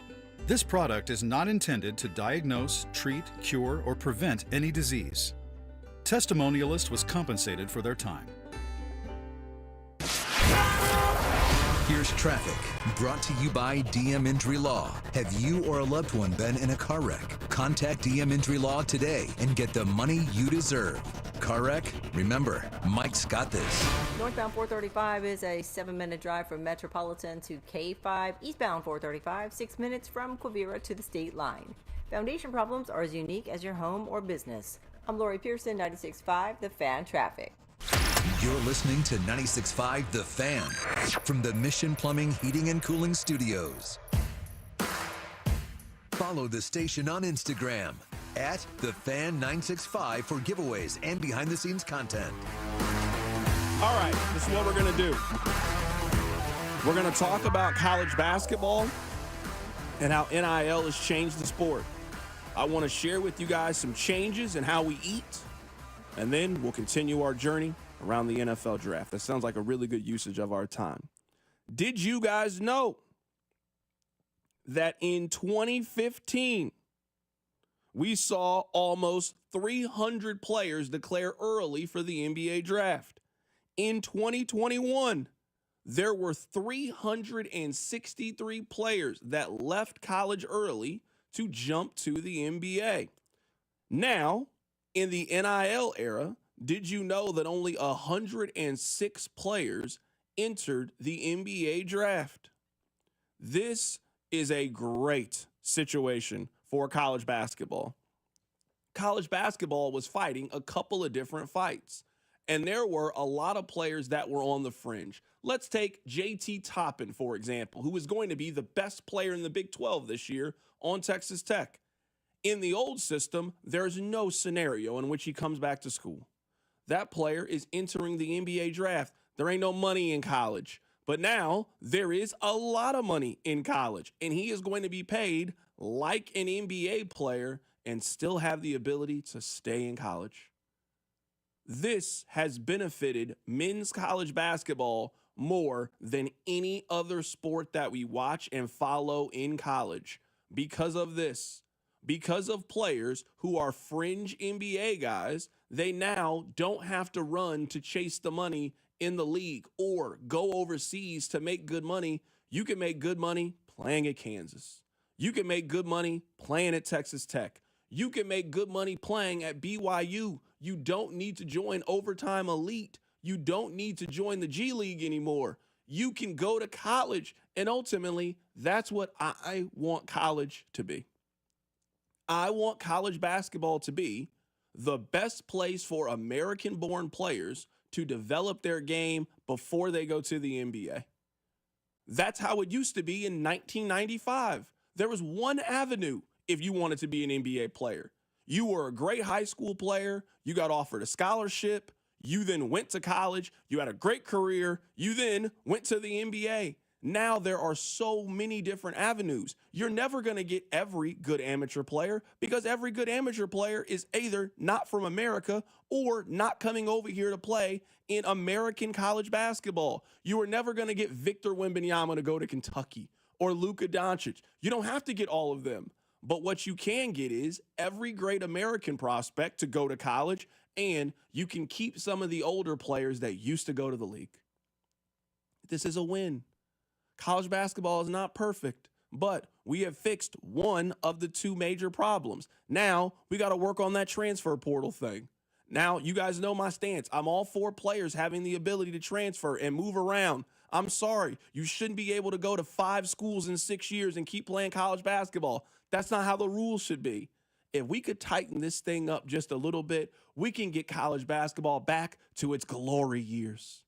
This product is not intended to diagnose, treat, cure, or prevent any disease. Testimonialist was compensated for their time. Here's traffic, brought to you by DM Injury Law. Have you or a loved one been in a car wreck? Contact DM Injury Law today and get the money you deserve. Car wreck? Remember, Mike's got this. Northbound 435 is a 7-minute drive from Metropolitan to K5. Eastbound 435, 6 minutes from Quivira to the state line. Foundation problems are as unique as your home or business. I'm Lori Pearson, 96.5 The Fan Traffic. You're listening to 96.5 The Fan from the Mission Plumbing, Heating, and Cooling Studios. Follow the station on Instagram at TheFan965 for giveaways and behind-the-scenes content. All right, this is what we're going to do. We're going to talk about college basketball and how NIL has changed the sport. I want to share with you guys some changes in how we eat, and then we'll continue our journey around the NFL draft. That sounds like a really good usage of our time. Did you guys know that in 2015, we saw almost 300 players declare early for the NBA draft? In 2021, there were 363 players that left college early to jump to the NBA. Now, in the NIL era, did you know that only 106 players entered the NBA draft? This is a great situation for college basketball. College basketball was fighting a couple of different fights, and there were a lot of players that were on the fringe, Let's take JT Toppin, for example, who is going to be the best player in the Big 12 this year on Texas Tech. In the old system, there's no scenario in which he comes back to school. That player is entering the NBA draft. There ain't no money in college. But now there is a lot of money in college, and he is going to be paid like an NBA player and still have the ability to stay in college. This has benefited men's college basketball more than any other sport that we watch and follow in college because of this. Because of players who are fringe NBA guys, they now don't have to run to chase the money in the league or go overseas to make good money. You can make good money playing at Kansas. You can make good money playing at Texas Tech. You can make good money playing at BYU. You don't need to join Overtime Elite. You don't need to join the G League anymore. You can go to college, and ultimately, that's what I want college to be. I want college basketball to be the best place for American-born players to develop their game before they go to the NBA. That's how it used to be in 1995. There was one avenue if you wanted to be an NBA player. You were a great high school player. You got offered a scholarship. You then went to college. You had a great career. You then went to the NBA. Now there are so many different avenues. You're never going to get every good amateur player because every good amateur player is either not from America or not coming over here to play in American college basketball. You are never going to get Victor Wembanyama to go to Kentucky or Luka Doncic. You don't have to get all of them. But what you can get is every great American prospect to go to college, and you can keep some of the older players that used to go to the league. This is a win. College basketball is not perfect, but we have fixed one of the two major problems. Now we got to work on that transfer portal thing. Now, you guys know my stance. I'm all for players having the ability to transfer and move around. I'm sorry. You shouldn't be able to go to 5 schools in 6 years and keep playing college basketball. That's not how the rules should be. If we could tighten this thing up just a little bit, we can get college basketball back to its glory years.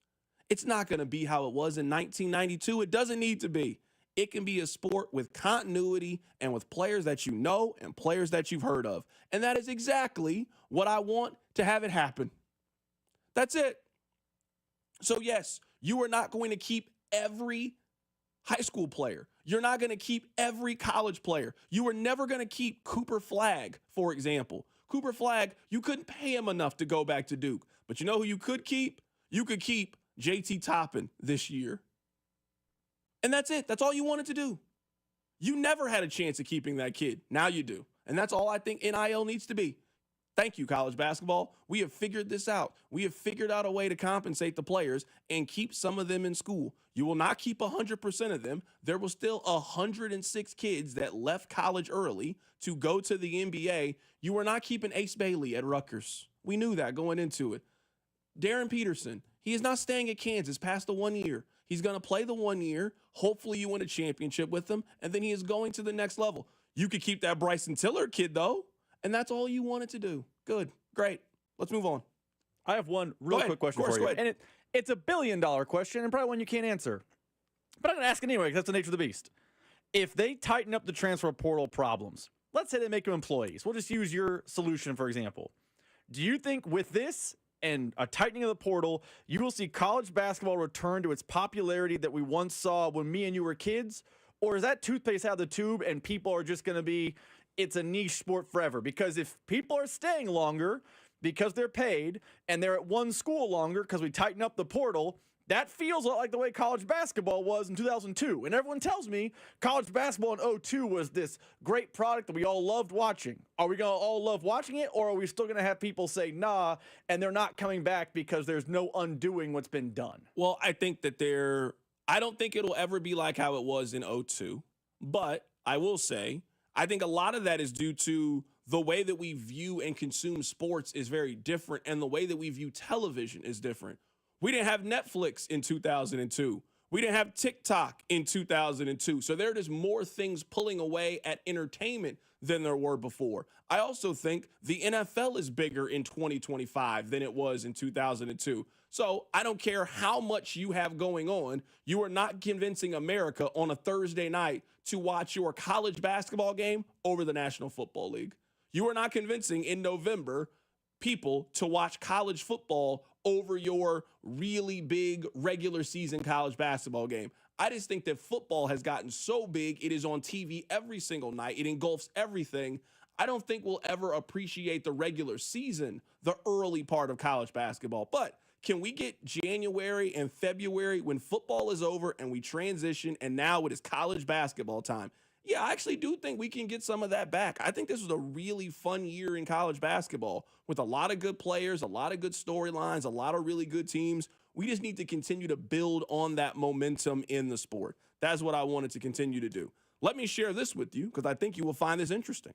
It's not going to be how it was in 1992. It doesn't need to be. It can be a sport with continuity and with players that you know and players that you've heard of. And that is exactly what I want to have it happen. That's it. So yes, you are not going to keep every high school player. You're not going to keep every college player. You are never going to keep Cooper Flagg, for example. Cooper Flagg, you couldn't pay him enough to go back to Duke. But you know who you could keep? You could keep JT Toppin this year. And that's it. That's all you wanted to do. You never had a chance of keeping that kid. Now you do. And that's all I think NIL needs to be. Thank you, college basketball. We have figured this out. We have figured out a way to compensate the players and keep some of them in school. You will not keep 100% of them. There were still 106 kids that left college early to go to the NBA. You are not keeping Ace Bailey at Rutgers. We knew that going into it. Darren Peterson, he is not staying at Kansas past the 1 year. He's going to play the 1 year. Hopefully you win a championship with him, and then he is going to the next level. You could keep that Bryson Tiller kid, though, and that's all you wanted to do. Good. Great. Let's move on. I have one real quick question for you. And it's a $1 billion question and probably one you can't answer. But I'm going to ask it anyway because that's the nature of the beast. If they tighten up the transfer portal problems, let's say they make them employees. We'll just use your solution, for example. Do you think with this and a tightening of the portal, you will see college basketball return to its popularity that we once saw when me and you were kids? Or is that toothpaste out of the tube and people are just going to be, it's a niche sport forever? Because if people are staying longer because they're paid and they're at one school longer because we tighten up the portal, that feels a lot like the way college basketball was in 2002. And everyone tells me college basketball in 2002 was this great product that we all loved watching. Are we going to all love watching it, or are we still going to have people say, nah, and they're not coming back because there's no undoing what's been done? Well, I think that I don't think it'll ever be like how it was in 2002. But I will say, I think a lot of that is due to the way that we view and consume sports is very different, and the way that we view television is different. We didn't have Netflix in 2002. We didn't have TikTok in 2002. So there are just more things pulling away at entertainment than there were before. I also think the NFL is bigger in 2025 than it was in 2002. So I don't care how much you have going on, you are not convincing America on a Thursday night to watch your college basketball game over the National Football League. You are not convincing in November people to watch college football over your really big regular season college basketball game. I just think that football has gotten so big, it is on TV every single night. It engulfs everything. I don't think we'll ever appreciate the regular season, the early part of college basketball. But can we get January and February when football is over and we transition and now it is college basketball time? Yeah, I actually do think we can get some of that back. I think this was a really fun year in college basketball with a lot of good players, a lot of good storylines, a lot of really good teams. We just need to continue to build on that momentum in the sport. That's what I wanted to continue to do. Let me share this with you because I think you will find this interesting.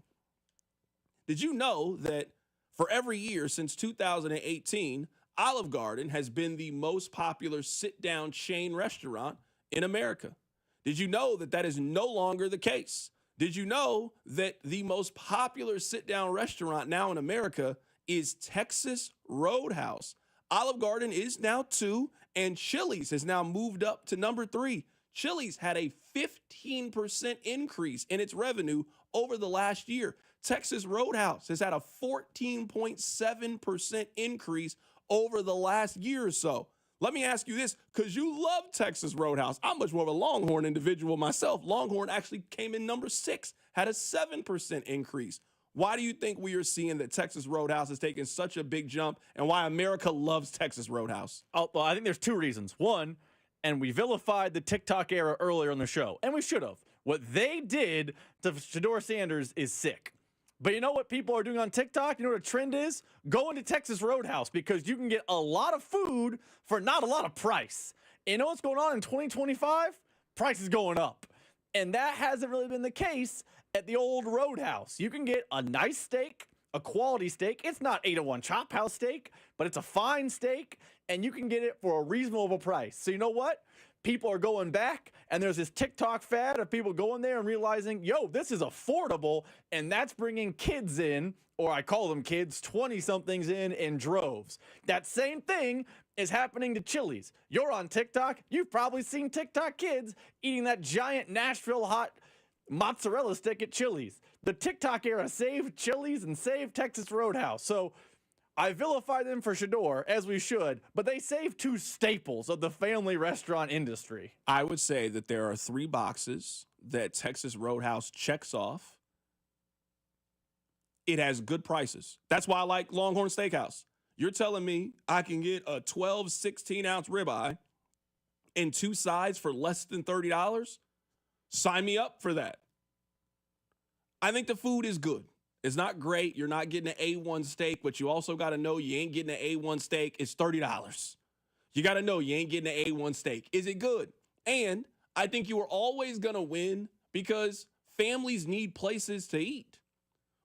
Did you know that for every year since 2018, Olive Garden has been the most popular sit-down chain restaurant in America? Did you know that that is no longer the case? Did you know that the most popular sit-down restaurant now in America is Texas Roadhouse? Olive Garden is now 2, and Chili's has now moved up to number 3. Chili's had a 15% increase in its revenue over the last year. Texas Roadhouse has had a 14.7% increase over the last year or so. Let me ask you this, because you love Texas Roadhouse. I'm much more of a Longhorn individual myself. Longhorn actually came in number 6, had a 7% increase. Why do you think we are seeing that Texas Roadhouse has taken such a big jump, and why America loves Texas Roadhouse? Oh, well, I think there's 2 reasons. One, and we vilified the TikTok era earlier in the show, and we should have. What they did to Shedeur Sanders is sick. But you know what people are doing on TikTok? You know what a trend is? Going to Texas Roadhouse because you can get a lot of food for not a lot of price. And you know what's going on in 2025? Price is going up. And that hasn't really been the case at the old Roadhouse. You can get a nice steak, a quality steak. It's not 801 Chop House steak, but it's a fine steak, and you can get it for a reasonable price. So you know what? People are going back, and there's this TikTok fad of people going there and realizing, yo, this is affordable, and that's bringing kids in, or I call them kids, 20-somethings in droves. That same thing is happening to Chili's. You're on TikTok. You've probably seen TikTok kids eating that giant Nashville hot mozzarella stick at Chili's. The TikTok era saved Chili's and saved Texas Roadhouse. So I vilify them for Shedeur, as we should, but they saved 2 staples of the family restaurant industry. I would say that there are 3 boxes that Texas Roadhouse checks off. It has good prices. That's why I like Longhorn Steakhouse. You're telling me I can get a 12, 16-ounce ribeye and 2 sides for less than $30? Sign me up for that. I think the food is good. It's not great. You're not getting an A1 steak, but you also got to know you ain't getting an A1 steak. It's $30. You got to know you ain't getting an A1 steak. Is it good? And I think you are always going to win because families need places to eat.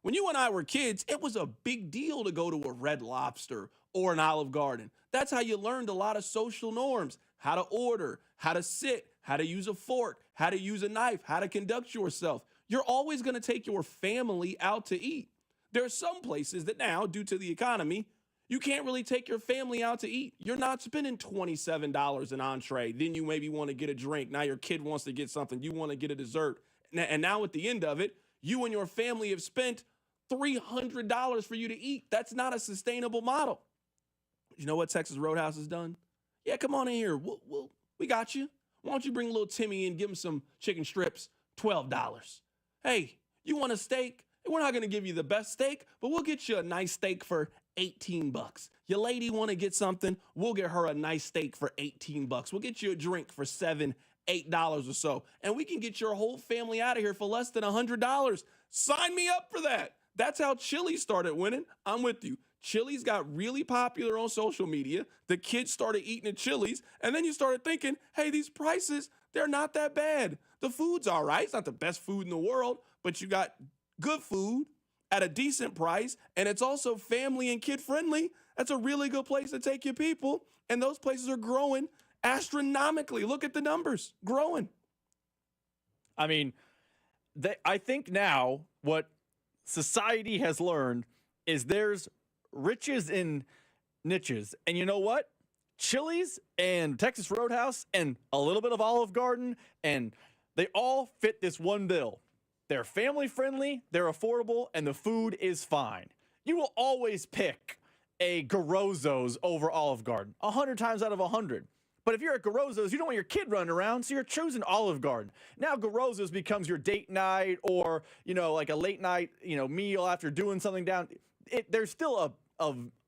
When you and I were kids, it was a big deal to go to a Red Lobster or an Olive Garden. That's how you learned a lot of social norms, how to order, how to sit, how to use a fork, how to use a knife, how to conduct yourself. You're always going to take your family out to eat. There are some places that now, due to the economy, you can't really take your family out to eat. You're not spending $27 an entree. Then you maybe want to get a drink. Now your kid wants to get something. You want to get a dessert. And now at the end of it, you and your family have spent $300 for you to eat. That's not a sustainable model. You know what Texas Roadhouse has done? Yeah, come on in here. We got you. Why don't you bring little Timmy in, give him some chicken strips, $12. Hey, you want a steak? We're not going to give you the best steak, but we'll get you a nice steak for $18. Your lady want to get something? We'll get her a nice steak for $18. We'll get you a drink for $7, $8 or so, and we can get your whole family out of here for less than $100. Sign me up for that. That's how Chili's started winning. I'm with you. Chili's got really popular on social media. The kids started eating at Chili's, and then you started thinking, hey, these prices, they're not that bad. The food's all right. It's not the best food in the world, but you got good food at a decent price, and it's also family and kid friendly. That's a really good place to take your people, and those places are growing astronomically. Look at the numbers growing. I mean, I think now what society has learned is there's riches in niches. And you know what? Chili's and Texas Roadhouse and a little bit of Olive Garden, and they all fit this one bill. They're family friendly, they're affordable, and the food is fine. You will always pick a Garozzo's over Olive Garden 100 times out of 100. But if you're at Garozzo's, you don't want your kid running around, so you're choosing Olive Garden. Now Garozzo's becomes your date night or, like a late night, meal after doing something down. There's still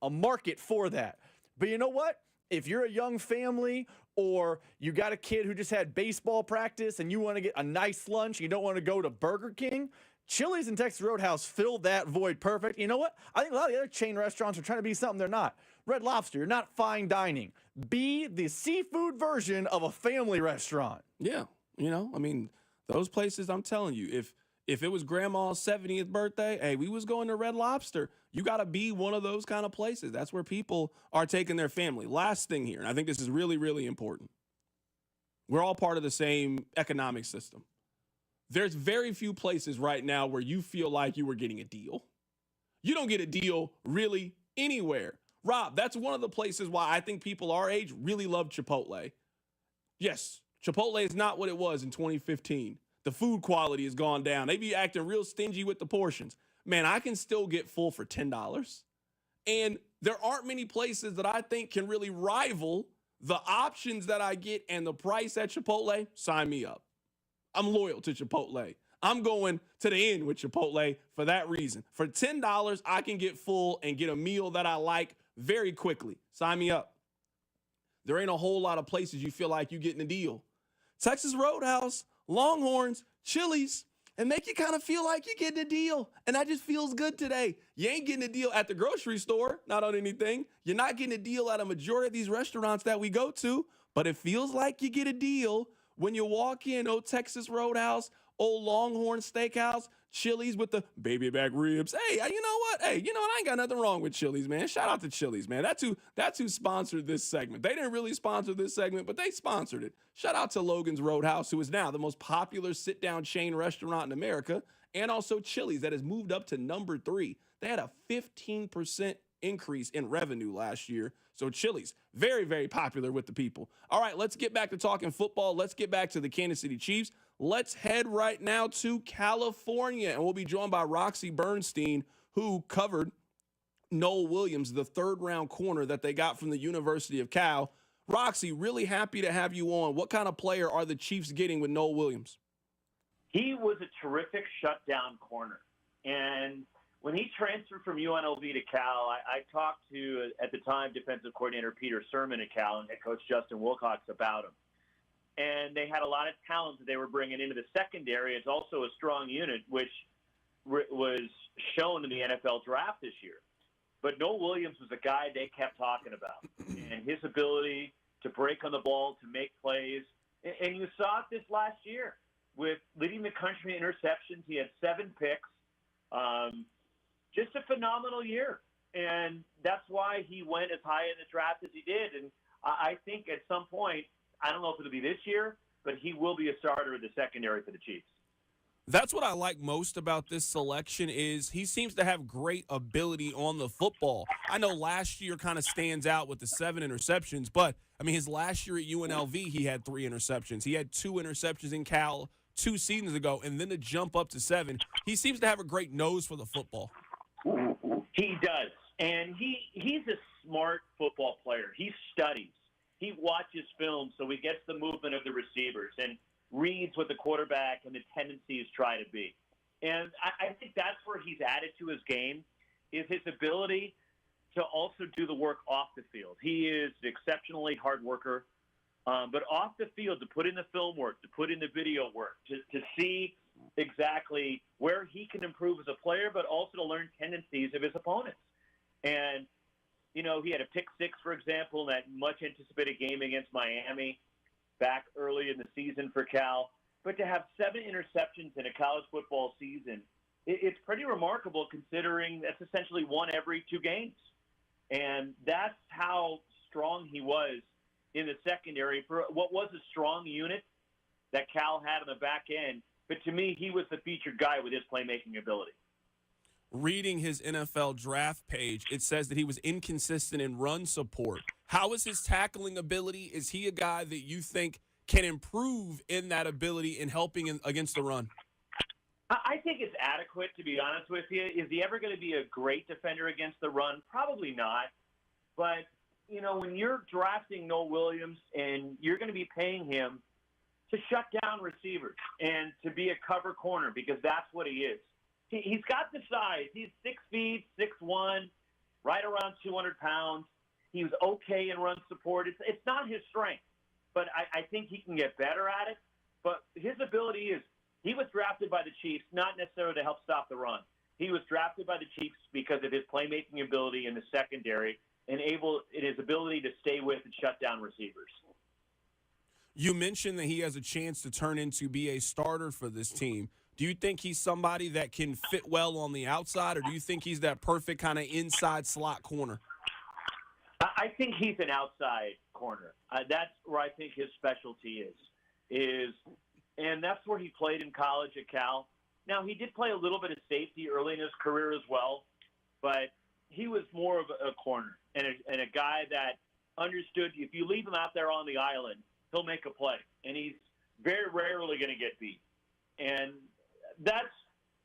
a market for that. But you know what? If you're a young family or you got a kid who just had baseball practice and you want to get a nice lunch, you don't want to go to Burger King, Chili's and Texas Roadhouse fill that void perfect. You know what? I think a lot of the other chain restaurants are trying to be something they're not. Red Lobster, you're not fine dining. Be the seafood version of a family restaurant. Yeah. Those places, I'm telling you, if it was grandma's 70th birthday, hey, we was going to Red Lobster. You got to be one of those kind of places. That's where people are taking their family. Last thing here, and I think this is really, really important. We're all part of the same economic system. There's very few places right now where you feel like you were getting a deal. You don't get a deal really anywhere. Rob, that's one of the places why I think people our age really love Chipotle. Yes, Chipotle is not what it was in 2015. The food quality has gone down. They be acting real stingy with the portions. Man, I can still get full for $10. And there aren't many places that I think can really rival the options that I get and the price at Chipotle. Sign me up. I'm loyal to Chipotle. I'm going to the end with Chipotle for that reason. For $10, I can get full and get a meal that I like very quickly. Sign me up. There ain't a whole lot of places you feel like you're getting a deal. Texas Roadhouse, Longhorns, Chili's, and make you kind of feel like you're getting a deal. And that just feels good today. You ain't getting a deal at the grocery store, not on anything. You're not getting a deal at a majority of these restaurants that we go to, but it feels like you get a deal when you walk in, old Texas Roadhouse, old Longhorn Steakhouse, Chili's with the baby back ribs. Hey, you know what? I ain't got nothing wrong with Chili's, man. Shout out to Chili's, man. That's who sponsored this segment. They didn't really sponsor this segment, but they sponsored it. Shout out to Logan's Roadhouse, who is now the most popular sit-down chain restaurant in America, and also Chili's that has moved up to number 3. They had a 15% increase in revenue last year. So Chili's, very, very popular with the people. All right, let's get back to talking football. Let's get back to the Kansas City Chiefs. Let's head right now to California, and we'll be joined by Roxy Bernstein, who covered Noel Williams, the third-round corner that they got from the University of Cal. Roxy, really happy to have you on. What kind of player are the Chiefs getting with Noel Williams? He was a terrific shutdown corner, and when he transferred from UNLV to Cal, I talked to, at the time, defensive coordinator Peter Sermon at Cal and head coach Justin Wilcox about him. And they had a lot of talent that they were bringing into the secondary. It's also a strong unit, which was shown in the NFL draft this year. But Noel Williams was a guy they kept talking about, and his ability to break on the ball, to make plays. And you saw it this last year with leading the country in interceptions. He had 7 picks. Just a phenomenal year. And that's why he went as high in the draft as he did. And I think at some point, I don't know if it'll be this year, but he will be a starter in the secondary for the Chiefs. That's what I like most about this selection is he seems to have great ability on the football. I know last year kind of stands out with the 7 interceptions, but, his last year at UNLV, he had 3 interceptions. He had 2 interceptions in Cal 2 seasons ago, and then to jump up to 7. He seems to have a great nose for the football. He does, and he's a smart football player. He studies. He watches film, so he gets the movement of the receivers and reads what the quarterback and the tendencies try to be. And I think that's where he's added to his game, is his ability to also do the work off the field. He is an exceptionally hard worker, but off the field, to put in the film work, to put in the video work, to see exactly where he can improve as a player, but also to learn tendencies of his opponents. And, he had a pick 6, for example, in that much-anticipated game against Miami back early in the season for Cal. But to have 7 interceptions in a college football season, it's pretty remarkable considering that's essentially 1 every 2 games. And that's how strong he was in the secondary for what was a strong unit that Cal had on the back end. But to me, he was the featured guy with his playmaking ability. Reading his NFL draft page, it says that he was inconsistent in run support. How is his tackling ability? Is he a guy that you think can improve in that ability in helping against the run? I think it's adequate, to be honest with you. Is he ever going to be a great defender against the run? Probably not. But, you know, when you're drafting Noel Williams and you're going to be paying him to shut down receivers and to be a cover corner, because that's what he is. He's got the size. He's 6 feet, 6'1", right around 200 pounds. He was okay in run support. It's not his strength, but I think he can get better at it. But his ability is, he was drafted by the Chiefs, not necessarily to help stop the run. He was drafted by the Chiefs because of his playmaking ability in the secondary and his ability to stay with and shut down receivers. You mentioned that he has a chance to turn into be a starter for this team. Do you think he's somebody that can fit well on the outside, or do you think he's that perfect kind of inside slot corner? I think he's an outside corner. That's where I think his specialty is, and that's where he played in college at Cal. Now, he did play a little bit of safety early in his career as well, but he was more of a corner and a guy that understood if you leave him out there on the island, he'll make a play, and he's very rarely going to get beat. And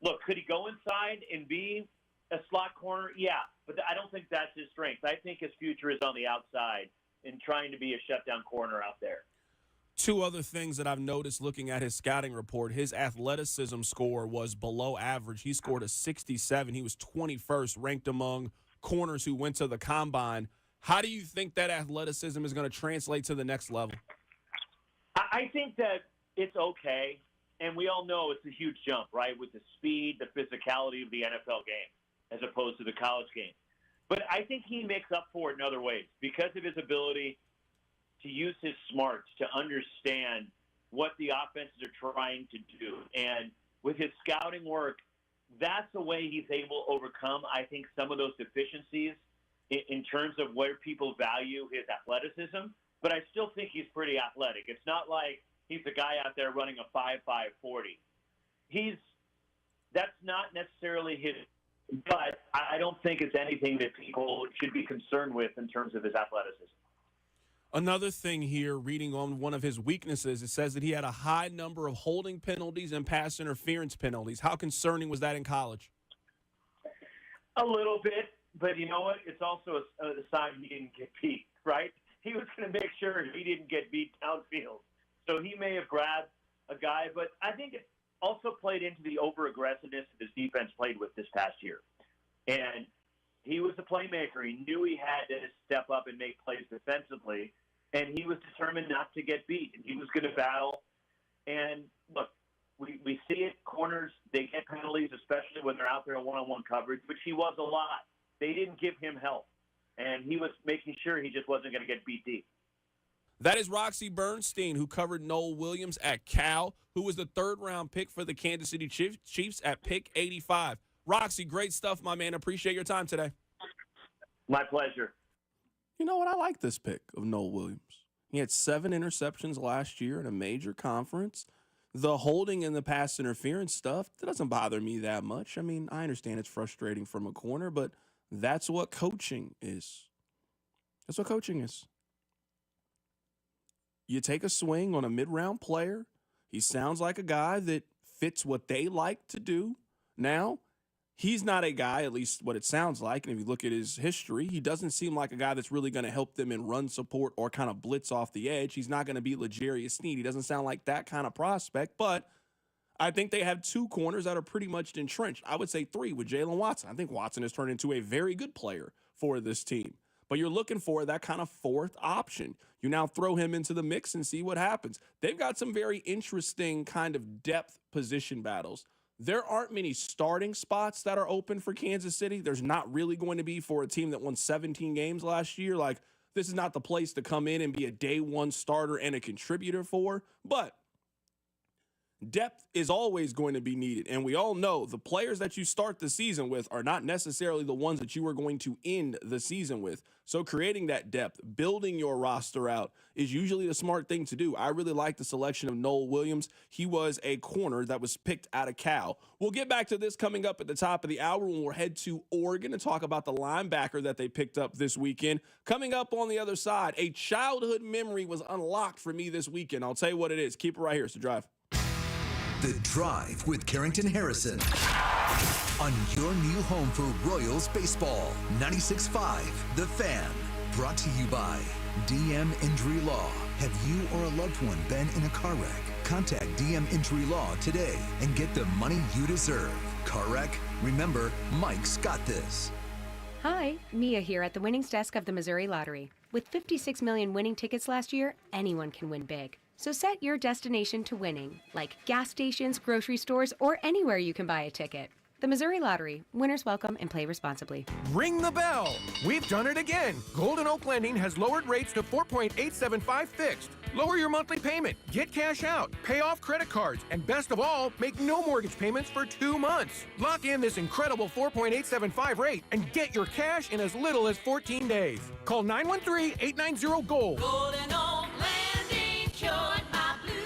look, could he go inside and be a slot corner? Yeah, but I don't think that's his strength. I think his future is on the outside and trying to be a shutdown corner out there. Two other things that I've noticed looking at his scouting report, his athleticism score was below average. He scored a 67. He was 21st, ranked among corners who went to the combine. How do you think that athleticism is going to translate to the next level? I think that it's okay. And we all know it's a huge jump, right, with the speed, the physicality of the NFL game as opposed to the college game. But I think he makes up for it in other ways because of his ability to use his smarts to understand what the offenses are trying to do. And with his scouting work, that's the way he's able to overcome, I think, some of those deficiencies in terms of where people value his athleticism. But I still think he's pretty athletic. It's not like he's a guy out there running a 5.5 40. That's not necessarily his, but I don't think it's anything that people should be concerned with in terms of his athleticism. Another thing here, reading on one of his weaknesses, it says that he had a high number of holding penalties and pass interference penalties. How concerning was that in college? A little bit, but you know what? It's also a sign he didn't get beat, right? He was going to make sure he didn't get beat downfield. So he may have grabbed a guy, but I think it also played into the over-aggressiveness that his defense played with this past year. And he was a playmaker. He knew he had to step up and make plays defensively, and he was determined not to get beat. And he was going to battle. And, look, we see it. Corners, they get penalties, especially when they're out there in one-on-one coverage, which he was a lot. They didn't give him help, and he was making sure he just wasn't going to get beat deep. That is Roxy Bernstein, who covered Noel Williams at Cal, who was the third-round pick for the Kansas City Chiefs at pick 85. Roxy, great stuff, my man. Appreciate your time today. My pleasure. You know what? I like this pick of Noel Williams. He had 7 interceptions last year in a major conference. The holding and the pass interference stuff, that doesn't bother me that much. I mean, I understand it's frustrating from a corner, but that's what coaching is. That's what coaching is. You take a swing on a mid-round player. He sounds like a guy that fits what they like to do. Now, he's not a guy, at least what it sounds like, and if you look at his history, he doesn't seem like a guy that's really going to help them in run support or kind of blitz off the edge. He's not going to be L'Jarius Sneed. He doesn't sound like that kind of prospect, but I think they have 2 corners that are pretty much entrenched. I would say 3 with Jalen Watson. I think Watson has turned into a very good player for this team. But you're looking for that kind of 4th option. You now throw him into the mix and see what happens. They've got some very interesting kind of depth position battles. There aren't many starting spots that are open for Kansas City. There's not really going to be for a team that won 17 games last year. Like, this is not the place to come in and be a day 1 starter and a contributor for. But depth is always going to be needed. And we all know the players that you start the season with are not necessarily the ones that you are going to end the season with. So creating that depth, building your roster out is usually the smart thing to do. I really like the selection of Noel Williams. He was a corner that was picked out of Cal. We'll get back to this coming up at the top of the hour when we'll head to Oregon and talk about the linebacker that they picked up this weekend. Coming up on the other side, a childhood memory was unlocked for me this weekend. I'll tell you what it is. Keep it right here. It's The Drive. The Drive with Carrington Harrison on your new home for Royals baseball. 96.5 The Fan. Brought to you by DM Injury Law. Have you or a loved one been in a car wreck? Contact DM Injury Law today and get the money you deserve. Car wreck? Remember, Mike's got this. Hi, Mia here at the winnings desk of the Missouri Lottery. With 56 million winning tickets last year, anyone can win big. So set your destination to winning, like gas stations, grocery stores, or anywhere you can buy a ticket. The Missouri Lottery. Winners welcome and play responsibly. Ring the bell. We've done it again. Golden Oak Lending has lowered rates to 4.875 fixed. Lower your monthly payment, get cash out, pay off credit cards, and best of all, make no mortgage payments for 2 months. Lock in this incredible 4.875 rate and get your cash in as little as 14 days. Call 913-890-GOLD. Golden Oak Landing cured my blues.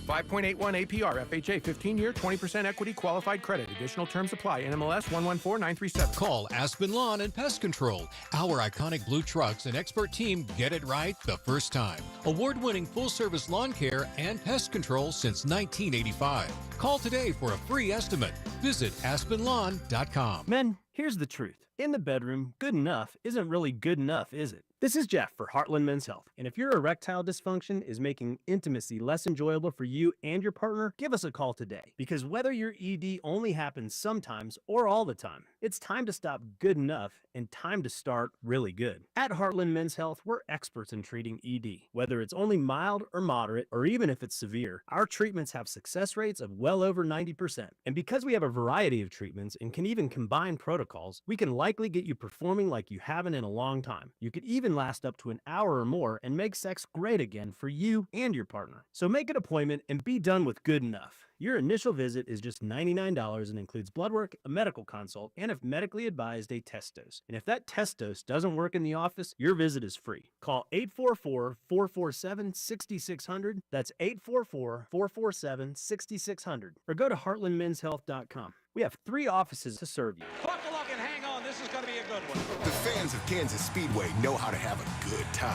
5.81 APR, FHA, 15-year, 20% equity qualified credit. Additional terms apply. NMLS 114937. Call Aspen Lawn and Pest Control. Our iconic blue trucks and expert team get it right the first time. Award-winning full-service lawn care and pest control since 1985. Call today for a free estimate. Visit aspenlawn.com. Men, here's the truth. In the bedroom, good enough isn't really good enough, is it? This is Jeff for Heartland Men's Health. And if your erectile dysfunction is making intimacy less enjoyable for you and your partner, give us a call today. Because whether your ED only happens sometimes or all the time, it's time to stop good enough and time to start really good. At Heartland Men's Health, we're experts in treating ED. Whether it's only mild or moderate, or even if it's severe, our treatments have success rates of well over 90%. And because we have a variety of treatments and can even combine protocols, we can likely get you performing like you haven't in a long time. You could even last up to an hour or more and make sex great again for you and your partner. So make an appointment and be done with good enough. Your initial visit is just $99 and includes blood work, a medical consult, and if medically advised, a test dose. And if that test dose doesn't work in the office, your visit is free. Call 844-447-6600. That's 844-447-6600. Or go to heartlandmenshealth.com. We have 3 offices to serve you. Buckle up and hang on. This is going to be a good one. The fans of Kansas Speedway know how to have a good time.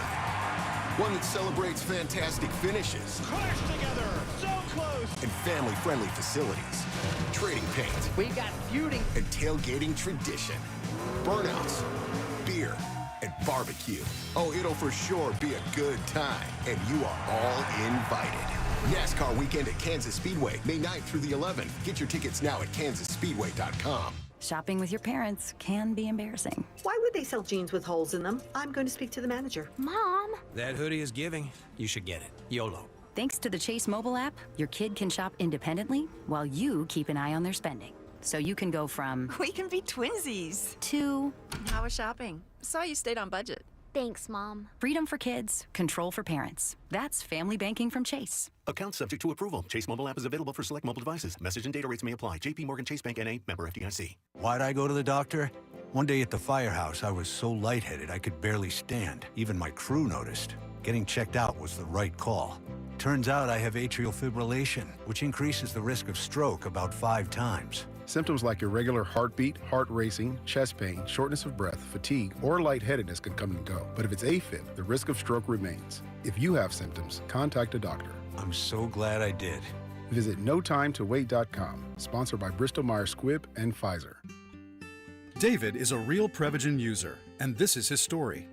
One that celebrates fantastic finishes. Crash together. So close. And family-friendly facilities. Trading paint. We got feuding. And tailgating tradition. Burnouts. Beer. And barbecue. Oh, it'll for sure be a good time. And you are all invited. NASCAR weekend at Kansas Speedway, May 9th through the 11th. Get your tickets now at kansasspeedway.com. Shopping with your parents can be embarrassing. Why would they sell jeans with holes in them? I'm going to speak to the manager. Mom! That hoodie is giving. You should get it. YOLO. Thanks to the Chase mobile app, your kid can shop independently while you keep an eye on their spending. So you can go from... We can be twinsies. ...to... How was shopping? Saw you stayed on budget. Thanks, Mom. Freedom for kids, control for parents. That's family banking from Chase. Account subject to approval. Chase mobile app is available for select mobile devices. Message and data rates may apply. JP Morgan Chase Bank N.A. member FDIC. Why'd I go to the doctor? One day at the firehouse, I was so lightheaded I could barely stand. Even my crew noticed. Getting checked out was the right call. Turns out I have atrial fibrillation, which increases the risk of stroke about 5 times. Symptoms like irregular heartbeat, heart racing, chest pain, shortness of breath, fatigue, or lightheadedness can come and go. But if it's AFib, the risk of stroke remains. If you have symptoms, contact a doctor. I'm so glad I did. Visit notimetowait.com. Sponsored by Bristol-Myers Squibb and Pfizer. David is a real Prevagen user, and this is his story.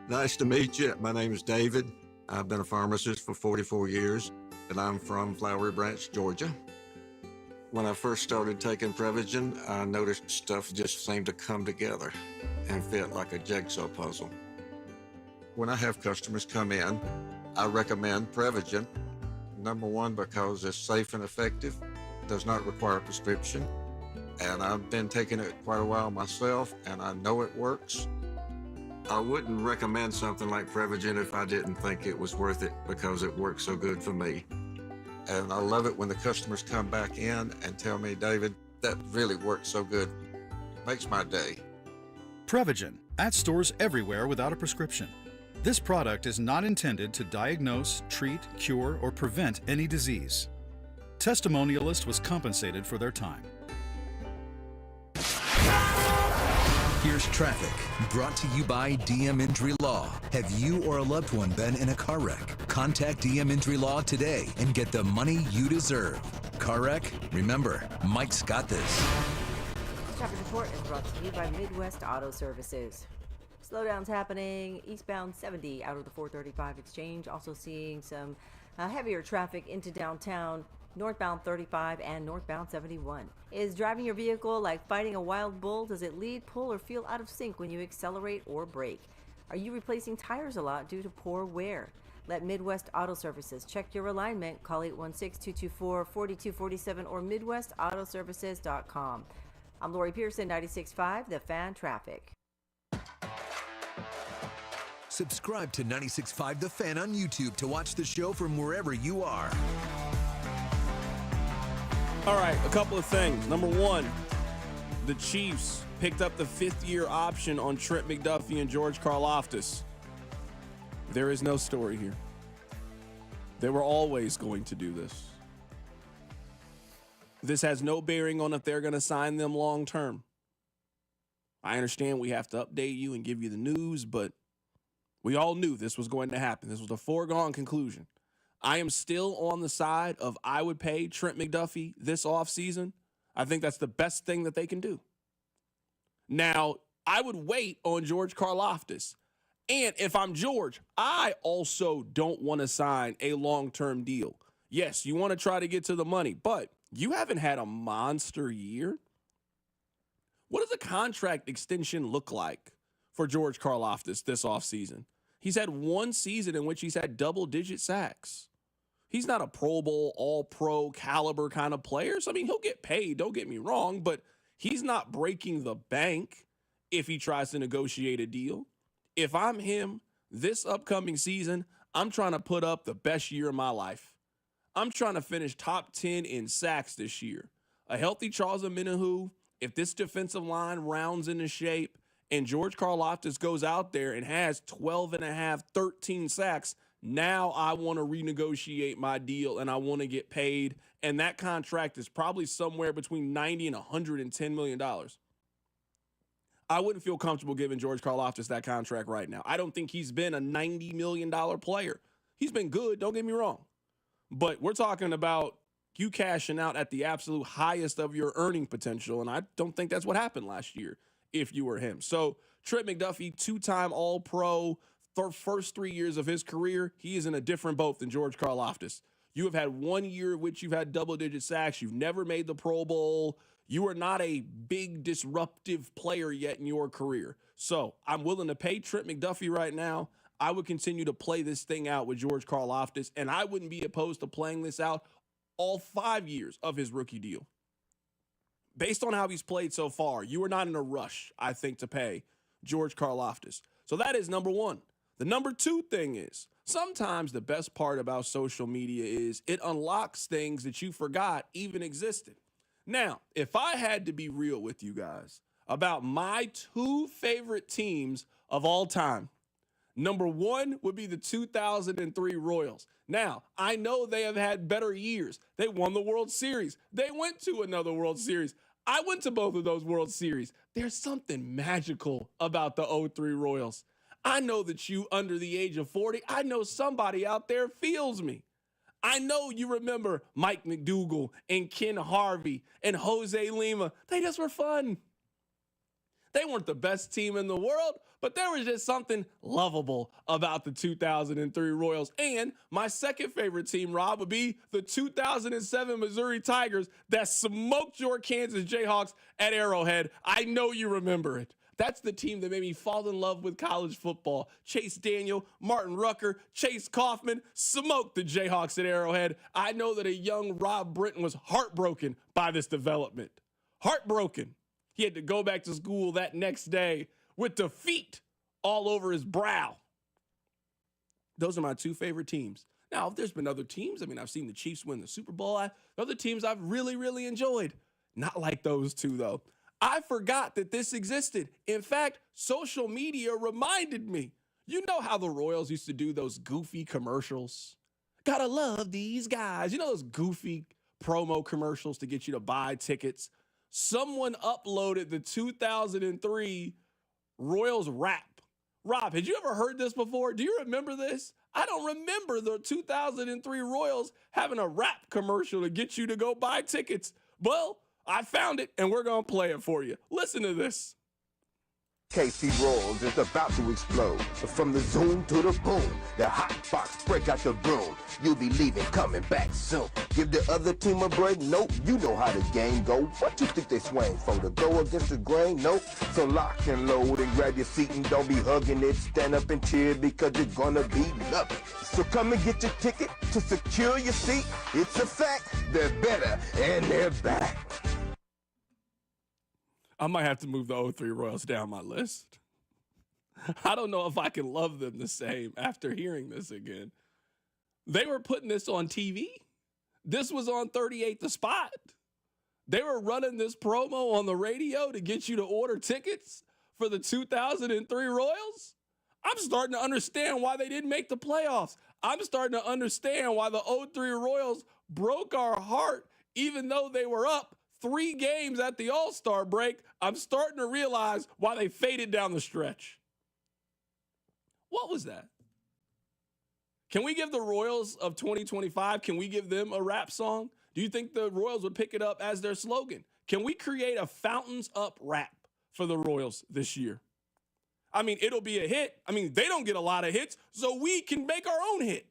Nice to meet you. My name is David. I've been a pharmacist for 44 years, and I'm from Flowery Branch, Georgia. When I first started taking Prevagen, I noticed stuff just seemed to come together and fit like a jigsaw puzzle. When I have customers come in, I recommend Prevagen. Number one, because it's safe and effective, does not require a prescription, and I've been taking it quite a while myself, and I know it works. I wouldn't recommend something like Prevagen if I didn't think it was worth it because it works so good for me. And I love it when the customers come back in and tell me, David, that really worked so good. Makes my day. Prevagen, at stores everywhere without a prescription. This product is not intended to diagnose, treat, cure, or prevent any disease. Testimonialist was compensated for their time. Here's traffic, brought to you by DM Injury Law. Have you or a loved one been in a car wreck? Contact DM Injury Law today and get the money you deserve. Car wreck? Remember, Mike's got this. This traffic report is brought to you by Midwest Auto Services. Slowdowns happening eastbound 70 out of the 435 exchange. Also seeing some heavier traffic into downtown. Northbound 35 and northbound 71. Is driving your vehicle like fighting a wild bull? Does it lead, pull, or feel out of sync when you accelerate or brake? Are you replacing tires a lot due to poor wear? Let Midwest Auto Services check your alignment. Call 816-224-4247 or MidwestAutoservices.com. I'm Lori Pearson, 96.5 The Fan Traffic. Subscribe to 96.5 The Fan on YouTube to watch the show from wherever you are. All right, a couple of things. Number one, the Chiefs picked up the fifth-year option on Trent McDuffie and George Karlaftis. There is no story here. They were always going to do this. This has no bearing on if they're going to sign them long-term. I understand we have to update you and give you the news, but we all knew this was going to happen. This was a foregone conclusion. I am still on the side of I would pay Trent McDuffie this offseason. I think that's the best thing that they can do. Now, I would wait on George Karlaftis. And if I'm George, I also don't want to sign a long-term deal. Yes, you want to try to get to the money, but you haven't had a monster year. What does a contract extension look like for George Karlaftis this offseason? He's had one season in which he's had double-digit sacks. He's not a Pro Bowl, all-pro caliber kind of player. So, I mean, he'll get paid, don't get me wrong, but he's not breaking the bank if he tries to negotiate a deal. If I'm him this upcoming season, I'm trying to put up the best year of my life. I'm trying to finish top 10 in sacks this year. A healthy Charles Omenihu, if this defensive line rounds into shape and George Karlaftis goes out there and has 12 and a half, 13 sacks, now I want to renegotiate my deal and I want to get paid. And that contract is probably somewhere between $90 and $110 million. I wouldn't feel comfortable giving George Karlaftis that contract right now. I don't think he's been a $90 million player. He's been good, don't get me wrong. But we're talking about you cashing out at the absolute highest of your earning potential, and I don't think that's what happened last year if you were him. So Trent McDuffie, two-time All-Pro, first 3 years of his career, he is in a different boat than George Karlaftis. You have had 1 year in which you've had double-digit sacks. You've never made the Pro Bowl. You are not a big disruptive player yet in your career. So I'm willing to pay Trent McDuffie right now. I would continue to play this thing out with George Karlaftis, and I wouldn't be opposed to playing this out all 5 years of his rookie deal. Based on how he's played so far, you are not in a rush, I think, to pay George Karlaftis. So that is number one. The number two thing is, sometimes the best part about social media is it unlocks things that you forgot even existed. Now, if I had to be real with you guys about my two favorite teams of all time, number one would be the 2003 Royals. Now, I know they have had better years. They won the World Series. They went to another World Series. I went to both of those World Series. There's something magical about the 03 Royals. I know that you, under the age of 40, I know somebody out there feels me. I know you remember Mike McDougal and Ken Harvey and Jose Lima. They just were fun. They weren't the best team in the world, but there was just something lovable about the 2003 Royals. And my second favorite team, Rob, would be the 2007 Missouri Tigers that smoked your Kansas Jayhawks at Arrowhead. I know you remember it. That's the team that made me fall in love with college football. Chase Daniel, Martin Rucker, Chase Kaufman smoked the Jayhawks at Arrowhead. I know that a young Rob Britton was heartbroken by this development. Heartbroken. He had to go back to school that next day with defeat all over his brow. Those are my two favorite teams. Now, if there's been other teams, I mean, I've seen the Chiefs win the Super Bowl. Other teams I've really, really enjoyed. Not like those two, though. I forgot that this existed. In fact, social media reminded me. You know how the Royals used to do those goofy commercials? Gotta love these guys. You know those goofy promo commercials to get you to buy tickets? Someone uploaded the 2003 Royals rap. Rob, had you ever heard this before? Do you remember this? I don't remember the 2003 Royals having a rap commercial to get you to go buy tickets. Well, I found it, and we're going to play it for you. Listen to this. KC Royals is about to explode. From the zoom to the boom, the hot box break out the room. You'll be leaving, coming back soon. Give the other team a break? Nope, you know how the game go. What you think they swing for? To go against the grain? Nope. So lock and load and grab your seat and don't be hugging it. Stand up and cheer because you're gonna be loving it. So come and get your ticket to secure your seat. It's a fact, they're better and they're back. I might have to move the 03 Royals down my list. I don't know if I can love them the same after hearing this again. They were putting this on TV. This was on 38 The Spot. They were running this promo on the radio to get you to order tickets for the 2003 Royals. I'm starting to understand why they didn't make the playoffs. I'm starting to understand why the 03 Royals broke our heart, even though they were up 3 games at the All-Star break. I'm starting to realize why they faded down the stretch. What was that? Can we give the Royals of 2025, can we give them a rap song? Do you think the Royals would pick it up as their slogan? Can we create a Fountains Up rap for the Royals this year? I mean, it'll be a hit. I mean, they don't get a lot of hits, so we can make our own hit.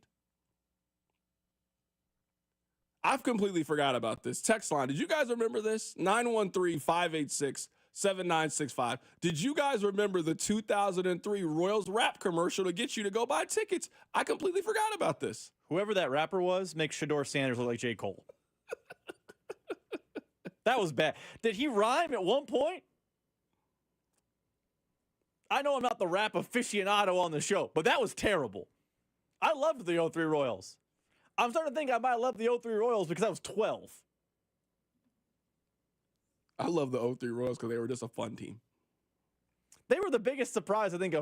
I've completely forgot about this. Text line, did you guys remember this? 913-586-7965. Did you guys remember the 2003 Royals rap commercial to get you to go buy tickets? I completely forgot about this. Whoever that rapper was makes Shador Sanders look like J. Cole. That was bad. Did he rhyme at one point? I know I'm not the rap aficionado on the show, but that was terrible. I loved the 03 Royals. I'm starting to think I might love the 03 Royals because I was 12. I love the 03 Royals because they were just a fun team. They were the biggest surprise, I think,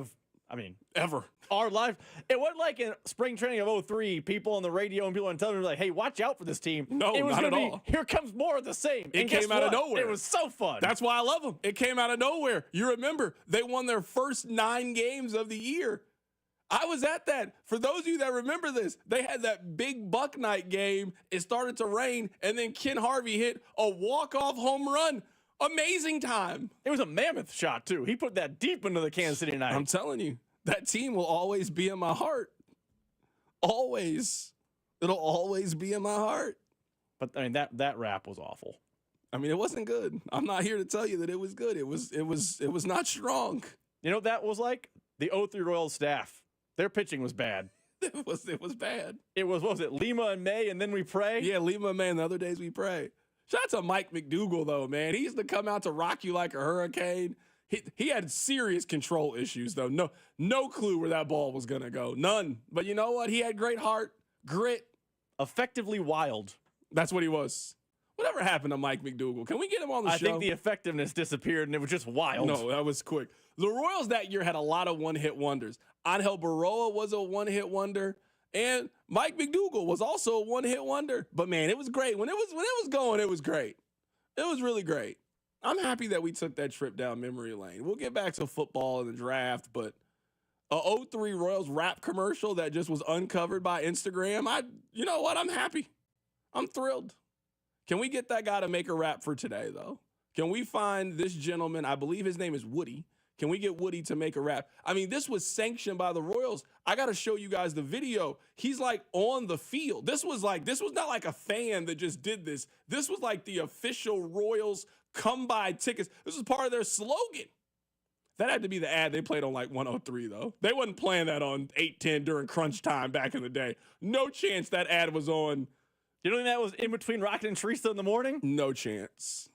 ever. Our life. It wasn't like in spring training of 03, people on the radio and people on television were like, hey, watch out for this team. No, it was not at all. Here comes more of the same. It came out of nowhere. It was so fun. That's why I love them. It came out of nowhere. You remember, they won their first 9 games of the year. I was at that. For those of you that remember this, they had that big Buck night game. It started to rain, and then Ken Harvey hit a walk-off home run. Amazing time. It was a mammoth shot, too. He put that deep into the Kansas City night. I'm telling you, that team will always be in my heart. Always. It'll always be in my heart. But, I mean, that rap was awful. I mean, it wasn't good. I'm not here to tell you that it was good. It was not strong. You know what that was like? The 03 Royals staff. Their pitching was bad. It was bad. It was, what was it, Lima and May, and then we pray? Yeah, Lima and May, and the other days we pray. Shout out to Mike McDougal, though, man. He used to come out to rock you like a hurricane. He had serious control issues, though. No clue where that ball was going to go. None. But you know what? He had great heart, grit. Effectively wild. That's what he was. Whatever happened to Mike McDougal? Can we get him on the show? I think the effectiveness disappeared, and it was just wild. No, that was quick. The Royals that year had a lot of one-hit wonders. Angel Baroa was a one-hit wonder, and Mike McDougal was also a one-hit wonder. But, man, it was great. When it was going, it was great. It was really great. I'm happy that we took that trip down memory lane. We'll get back to football and the draft, but a 03 Royals rap commercial that just was uncovered by Instagram, you know what? I'm happy. I'm thrilled. Can we get that guy to make a rap for today, though? Can we find this gentleman? I believe his name is Woody. Can we get Woody to make a rap? I mean, this was sanctioned by the Royals. I got to show you guys the video. He's like on the field. This was not like a fan that just did this. This was like the official Royals come buy tickets. This was part of their slogan. That had to be the ad they played on like 103, though. They wasn't playing that on 810 during crunch time back in the day. No chance that ad was on. You don't think that was in between Rocket and Teresa in the morning? No chance.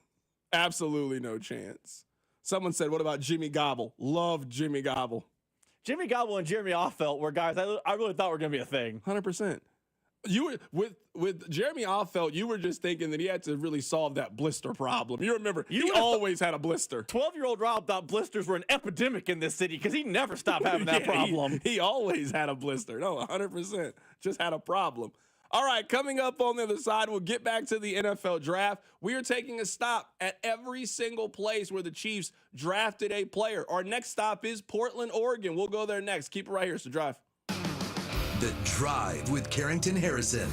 Absolutely no chance. Someone said, what about Jimmy Gobble? Love Jimmy Gobble. Jimmy Gobble and Jeremy Offelt were guys I really thought were going to be a thing. 100%. You were with Jeremy Offeld, you were just thinking that he had to really solve that blister problem. You remember, he always had a blister. 12-year-old Rob thought blisters were an epidemic in this city because he never stopped having that problem. He always had a blister. No, 100%. Just had a problem. All right, coming up on the other side, we'll get back to the NFL draft. We are taking a stop at every single place where the Chiefs drafted a player. Our next stop is Portland, Oregon. We'll go there next. Keep it right here. It's The Drive. The Drive with Carrington Harrison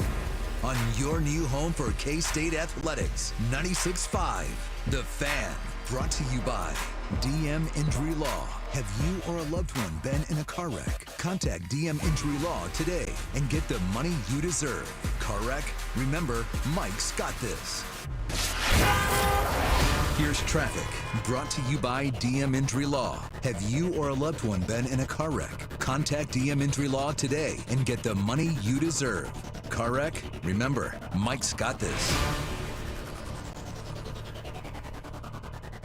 on your new home for K-State Athletics, 96.5. The Fan, brought to you by DM Injury Law. Have you or a loved one been in a car wreck? Contact DM Injury Law today and get the money you deserve. Car wreck? Remember, Mike's got this. Here's traffic, brought to you by DM Injury Law. Have you or a loved one been in a car wreck? Contact DM Injury Law today and get the money you deserve. Car wreck? Remember, Mike's got this.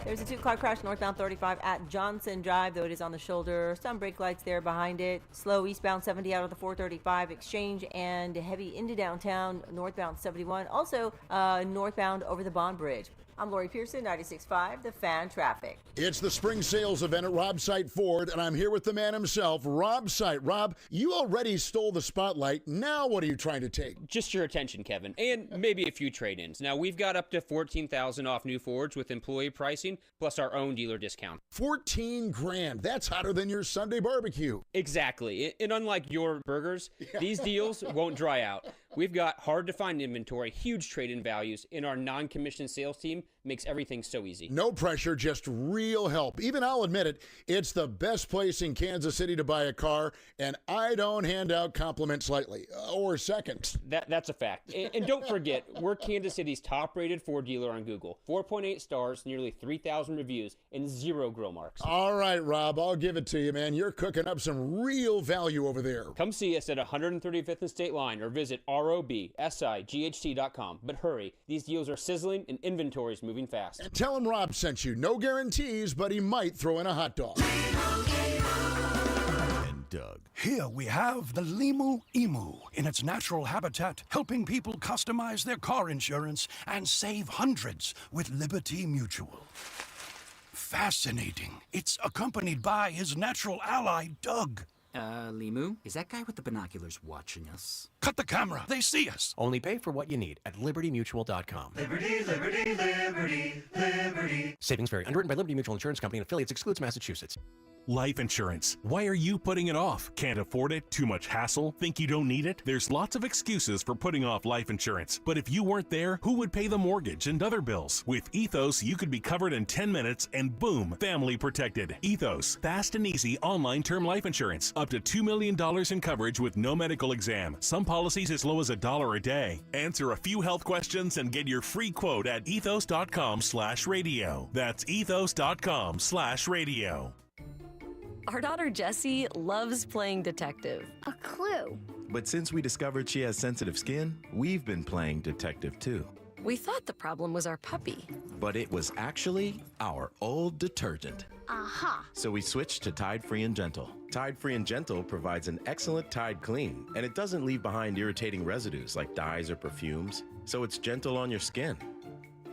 There's a two-car crash northbound 35 at Johnson Drive, though it is on the shoulder. Some brake lights there behind it. Slow eastbound 70 out of the 435 exchange and heavy into downtown northbound 71. Also northbound over the Bond Bridge. I'm Lori Pearson, 96.5, The Fan Traffic. It's the spring sales event at Rob Sight Ford, and I'm here with the man himself, Rob Sight. Rob, you already stole the spotlight. Now what are you trying to take? Just your attention, Kevin, and maybe a few trade-ins. Now, we've got up to $14,000 off new Fords with employee pricing, plus our own dealer discount. 14 grand. That's hotter than your Sunday barbecue. Exactly. And unlike your burgers, these deals won't dry out. We've got hard-to-find inventory, huge trade-in values, and our non-commissioned sales team makes everything so easy. No pressure, just real help. Even I'll admit it, it's the best place in Kansas City to buy a car, and I don't hand out compliments lightly, or seconds. That's a fact. And don't forget, we're Kansas City's top-rated Ford dealer on Google. 4.8 stars, nearly 3,000 reviews, and 0 grill marks. All right, Rob, I'll give it to you, man. You're cooking up some real value over there. Come see us at 135th and State Line, or visit robsight.com. But hurry, these deals are sizzling and inventory's moving fast. And tell him Rob sent you. No guarantees, but he might throw in a hot dog. And Doug. Here we have the Limu Emu in its natural habitat, helping people customize their car insurance and save hundreds with Liberty Mutual. Fascinating. It's accompanied by his natural ally, Doug. Limu, is that guy with the binoculars watching us? Cut the camera. They see us. Only pay for what you need at libertymutual.com. Liberty, liberty, liberty, liberty. Savings vary. Underwritten by Liberty Mutual Insurance Company and affiliates. Excludes Massachusetts. Life insurance. Why are you putting it off? Can't afford it? Too much hassle? Think you don't need it? There's lots of excuses for putting off life insurance. But if you weren't there, who would pay the mortgage and other bills? With Ethos, you could be covered in 10 minutes and boom, family protected. Ethos, fast and easy online term life insurance. Up to $2 million in coverage with no medical exam. Some policies as low as $1 a day. Answer a few health questions and get your free quote at ethos.com/radio. That's ethos.com/radio. Our daughter Jessie loves playing detective. A clue. But since we discovered she has sensitive skin, we've been playing detective too. We thought the problem was our puppy. But it was actually our old detergent. Aha. So we switched to Tide Free and Gentle. Tide Free and Gentle provides an excellent Tide clean, and it doesn't leave behind irritating residues like dyes or perfumes, so it's gentle on your skin.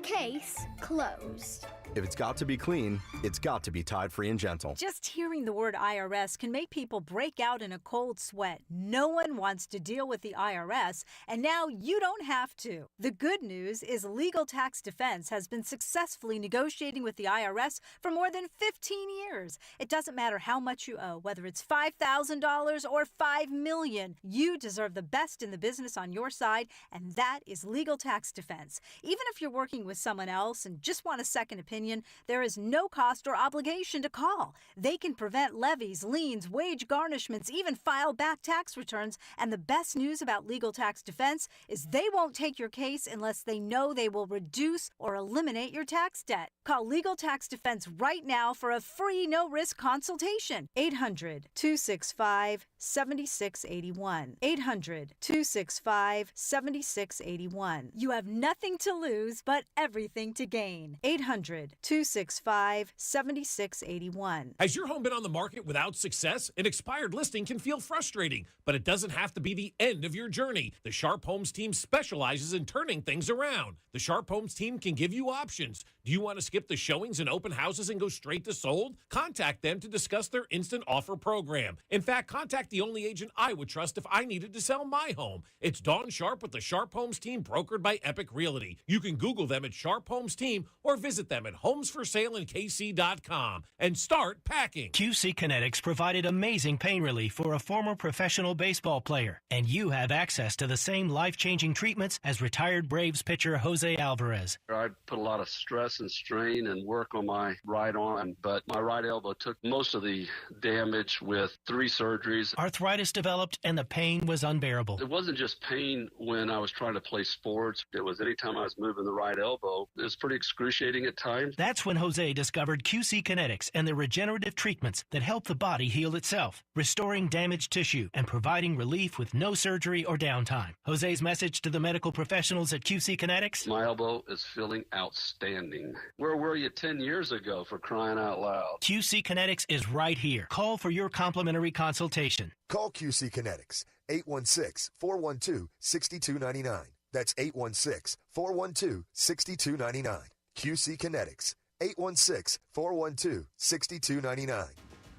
Case closed. If it's got to be clean, it's got to be Tide Free and Gentle. Just hearing the word IRS can make people break out in a cold sweat. No one wants to deal with the IRS, and now you don't have to. The good news is Legal Tax Defense has been successfully negotiating with the IRS for more than 15 years. It doesn't matter how much you owe, whether it's $5,000 or $5 million. You deserve the best in the business on your side, and that is Legal Tax Defense. Even if you're working with someone else and just want a second opinion, there is no cost or obligation to call. They can prevent levies, liens, wage garnishments, even file back tax returns. And the best news about Legal Tax Defense is they won't take your case unless they know they will reduce or eliminate your tax debt. Call Legal Tax Defense right now for a free no-risk consultation. 800-265-7681. 800-265-7681. You have nothing to lose but everything to gain. 800 800-265-7681. Has your home been on the market without success? An expired listing can feel frustrating, but it doesn't have to be the end of your journey. The Sharp Homes team specializes in turning things around. The Sharp Homes team can give you options. Do you want to skip the showings and open houses and go straight to sold? Contact them to discuss their instant offer program. In fact, contact the only agent I would trust if I needed to sell my home. It's Dawn Sharp with the Sharp Homes team, brokered by Epic Realty. You can Google them at Sharp Homes Team or visit them at homesforsaleInKC.com and start packing. QC Kinetics provided amazing pain relief for a former professional baseball player, and you have access to the same life-changing treatments as retired Braves pitcher Jose Alvarez. I put a lot of stress and strain and work on my right arm, but my right elbow took most of the damage with 3 surgeries. Arthritis developed and the pain was unbearable. It wasn't just pain when I was trying to play sports. It was anytime I was moving the right elbow. It was pretty excruciating at times. That's when Jose discovered QC Kinetics and the regenerative treatments that help the body heal itself, restoring damaged tissue and providing relief with no surgery or downtime. Jose's message to the medical professionals at QC Kinetics? My elbow is feeling outstanding. Where were you 10 years ago, for crying out loud? QC Kinetics is right here. Call for your complimentary consultation. Call QC Kinetics, 816-412-6299. That's 816-412-6299. QC Kinetics, 816-412-6299.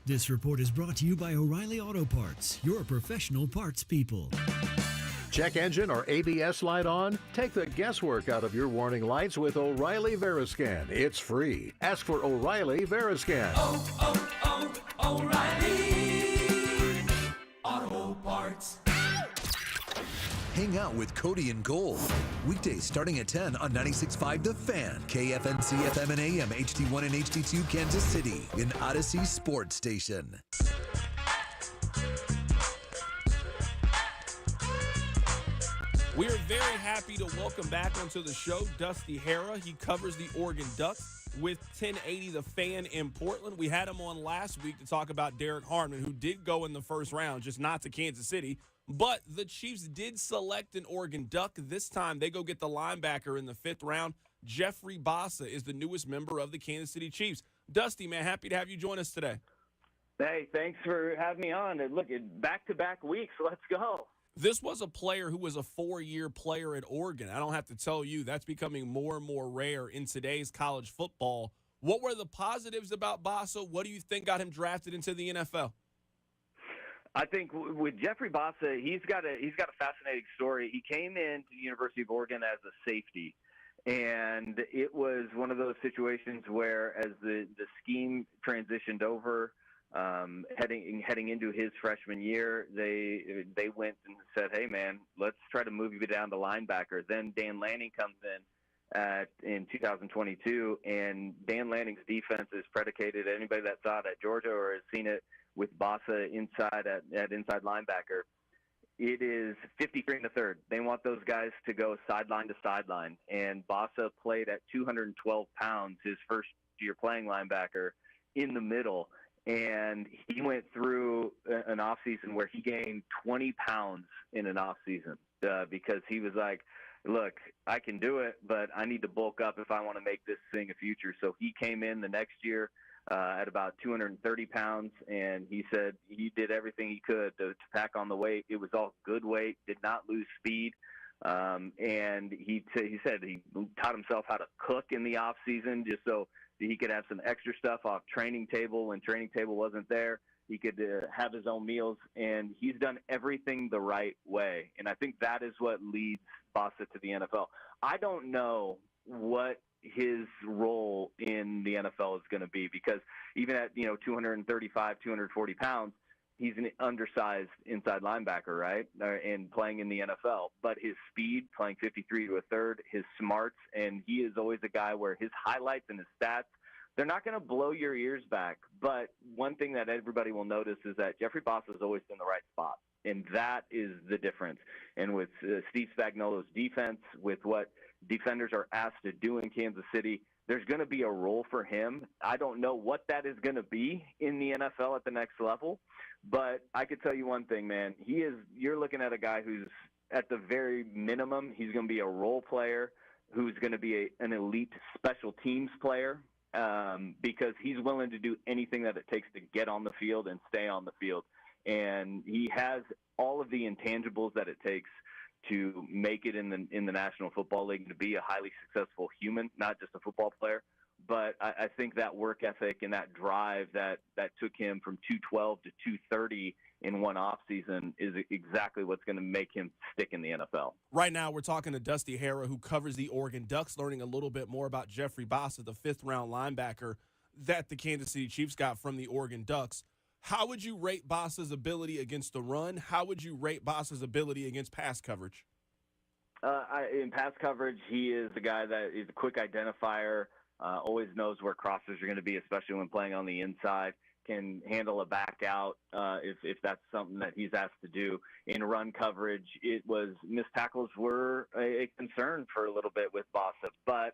This report is brought to you by O'Reilly Auto Parts, your professional parts people. Check engine or ABS light on? Take the guesswork out of your warning lights with O'Reilly Veriscan. It's free. Ask for O'Reilly Veriscan. O'Reilly Auto Parts. Hang out with Cody and Gold. Weekdays starting at 10 on 96.5 The Fan, KFNC FM and AM, HD1 and HD2 Kansas City, an Odyssey sports station. We are very happy to welcome back onto the show Dusty Hara. He covers the Oregon Ducks with 1080 The Fan in Portland. We had him on last week to talk about Derek Harmon, who did go in the first round, just not to Kansas City. But the Chiefs did select an Oregon Duck. This time they go get the linebacker in the 5th round. Jeffrey Bassa is the newest member of the Kansas City Chiefs. Dusty, man, happy to have you join us today. Hey, thanks for having me on. And look, back-to-back weeks. Let's go. This was a player who was a 4-year player at Oregon. I don't have to tell you, that's becoming more and more rare in today's college football. What were the positives about Bassa? What do you think got him drafted into the NFL? I think with Jeffrey Bassa, he's got a fascinating story. He came into the University of Oregon as a safety, and it was one of those situations where, as the scheme transitioned over, heading into his freshman year, they went and said, "Hey, man, let's try to move you down to linebacker." Then Dan Lanning comes in 2022, and Dan Lanning's defense is predicated. Anybody that saw it at Georgia or has seen it with Bassa inside at inside linebacker, it is 53 in the third. They want those guys to go sideline to sideline, and Bassa played at 212 pounds his first year playing linebacker in the middle. And he went through an offseason where he gained 20 pounds in an offseason because he was like, look, I can do it, but I need to bulk up if I want to make this thing a future. So he came in the next year at about 230 pounds, and he said he did everything he could to pack on the weight. It was all good weight, did not lose speed. And he said he taught himself how to cook in the offseason just so he could have some extra stuff off training table when training table wasn't there. He could have his own meals, and he's done everything the right way. And I think that is what leads Bassa to the NFL. I don't know what his role in the NFL is going to be because even at 235, 240 pounds, he's an undersized inside linebacker, right? And playing in the NFL. But his speed, playing 53 to a third, his smarts, and he is always a guy where his highlights and his stats, they're not going to blow your ears back. But one thing that everybody will notice is that Jeffrey Bassa is always in the right spot. And that is the difference. And with Steve Spagnuolo's defense, with what defenders are asked to do in Kansas City, there's going to be a role for him. I don't know what that is going to be in the NFL at the next level, but I could tell you one thing, man. You're looking at a guy who's at the very minimum, he's going to be a role player, who's going to be an elite special teams player. because he's willing to do anything that it takes to get on the field and stay on the field. And he has all of the intangibles that it takes to make it in the National Football League, to be a highly successful human, not just a football player. But I think that work ethic and that drive that took him from 212 to 230 in one offseason is exactly what's going to make him stick in the NFL. Right now, we're talking to Dusty Harrow, who covers the Oregon Ducks, learning a little bit more about Jeffrey Bassa, the fifth-round linebacker that the Kansas City Chiefs got from the Oregon Ducks. How would you rate Bassa's ability against the run? How would you rate Bassa's ability against pass coverage? In pass coverage, he is the guy that is a quick identifier, always knows where crossers are going to be, especially when playing on the inside, can handle a back out if that's something that he's asked to do. In run coverage, missed tackles were a concern for a little bit with Bassa, but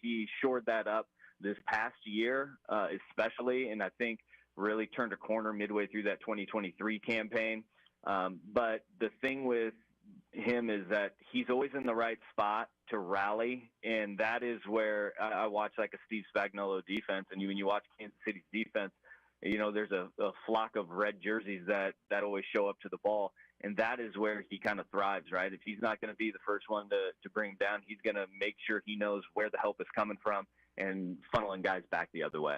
he shored that up this past year, especially, and I think really turned a corner midway through that 2023 campaign. But the thing with him is that he's always in the right spot to rally, and that is where I watch like a Steve Spagnuolo defense, and when you watch Kansas City's defense, there's a flock of red jerseys that always show up to the ball, and that is where he kind of thrives, right? If he's not going to be the first one to bring him down, he's going to make sure he knows where the help is coming from and funneling guys back the other way.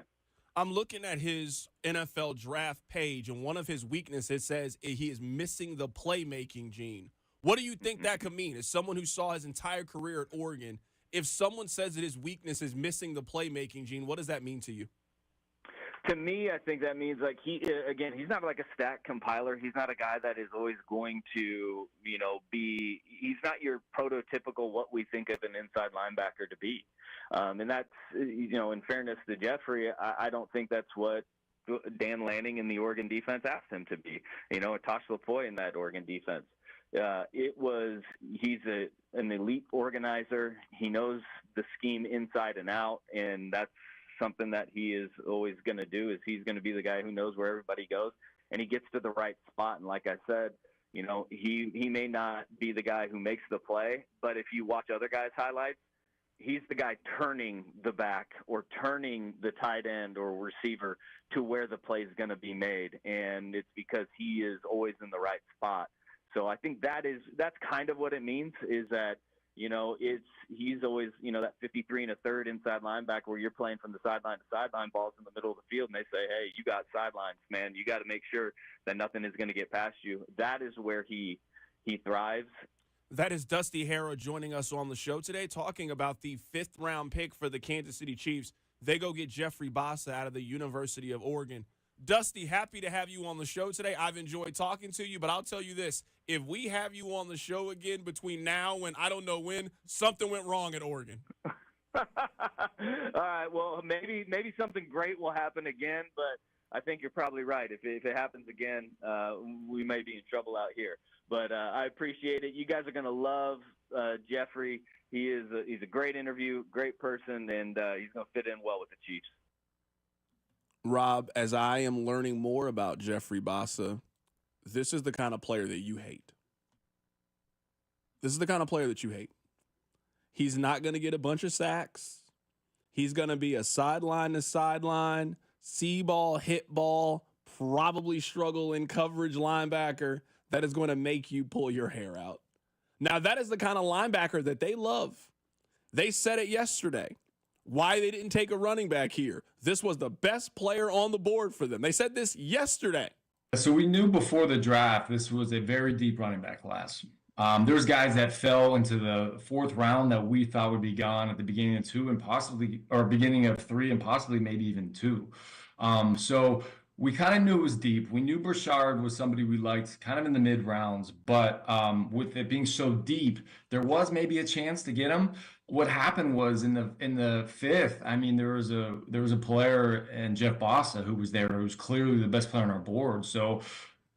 I'm looking at his NFL draft page, and one of his weaknesses says he is missing the playmaking gene. What do you think that could mean? As someone who saw his entire career at Oregon, if someone says that his weakness is missing the playmaking gene, what does that mean to you? To me, I think that means he's not like a stat compiler. He's not a guy that is always going to, he's not your prototypical what we think of an inside linebacker to be. And that's, in fairness to Jeffrey, I don't think that's what Dan Lanning in the Oregon defense asked him to be. Tosh Lavoie in that Oregon defense. He's an elite organizer. He knows the scheme inside and out, and that's something that he is always going to do. Is he's going to be the guy who knows where everybody goes, and he gets to the right spot. And like I said, he may not be the guy who makes the play, but if you watch other guys' highlights, he's the guy turning the back or turning the tight end or receiver to where the play is going to be made, and it's because he is always in the right spot. So I think that's kind of what it means, is that, he's always, that 53 and a third inside linebacker where you're playing from the sideline to sideline, balls in the middle of the field, and they say, hey, you got sidelines, man. You got to make sure that nothing is going to get past you. That is where he thrives. That is Dusty Harrow joining us on the show today, talking about the fifth-round pick for the Kansas City Chiefs. They go get Jeffrey Bassa out of the University of Oregon. Dusty, happy to have you on the show today. I've enjoyed talking to you, but I'll tell you this. If we have you on the show again between now and I don't know when, something went wrong at Oregon. All right, well, maybe something great will happen again, but I think you're probably right. If it happens again, we may be in trouble out here. But I appreciate it. You guys are going to love Jeffrey. He's a great interview, great person, and he's going to fit in well with the Chiefs. Rob, as I am learning more about Jeffrey Bassa, this is the kind of player that you hate. This is the kind of player that you hate. He's not going to get a bunch of sacks. He's going to be a sideline to sideline, see ball, hit ball, probably struggle in coverage linebacker that is going to make you pull your hair out. Now, that is the kind of linebacker that they love. They said it yesterday. Why they didn't take a running back here. This was the best player on the board for them. They said this yesterday. So we knew before the draft this was a very deep running back class. There was guys that fell into the fourth round that we thought would be gone at the beginning of beginning of three and possibly maybe even two. So we kind of knew it was deep. We knew Burchard was somebody we liked kind of in the mid rounds, but with it being so deep, there was maybe a chance to get him. What happened was in the fifth, I mean, there was a player in Jeff Bassa who was there, who was clearly the best player on our board. So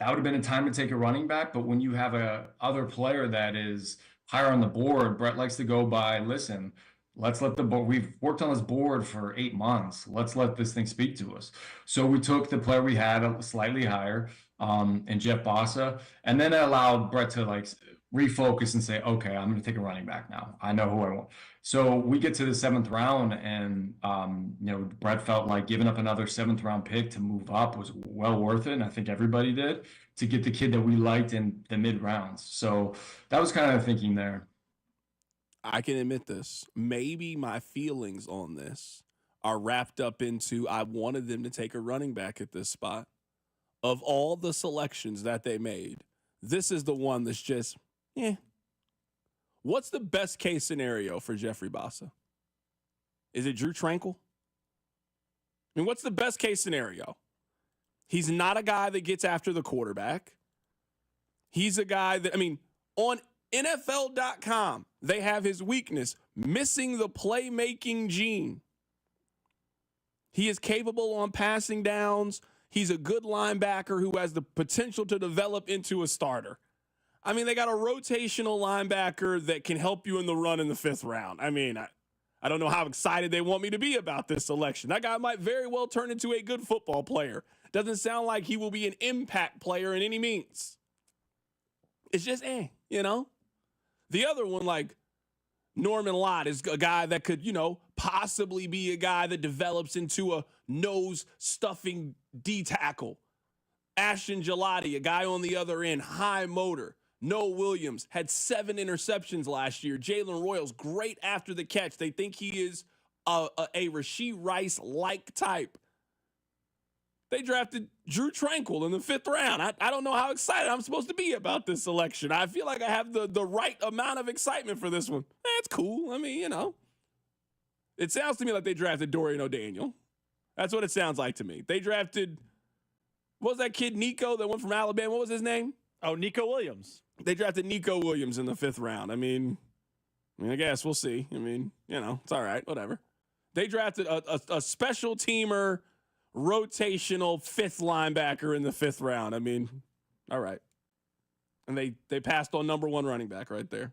that would have been a time to take a running back. But when you have a other player that is higher on the board, Brett likes to go by, listen, let's let the board, we've worked on this board for 8 months. Let's let this thing speak to us. So we took the player we had slightly higher, and Jeff Bassa, and then it allowed Brett to refocus and say, okay, I'm going to take a running back now. I know who I want. So we get to the 7th round, and Brett felt like giving up another 7th round pick to move up was well worth it, and I think everybody did, to get the kid that we liked in the mid rounds. So that was kind of the thinking there. I can admit this. Maybe my feelings on this are wrapped up into I wanted them to take a running back at this spot. Of all the selections that they made, this is the one that's just, What's the best case scenario for Jeffrey Bassa? Is it Drew Tranquil? I mean, what's the best case scenario? He's not a guy that gets after the quarterback. He's a guy that, on NFL.com, they have his weakness, missing the playmaking gene. He is capable on passing downs. He's a good linebacker who has the potential to develop into a starter. They got a rotational linebacker that can help you in the run in the 5th round. I don't know how excited they want me to be about this selection. That guy might very well turn into a good football player. Doesn't sound like he will be an impact player in any means. It's just, The other one, like Norman Lott, is a guy that could, possibly be a guy that develops into a nose-stuffing D-tackle. Ashton Gelati, a guy on the other end, high motor. Noah Williams had 7 interceptions last year. Jalen Royals, great after the catch. They think he is a Rashee Rice-like type. They drafted Drew Tranquil in the 5th round. I don't know how excited I'm supposed to be about this selection. I feel like I have the right amount of excitement for this one. It's cool. It sounds to me like they drafted Dorian O'Daniel. That's what it sounds like to me. They drafted, what was that kid, Nico, that went from Alabama? What was his name? Oh, Nico Williams. They drafted Nico Williams in the 5th round. I guess we'll see. It's all right. Whatever. They drafted a special teamer, rotational 5th linebacker in the 5th round. All right. And they passed on number 1 running back right there.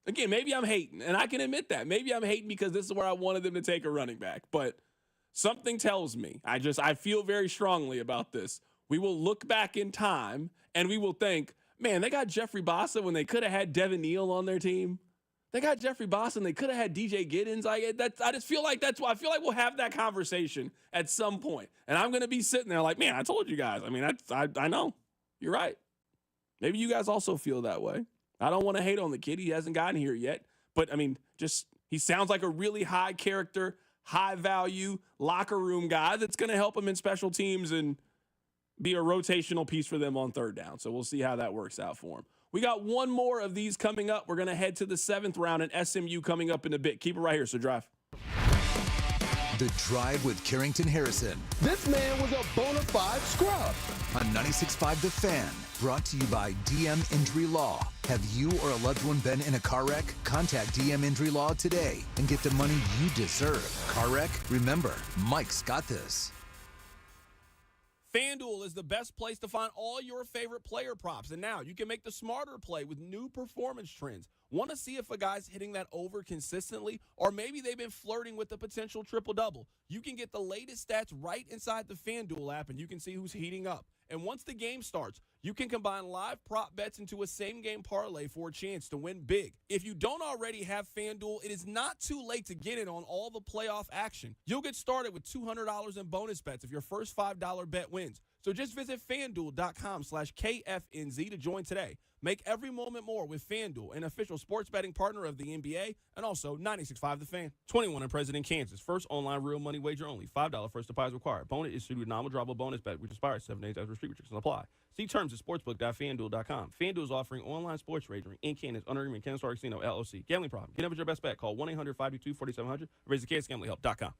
Again, maybe I'm hating, and I can admit that. Maybe I'm hating because this is where I wanted them to take a running back. But something tells me, I feel very strongly about this. We will look back in time, and we will think, man, they got Jeffrey Bassa when they could have had Devin Neal on their team. They got Jeffrey Bassa and they could have had DJ Giddens. I just feel like that's why I feel like we'll have that conversation at some point. And I'm going to be sitting there like, man, I told you guys. I know. You're right. Maybe you guys also feel that way. I don't want to hate on the kid. He hasn't gotten here yet. But, he sounds like a really high character, high value, locker room guy that's going to help him in special teams and be a rotational piece for them on 3rd down. So we'll see how that works out for him. We got one more of these coming up. We're going to head to the 7th round and SMU coming up in a bit. Keep it right here, so Drive. The Drive with Carrington Harrison. This man was a bona fide scrub. On 96.5 The Fan, brought to you by DM Injury Law. Have you or a loved one been in a car wreck? Contact DM Injury Law today and get the money you deserve. Car wreck? Remember, Mike's got this. FanDuel is the best place to find all your favorite player props. And now you can make the smarter play with new performance trends. Want to see if a guy's hitting that over consistently, or maybe they've been flirting with the potential triple-double? You can get the latest stats right inside the FanDuel app, and you can see who's heating up. And once the game starts, you can combine live prop bets into a same-game parlay for a chance to win big. If you don't already have FanDuel, it is not too late to get in on all the playoff action. You'll get started with $200 in bonus bets if your first $5 bet wins. So just visit FanDuel.com/KFNZ to join today. Make every moment more with FanDuel, an official sports betting partner of the NBA, and also 96.5 The Fan. 21 and present in Kansas. First online real money wager only. $5 first deposit required. Bonus issued with nominal drawable bonus bet, which expires 7 days after street restrictions apply. See terms at sportsbook.fanduel.com. FanDuel is offering online sports wagering in Kansas under agreement Kansas Star Casino, LLC. Gambling problem? Get up your best bet. Call 1-800-522-4700 or visit kansasgamblinghelp.com.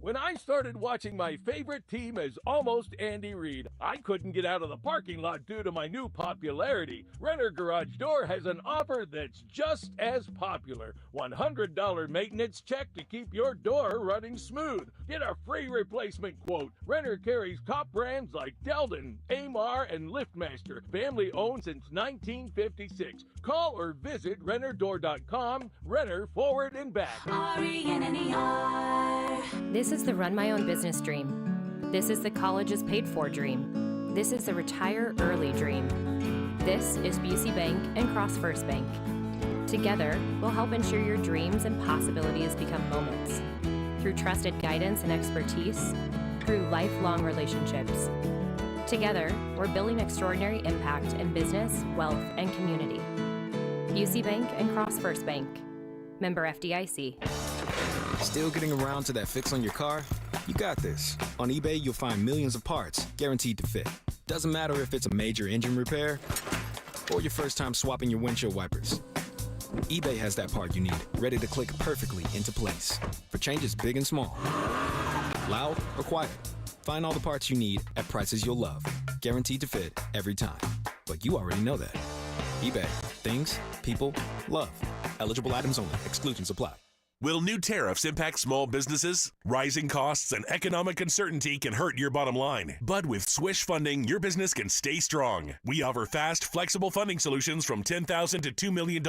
When I started watching my favorite team as almost Andy Reid, I couldn't get out of the parking lot due to my new popularity. Renner Garage Door has an offer that's just as popular. $100 maintenance check to keep your door running smooth. Get a free replacement quote. Renner carries top brands like Delden, Amar, and LiftMaster. Family owned since 1956. Call or visit RennerDoor.com. Renner forward and back. RENNER. This is the run my own business dream. This is the college is paid for dream. This is the retire early dream. This is Busey Bank and Cross First Bank. Together, we'll help ensure your dreams and possibilities become moments. Through trusted guidance and expertise, through lifelong relationships. Together, we're building extraordinary impact in business, wealth, and community. Busey Bank and Cross First Bank. Member FDIC. Still getting around to that fix on your car? You got this. On eBay, you'll find millions of parts, guaranteed to fit. Doesn't matter if it's a major engine repair or your first time swapping your windshield wipers. eBay has that part you need, ready to click perfectly into place. For changes big and small. Loud or quiet. Find all the parts you need at prices you'll love. Guaranteed to fit every time. But you already know that. eBay. Things, people, love. Eligible items only. Exclusions apply. Will new tariffs impact small businesses? Rising costs and economic uncertainty can hurt your bottom line. But with Swish Funding, your business can stay strong. We offer fast, flexible funding solutions from $10,000 to $2 million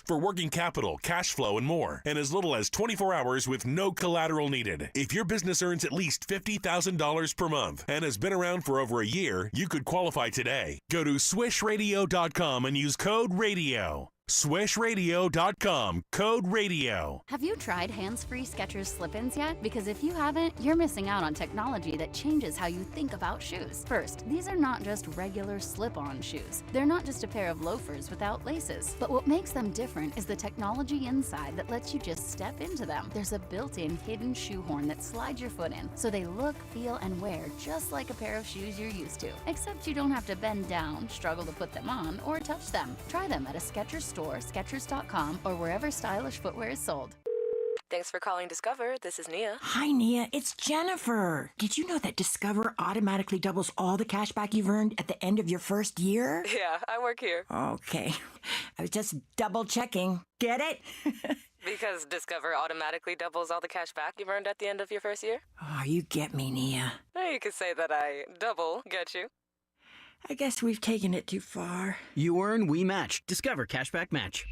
for working capital, cash flow, and more, and as little as 24 hours with no collateral needed. If your business earns at least $50,000 per month and has been around for over a year, you could qualify today. Go to swishradio.com and use code RADIO. SwishRadio.com, code RADIO. Have you tried hands-free Skechers slip-ins yet? Because if you haven't, you're missing out on technology that changes how you think about shoes. First, these are not just regular slip-on shoes. They're not just a pair of loafers without laces. But what makes them different is the technology inside that lets you just step into them. There's a built-in hidden shoe horn that slides your foot in, so they look, feel, and wear just like a pair of shoes you're used to. Except you don't have to bend down, struggle to put them on, or touch them. Try them at a Skechers store, Skechers.com, or wherever stylish footwear is sold. Thanks for calling Discover. This is Nia. Hi, Nia. It's Jennifer. Did you know that Discover automatically doubles all the cash back you've earned at the end of your first year? Yeah, I work here. Okay. I was just double checking. Get it? Because Discover automatically doubles all the cash back you've earned at the end of your first year? Oh, you get me, Nia. You could say that I double get you. I guess we've taken it too far. You earn, we match. Discover Cashback Match.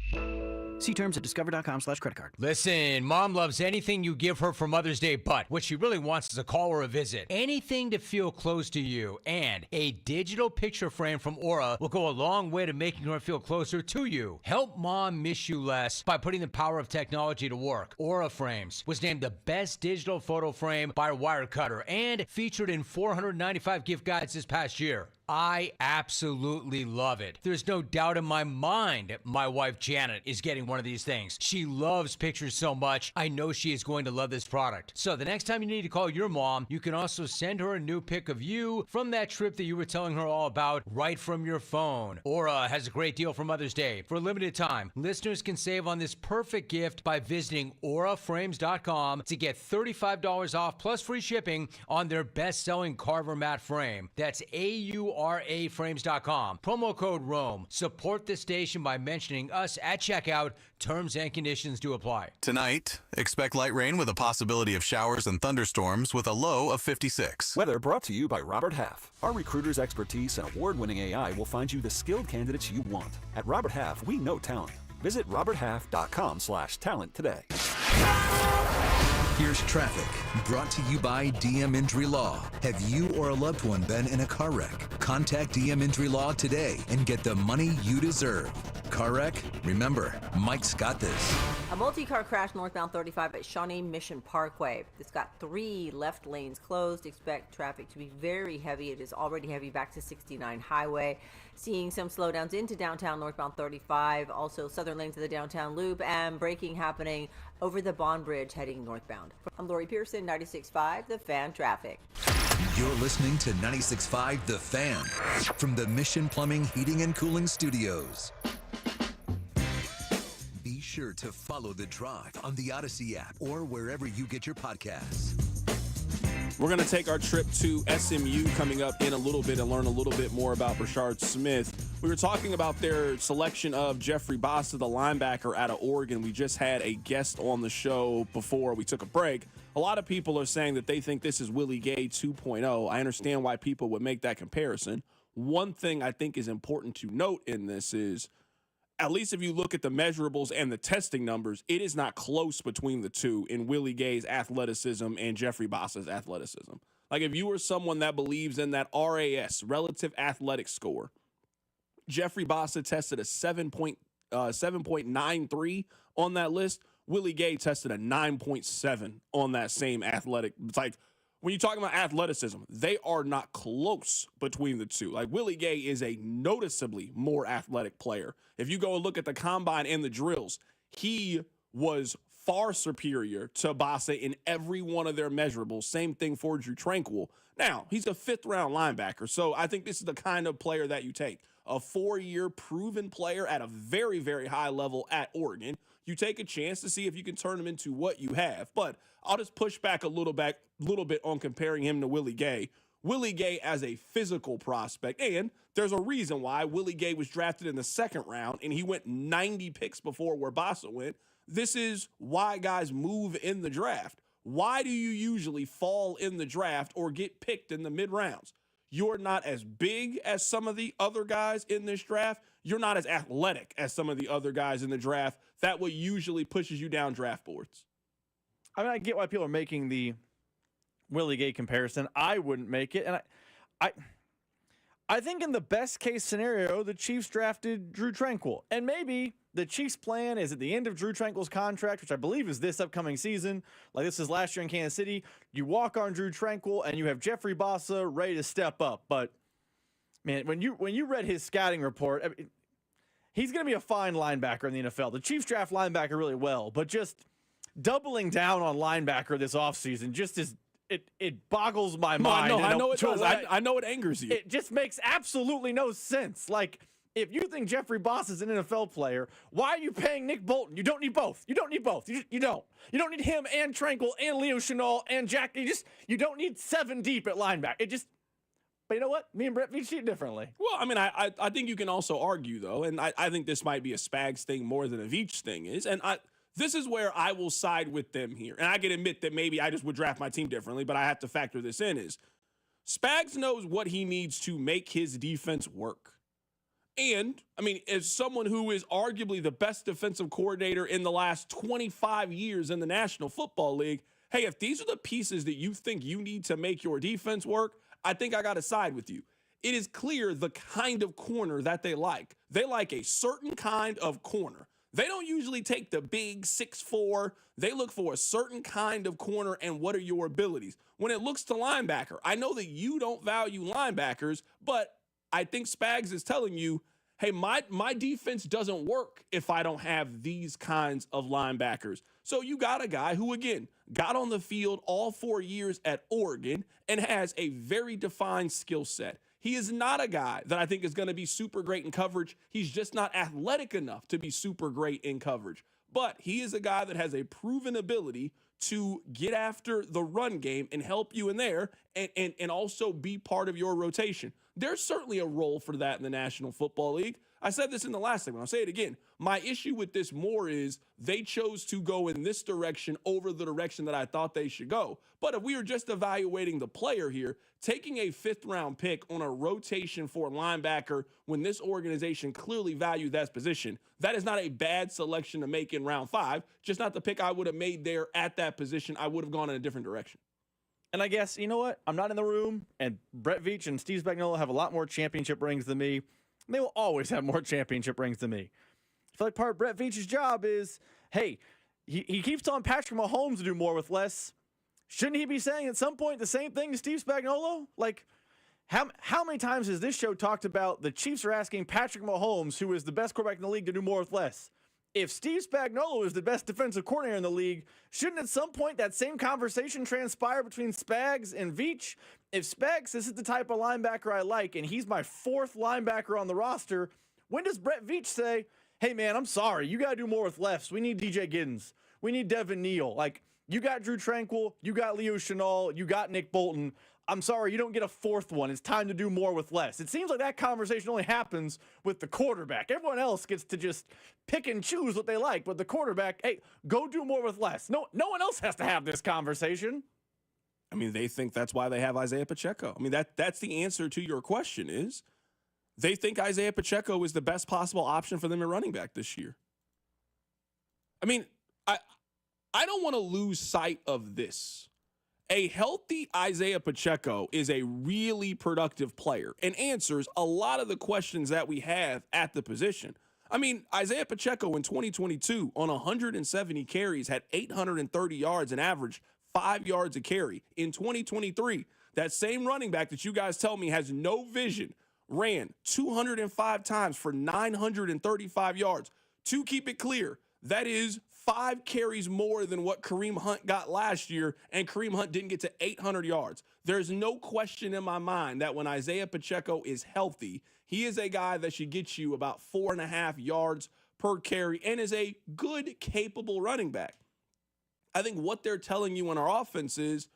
See terms at discover.com/creditcard. Listen, Mom loves anything you give her for Mother's Day, but what she really wants is a call or a visit. Anything to feel close to you. And a digital picture frame from Aura will go a long way to making her feel closer to you. Help Mom miss you less by putting the power of technology to work. Aura Frames was named the best digital photo frame by Wirecutter and featured in 495 gift guides this past year. I absolutely love it. There's no doubt in my mind my wife Janet is getting one of these things. She loves pictures so much, I know she is going to love this product. So the next time you need to call your mom, you can also send her a new pic of you from that trip that you were telling her all about right from your phone. Aura has a great deal for Mother's Day. For a limited time, listeners can save on this perfect gift by visiting auraframes.com to get $35 off plus free shipping on their best-selling Carver mat frame. That's auraframes.com. Promo code ROAM. Support the station by mentioning us at checkout. Terms and conditions do apply. Tonight, expect light rain with a possibility of showers and thunderstorms with a low of 56. Weather brought to you by Robert Half. Our recruiters' expertise and award-winning AI will find you the skilled candidates you want. At Robert Half, we know talent. Visit roberthalf.com/talent today. Here's traffic, brought to you by DM Injury Law. Have you or a loved one been in a car wreck? Contact DM Injury Law today and get the money you deserve. Car wreck? Remember, Mike's got this. A multi-car crash northbound 35 at Shawnee Mission Parkway. It's got 3 left lanes closed. Expect traffic to be very heavy. It is already heavy back to 69 Highway. Seeing some slowdowns into downtown northbound 35, also southern lanes of the downtown loop, and braking happening over the Bond Bridge heading northbound. I'm Lori Pearson, 96.5 The Fan Traffic. You're listening to 96.5 The Fan from the Mission Plumbing, Heating, and Cooling Studios. Be sure to follow The Drive on the Odyssey app or wherever you get your podcasts. We're going to take our trip to SMU coming up in a little bit and learn a little bit more about Brashard Smith. We were talking about their selection of Jeffrey Bassa, the linebacker out of Oregon. We just had a guest on the show before we took a break. A lot of people are saying that they think this is Willie Gay 2.0. I understand why people would make that comparison. One thing I think is important to note in this is, at least if you look at the measurables and the testing numbers, it is not close between the two in Willie Gay's athleticism and Jeffrey Bassa's athleticism. Like, if you were someone that believes in that RAS, relative athletic score, Jeffrey Bassa tested a 7.93 on that list. Willie Gay tested a 9.7 on that same athletic. It's like, when you talk about athleticism, they are not close between the two. Like, Willie Gay is a noticeably more athletic player. If you go and look at the combine and the drills, he was far superior to Bassa in every one of their measurables. Same thing for Drew Tranquill. Now, he's a 5th-round linebacker, so I think this is the kind of player that you take. A 4-year proven player at a very, very high level at Oregon. You take a chance to see if you can turn him into what you have. But I'll just push back a little bit on comparing him to Willie Gay. Willie Gay as a physical prospect, and there's a reason why Willie Gay was drafted in the 2nd round, and he went 90 picks before where Bassa went. This is why guys move in the draft. Why do you usually fall in the draft or get picked in the mid-rounds? You're not as big as some of the other guys in this draft. You're not as athletic as some of the other guys in the draft. That what usually pushes you down draft boards. I mean, I get why people are making the Willie Gay comparison. I wouldn't make it. And I think in the best case scenario, the Chiefs drafted Drew Tranquill. And maybe the Chiefs' plan is at the end of Drew Tranquill's contract, which I believe is this upcoming season. Like, this is last year in Kansas City. You walk on Drew Tranquill and you have Jeffrey Bassa ready to step up. But, man, when you read his scouting report, I mean, he's going to be a fine linebacker in the NFL. The Chiefs draft linebacker really well, but just doubling down on linebacker this offseason just is it boggles my mind. I know it does. I know it angers you. It just makes absolutely no sense. Like, if you think Jeffrey Boss is an NFL player, why are you paying Nick Bolton? You don't need both. You don't need both. You don't. You don't need him and Tranquill and Leo Chenal and Jack. You don't need 7 deep at linebacker. But you know what? Me and Brett Veach see it differently. Well, I mean, I think you can also argue, though, and I think this might be a Spags thing more than a Veach thing is, and this is where I will side with them here. And I can admit that maybe I just would draft my team differently, but I have to factor this in is Spags knows what he needs to make his defense work. And, I mean, as someone who is arguably the best defensive coordinator in the last 25 years in the National Football League, hey, if these are the pieces that you think you need to make your defense work, I think I got to side with you. It is clear the kind of corner that they like. They like a certain kind of corner. They don't usually take the big 6'4". They look for a certain kind of corner and what are your abilities. When it looks to linebacker, I know that you don't value linebackers, but I think Spags is telling you, hey, my defense doesn't work if I don't have these kinds of linebackers. So you got a guy who, again, got on the field all 4 years at Oregon and has a very defined skill set. He is not a guy that I think is going to be super great in coverage. He's just not athletic enough to be super great in coverage. But he is a guy that has a proven ability to get after the run game and help you in there and also be part of your rotation. There's certainly a role for that in the National Football League. I said this in the last segment. I'll say it again. My issue with this more is they chose to go in this direction over the direction that I thought they should go. But if we were just evaluating the player here, taking a 5th-round pick on a rotation for a linebacker when this organization clearly valued that position, that is not a bad selection to make in round 5, just not the pick I would have made there at that position. I would have gone in a different direction. And I guess, you know what? I'm not in the room, and Brett Veach and Steve Spagnuolo have a lot more championship rings than me. They will always have more championship rings than me. I feel like part of Brett Veach's job is, hey, he keeps telling Patrick Mahomes to do more with less. Shouldn't he be saying at some point the same thing to Steve Spagnuolo? Like, how many times has this show talked about the Chiefs are asking Patrick Mahomes, who is the best quarterback in the league, to do more with less? If Steve Spagnuolo is the best defensive coordinator in the league, shouldn't at some point that same conversation transpire between Spags and Veach? If Spags, this is the type of linebacker I like, and he's my 4th linebacker on the roster, when does Brett Veach say, hey, man, I'm sorry, you got to do more with lefts. We need DJ Giddens. We need Devin Neal. Like, you got Drew Tranquill, you got Leo Chenal, you got Nick Bolton. I'm sorry, you don't get a 4th one. It's time to do more with less. It seems like that conversation only happens with the quarterback. Everyone else gets to just pick and choose what they like, but the quarterback, hey, go do more with less. No one else has to have this conversation. I mean, they think that's why they have Isaiah Pacheco. I mean, that's the answer to your question is they think Isaiah Pacheco is the best possible option for them at running back this year. I mean, I don't want to lose sight of this. A healthy Isaiah Pacheco is a really productive player and answers a lot of the questions that we have at the position. I mean, Isaiah Pacheco in 2022 on 170 carries had 830 yards and averaged 5 yards a carry. In 2023, that same running back that you guys tell me has no vision ran 205 times for 935 yards. To keep it clear, that is 5 carries more than what Kareem Hunt got last year, and Kareem Hunt didn't get to 800 yards. There's no question in my mind that when Isaiah Pacheco is healthy, he is a guy that should get you about 4.5 yards per carry and is a good, capable running back. I think what they're telling you in our offense is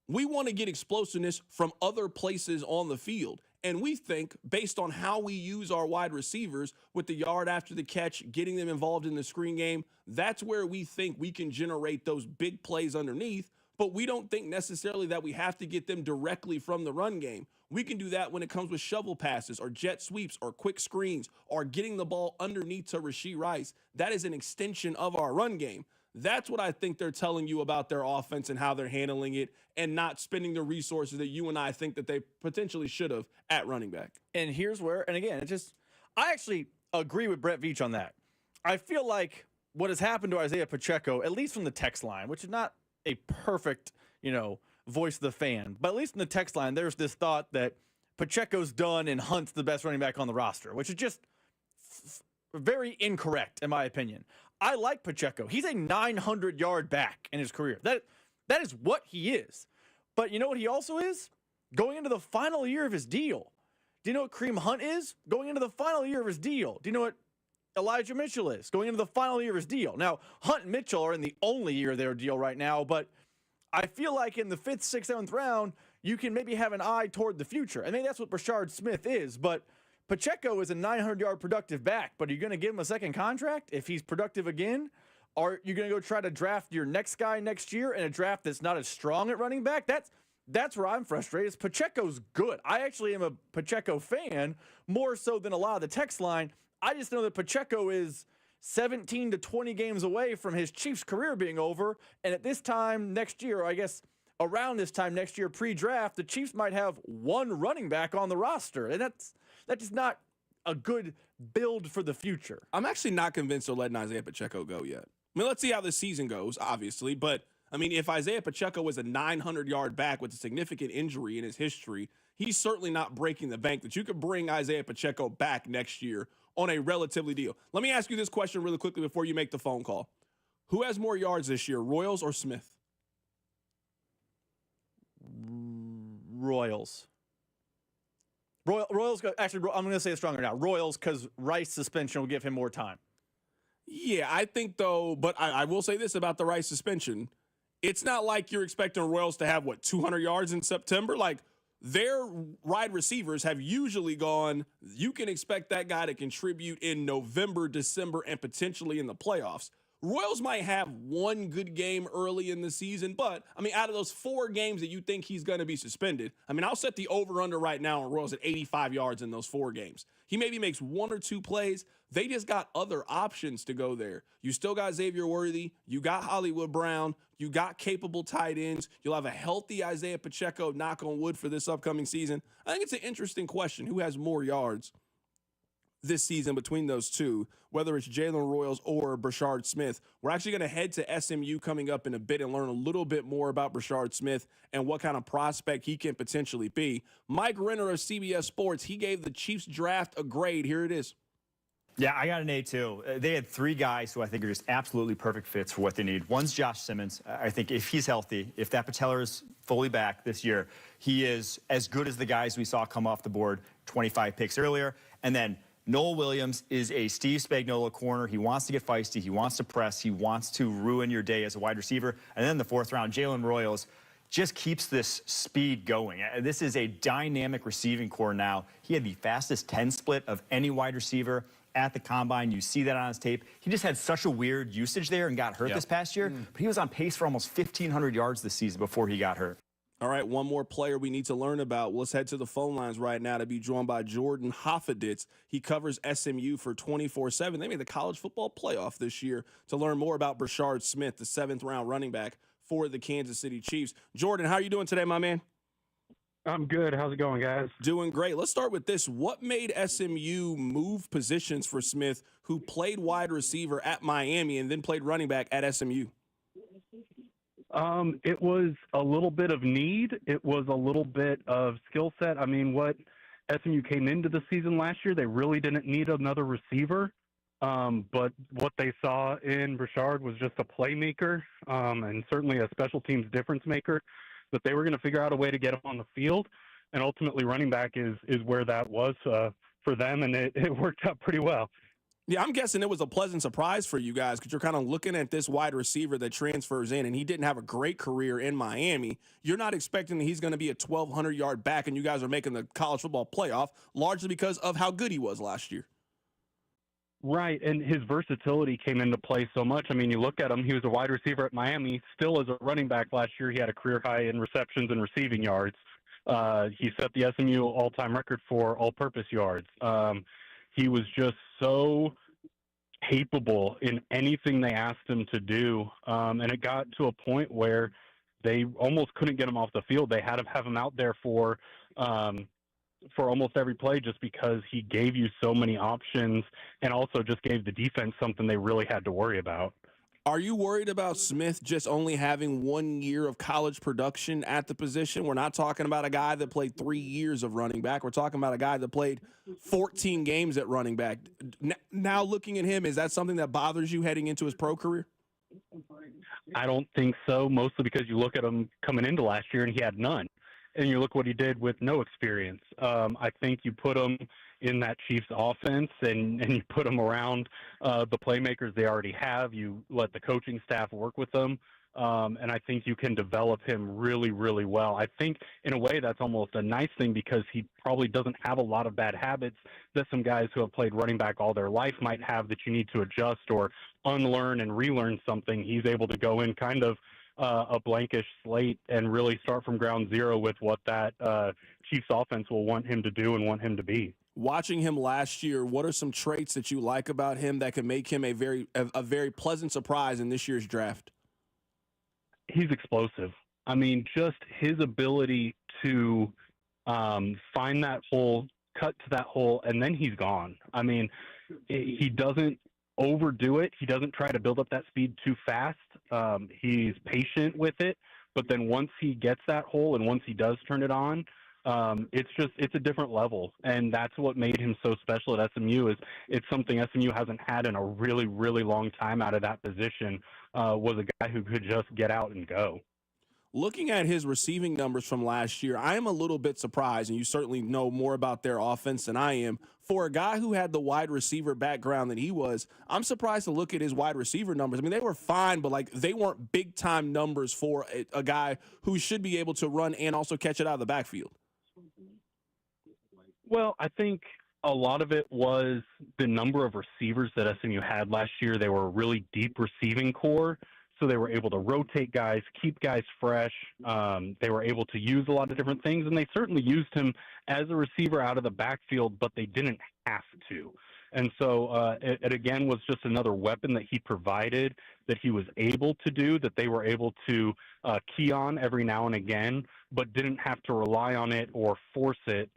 we want to get explosiveness from other places on the field. And we think, based on how we use our wide receivers with the yard after the catch, getting them involved in the screen game, that's where we think we can generate those big plays underneath. But we don't think necessarily that we have to get them directly from the run game. We can do that when it comes with shovel passes or jet sweeps or quick screens or getting the ball underneath to Rashee Rice. That is an extension of our run game. That's what I think they're telling you about their offense and how they're handling it and not spending the resources that you and I think that they potentially should have at running back. And here's where, and again, I actually agree with Brett Veach on that. I feel like what has happened to Isaiah Pacheco, at least from the text line, which is not a perfect, voice of the fan, but at least in the text line, there's this thought that Pacheco's done and Hunt's the best running back on the roster, which is just very incorrect, in my opinion. I like Pacheco. He's a 900-yard back in his career. That is what he is. But you know what he also is? Going into the final year of his deal. Do you know what Kareem Hunt is? Going into the final year of his deal. Do you know what Elijah Mitchell is? Going into the final year of his deal. Now, Hunt and Mitchell are in the only year of their deal right now, but I feel like in the 5th, 6th, 7th round, you can maybe have an eye toward the future. I mean, that's what Brashard Smith is, but Pacheco is a 900-yard productive back, but are you going to give him a second contract if he's productive again? Are you going to go try to draft your next guy next year in a draft that's not as strong at running back? That's where I'm frustrated. Is Pacheco's good. I actually am a Pacheco fan, more so than a lot of the text line. I just know that Pacheco is 17 to 20 games away from his Chiefs career being over, and at this time next year, or I guess around this time next year pre-draft, the Chiefs might have one running back on the roster, and that's just not a good build for the future. I'm actually not convinced they're letting Isaiah Pacheco go yet. I mean, let's see how this season goes, obviously. But, I mean, if Isaiah Pacheco was a 900-yard back with a significant injury in his history, he's certainly not breaking the bank that you could bring Isaiah Pacheco back next year on a relatively deal. Let me ask you this question really quickly before you make the phone call. Who has more yards this year, Royals or Smith? Royals. Royals, actually, I'm going to say it stronger now. Royals, because Rice suspension will give him more time. Yeah, I think, though, but I will say this about the Rice suspension. It's not like you're expecting Royals to have, 200 yards in September? Like, their wide receivers have usually gone, you can expect that guy to contribute in November, December, and potentially in the playoffs. Royals might have one good game early in the season, but, I mean, out of those 4 games that you think he's going to be suspended, I mean, I'll set the over-under right now on Royals at 85 yards in those 4 games. He maybe makes 1 or 2 plays. They just got other options to go there. You still got Xavier Worthy. You got Hollywood Brown. You got capable tight ends. You'll have a healthy Isaiah Pacheco, knock on wood, for this upcoming season. I think it's an interesting question. Who has more yards this season between those two, whether it's Jalen Royals or Brashard Smith? We're actually going to head to SMU coming up in a bit and learn a little bit more about Brashard Smith and what kind of prospect he can potentially be. Mike Renner of CBS Sports, he gave the Chiefs draft a grade. Here it is. Yeah, I got an A too. They had 3 guys who I think are just absolutely perfect fits for what they need. One's Josh Simmons. I think if he's healthy, if that patella is fully back this year, he is as good as the guys we saw come off the board 25 picks earlier. And then Noel Williams is a Steve Spagnuolo corner. He wants to get feisty. He wants to press. He wants to ruin your day as a wide receiver. And then the 4th round, Jalen Royals just keeps this speed going. This is a dynamic receiving core now. He had the fastest 10 split of any wide receiver at the combine. You see that on his tape. He just had such a weird usage there and got hurt this past year. But he was on pace for almost 1,500 yards this season before he got hurt. All right, one more player we need to learn about. Let's head to the phone lines right now to be joined by Jordan Hoffeditz. He covers SMU for 24/7. They made the college football playoff this year. To learn more about Brashard Smith, the 7th round running back for the Kansas City Chiefs. Jordan, how are you doing today, my man? I'm good. How's it going, guys? Doing great. Let's start with this. What made SMU move positions for Smith, who played wide receiver at Miami and then played running back at SMU? It was a little bit of need. It was a little bit of skill set. I mean, what SMU came into the season last year, they really didn't need another receiver. But what they saw in Brashard was just a playmaker, and certainly a special teams difference maker, that they were going to figure out a way to get him on the field. And ultimately running back is where that was for them, and it worked out pretty well. Yeah, I'm guessing it was a pleasant surprise for you guys because you're kind of looking at this wide receiver that transfers in, and he didn't have a great career in Miami. You're not expecting that he's going to be a 1,200-yard back, and you guys are making the college football playoff largely because of how good he was last year. Right, and his versatility came into play so much. I mean, you look at him, he was a wide receiver at Miami. Still as a running back last year, he had a career high in receptions and receiving yards. He set the SMU all-time record for all-purpose yards. He was just so capable in anything they asked him to do, and it got to a point where they almost couldn't get him off the field. They had to have him out there for almost every play just because he gave you so many options and also just gave the defense something they really had to worry about. Are you worried about Smith just only having 1 year of college production at the position? We're not talking about a guy that played 3 years of running back. We're talking about a guy that played 14 games at running back. Now looking at him, is that something that bothers you heading into his pro career? I don't think so, mostly because you look at him coming into last year and he had none. And you look what he did with no experience. I think you put him in that Chiefs offense and you put him around the playmakers they already have. You let the coaching staff work with them. And I think you can develop him really, really well. I think in a way that's almost a nice thing because he probably doesn't have a lot of bad habits that some guys who have played running back all their life might have that you need to adjust or unlearn and relearn something. He's able to go in kind of a blankish slate and really start from ground zero with what that Chiefs offense will want him to do and want him to be. Watching him last year, what are some traits that you like about him that can make him a very pleasant surprise in this year's draft? He's explosive. I mean, just his ability to find that hole, cut to that hole, and then he's gone. I mean, he doesn't overdo it. He doesn't try to build up that speed too fast. He's patient with it, but then once he gets that hole and once he does turn it on, it's a different level, and that's what made him so special at SMU. Is it's something SMU hasn't had in a really, really long time out of that position. Was a guy who could just get out and go. Looking at his receiving numbers from last year, I am a little bit surprised, and you certainly know more about their offense than I am. For a guy who had the wide receiver background that he was, I'm surprised to look at his wide receiver numbers. I mean, they were fine, but like they weren't big-time numbers for a guy who should be able to run and also catch it out of the backfield. Well, I think a lot of it was the number of receivers that SMU had last year. They were a really deep receiving core, so they were able to rotate guys, keep guys fresh. They were able to use a lot of different things, and they certainly used him as a receiver out of the backfield, but they didn't have to. And so it again was just another weapon that he provided, that he was able to do, that they were able to key on every now and again, but didn't have to rely on it or force it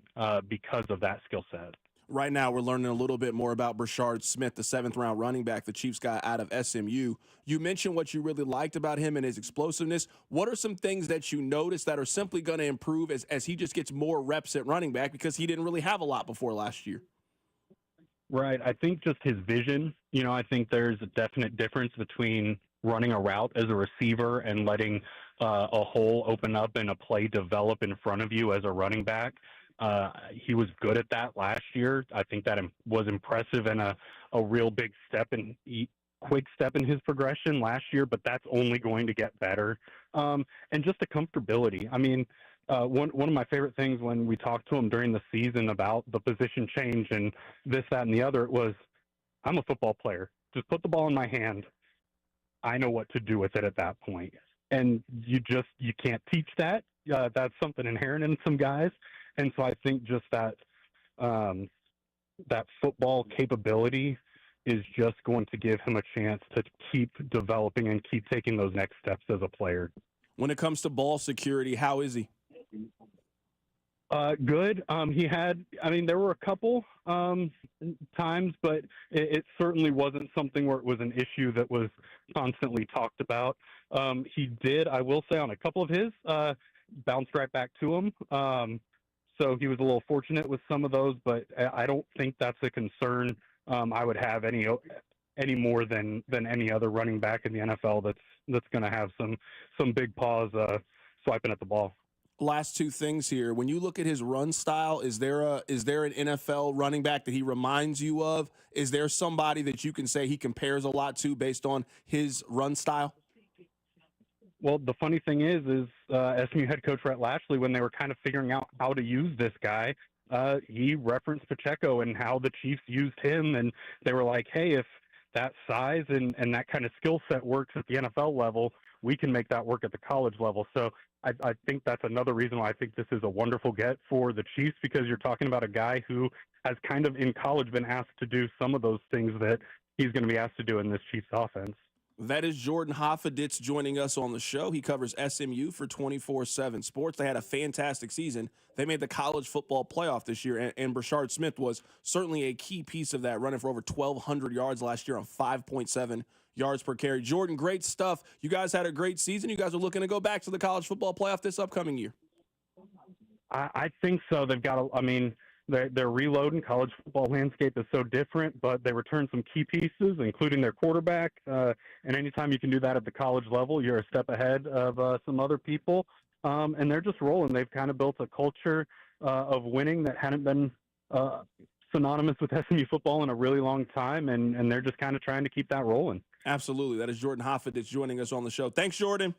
because of that skill set. Right now, we're learning a little bit more about Brashard Smith, the 7th-round running back the Chiefs got out of SMU. You mentioned what you really liked about him and his explosiveness. What are some things that you noticed that are simply going to improve as he just gets more reps at running back because he didn't really have a lot before last year? Right. I think just his vision, I think there's a definite difference between running a route as a receiver and letting a hole open up and a play develop in front of you as a running back. He was good at that last year. I think that was impressive and a real big quick step in his progression last year, but that's only going to get better. And just the comfortability. I mean, one of my favorite things when we talked to him during the season about the position change and this, that, and the other, it was, I'm a football player. Just put the ball in my hand. I know what to do with it at that point. And you can't teach that. That's something inherent in some guys. And so I think just that football capability is just going to give him a chance to keep developing and keep taking those next steps as a player. When it comes to ball security, how is he? Good. He had, I mean, there were a couple times, but it certainly wasn't something where it was an issue that was constantly talked about. He did, I will say, on a couple of his, bounced right back to him. So he was a little fortunate with some of those, but I don't think that's a concern I would have any more than any other running back in the NFL that's going to have some big paws swiping at the ball. Last two things here. When you look at his run style, is there an NFL running back that he reminds you of? Is there somebody that you can say he compares a lot to based on his run style? Well, the funny thing is SMU head coach Rhett Lashley, when they were kind of figuring out how to use this guy, he referenced Pacheco and how the Chiefs used him, and they were like, hey, if that size and that kind of skill set works at the NFL level, we can make that work at the college level. So I think that's another reason why I think this is a wonderful get for the Chiefs, because you're talking about a guy who has kind of in college been asked to do some of those things that he's going to be asked to do in this Chiefs offense. That is Jordan Hoffeditz joining us on the show. He covers SMU for 24/7 Sports. They had a fantastic season. They made the college football playoff this year, and Brashard Smith was certainly a key piece of that, running for over 1,200 yards last year on 5.7 yards per carry. Jordan, great stuff. You guys had a great season. You guys are looking to go back to the college football playoff this upcoming year. I think so. They've got they're reloading. College football landscape is so different, but they returned some key pieces, including their quarterback. And anytime you can do that at the college level, you're a step ahead of some other people. And they're just rolling. They've kind of built a culture of winning that hadn't been synonymous with SMU football in a really long time, and they're just kind of trying to keep that rolling. Absolutely. That is Jordan Hoffeditz joining us on the show. Thanks, Jordan.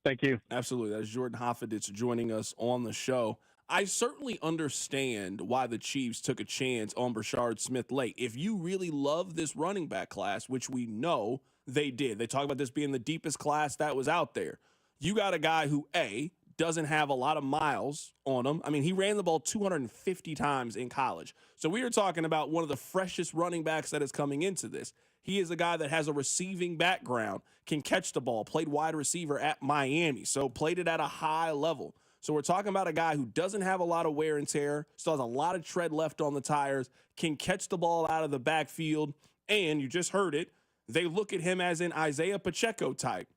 Thank you. Absolutely. That is Jordan Hoffeditz joining us on the show. I certainly understand why the Chiefs took a chance on Brashard Smith late. If you really love this running back class, which we know they did, they talk about this being the deepest class that was out there. You got a guy who, A, doesn't have a lot of miles on him. I mean, he ran the ball 250 times in college. So we are talking about one of the freshest running backs that is coming into this. He is a guy that has a receiving background, can catch the ball, played wide receiver at Miami, so played it at a high level. So we're talking about a guy who doesn't have a lot of wear and tear, still has a lot of tread left on the tires, can catch the ball out of the backfield, and you just heard it, they look at him as an Isaiah Pacheco type,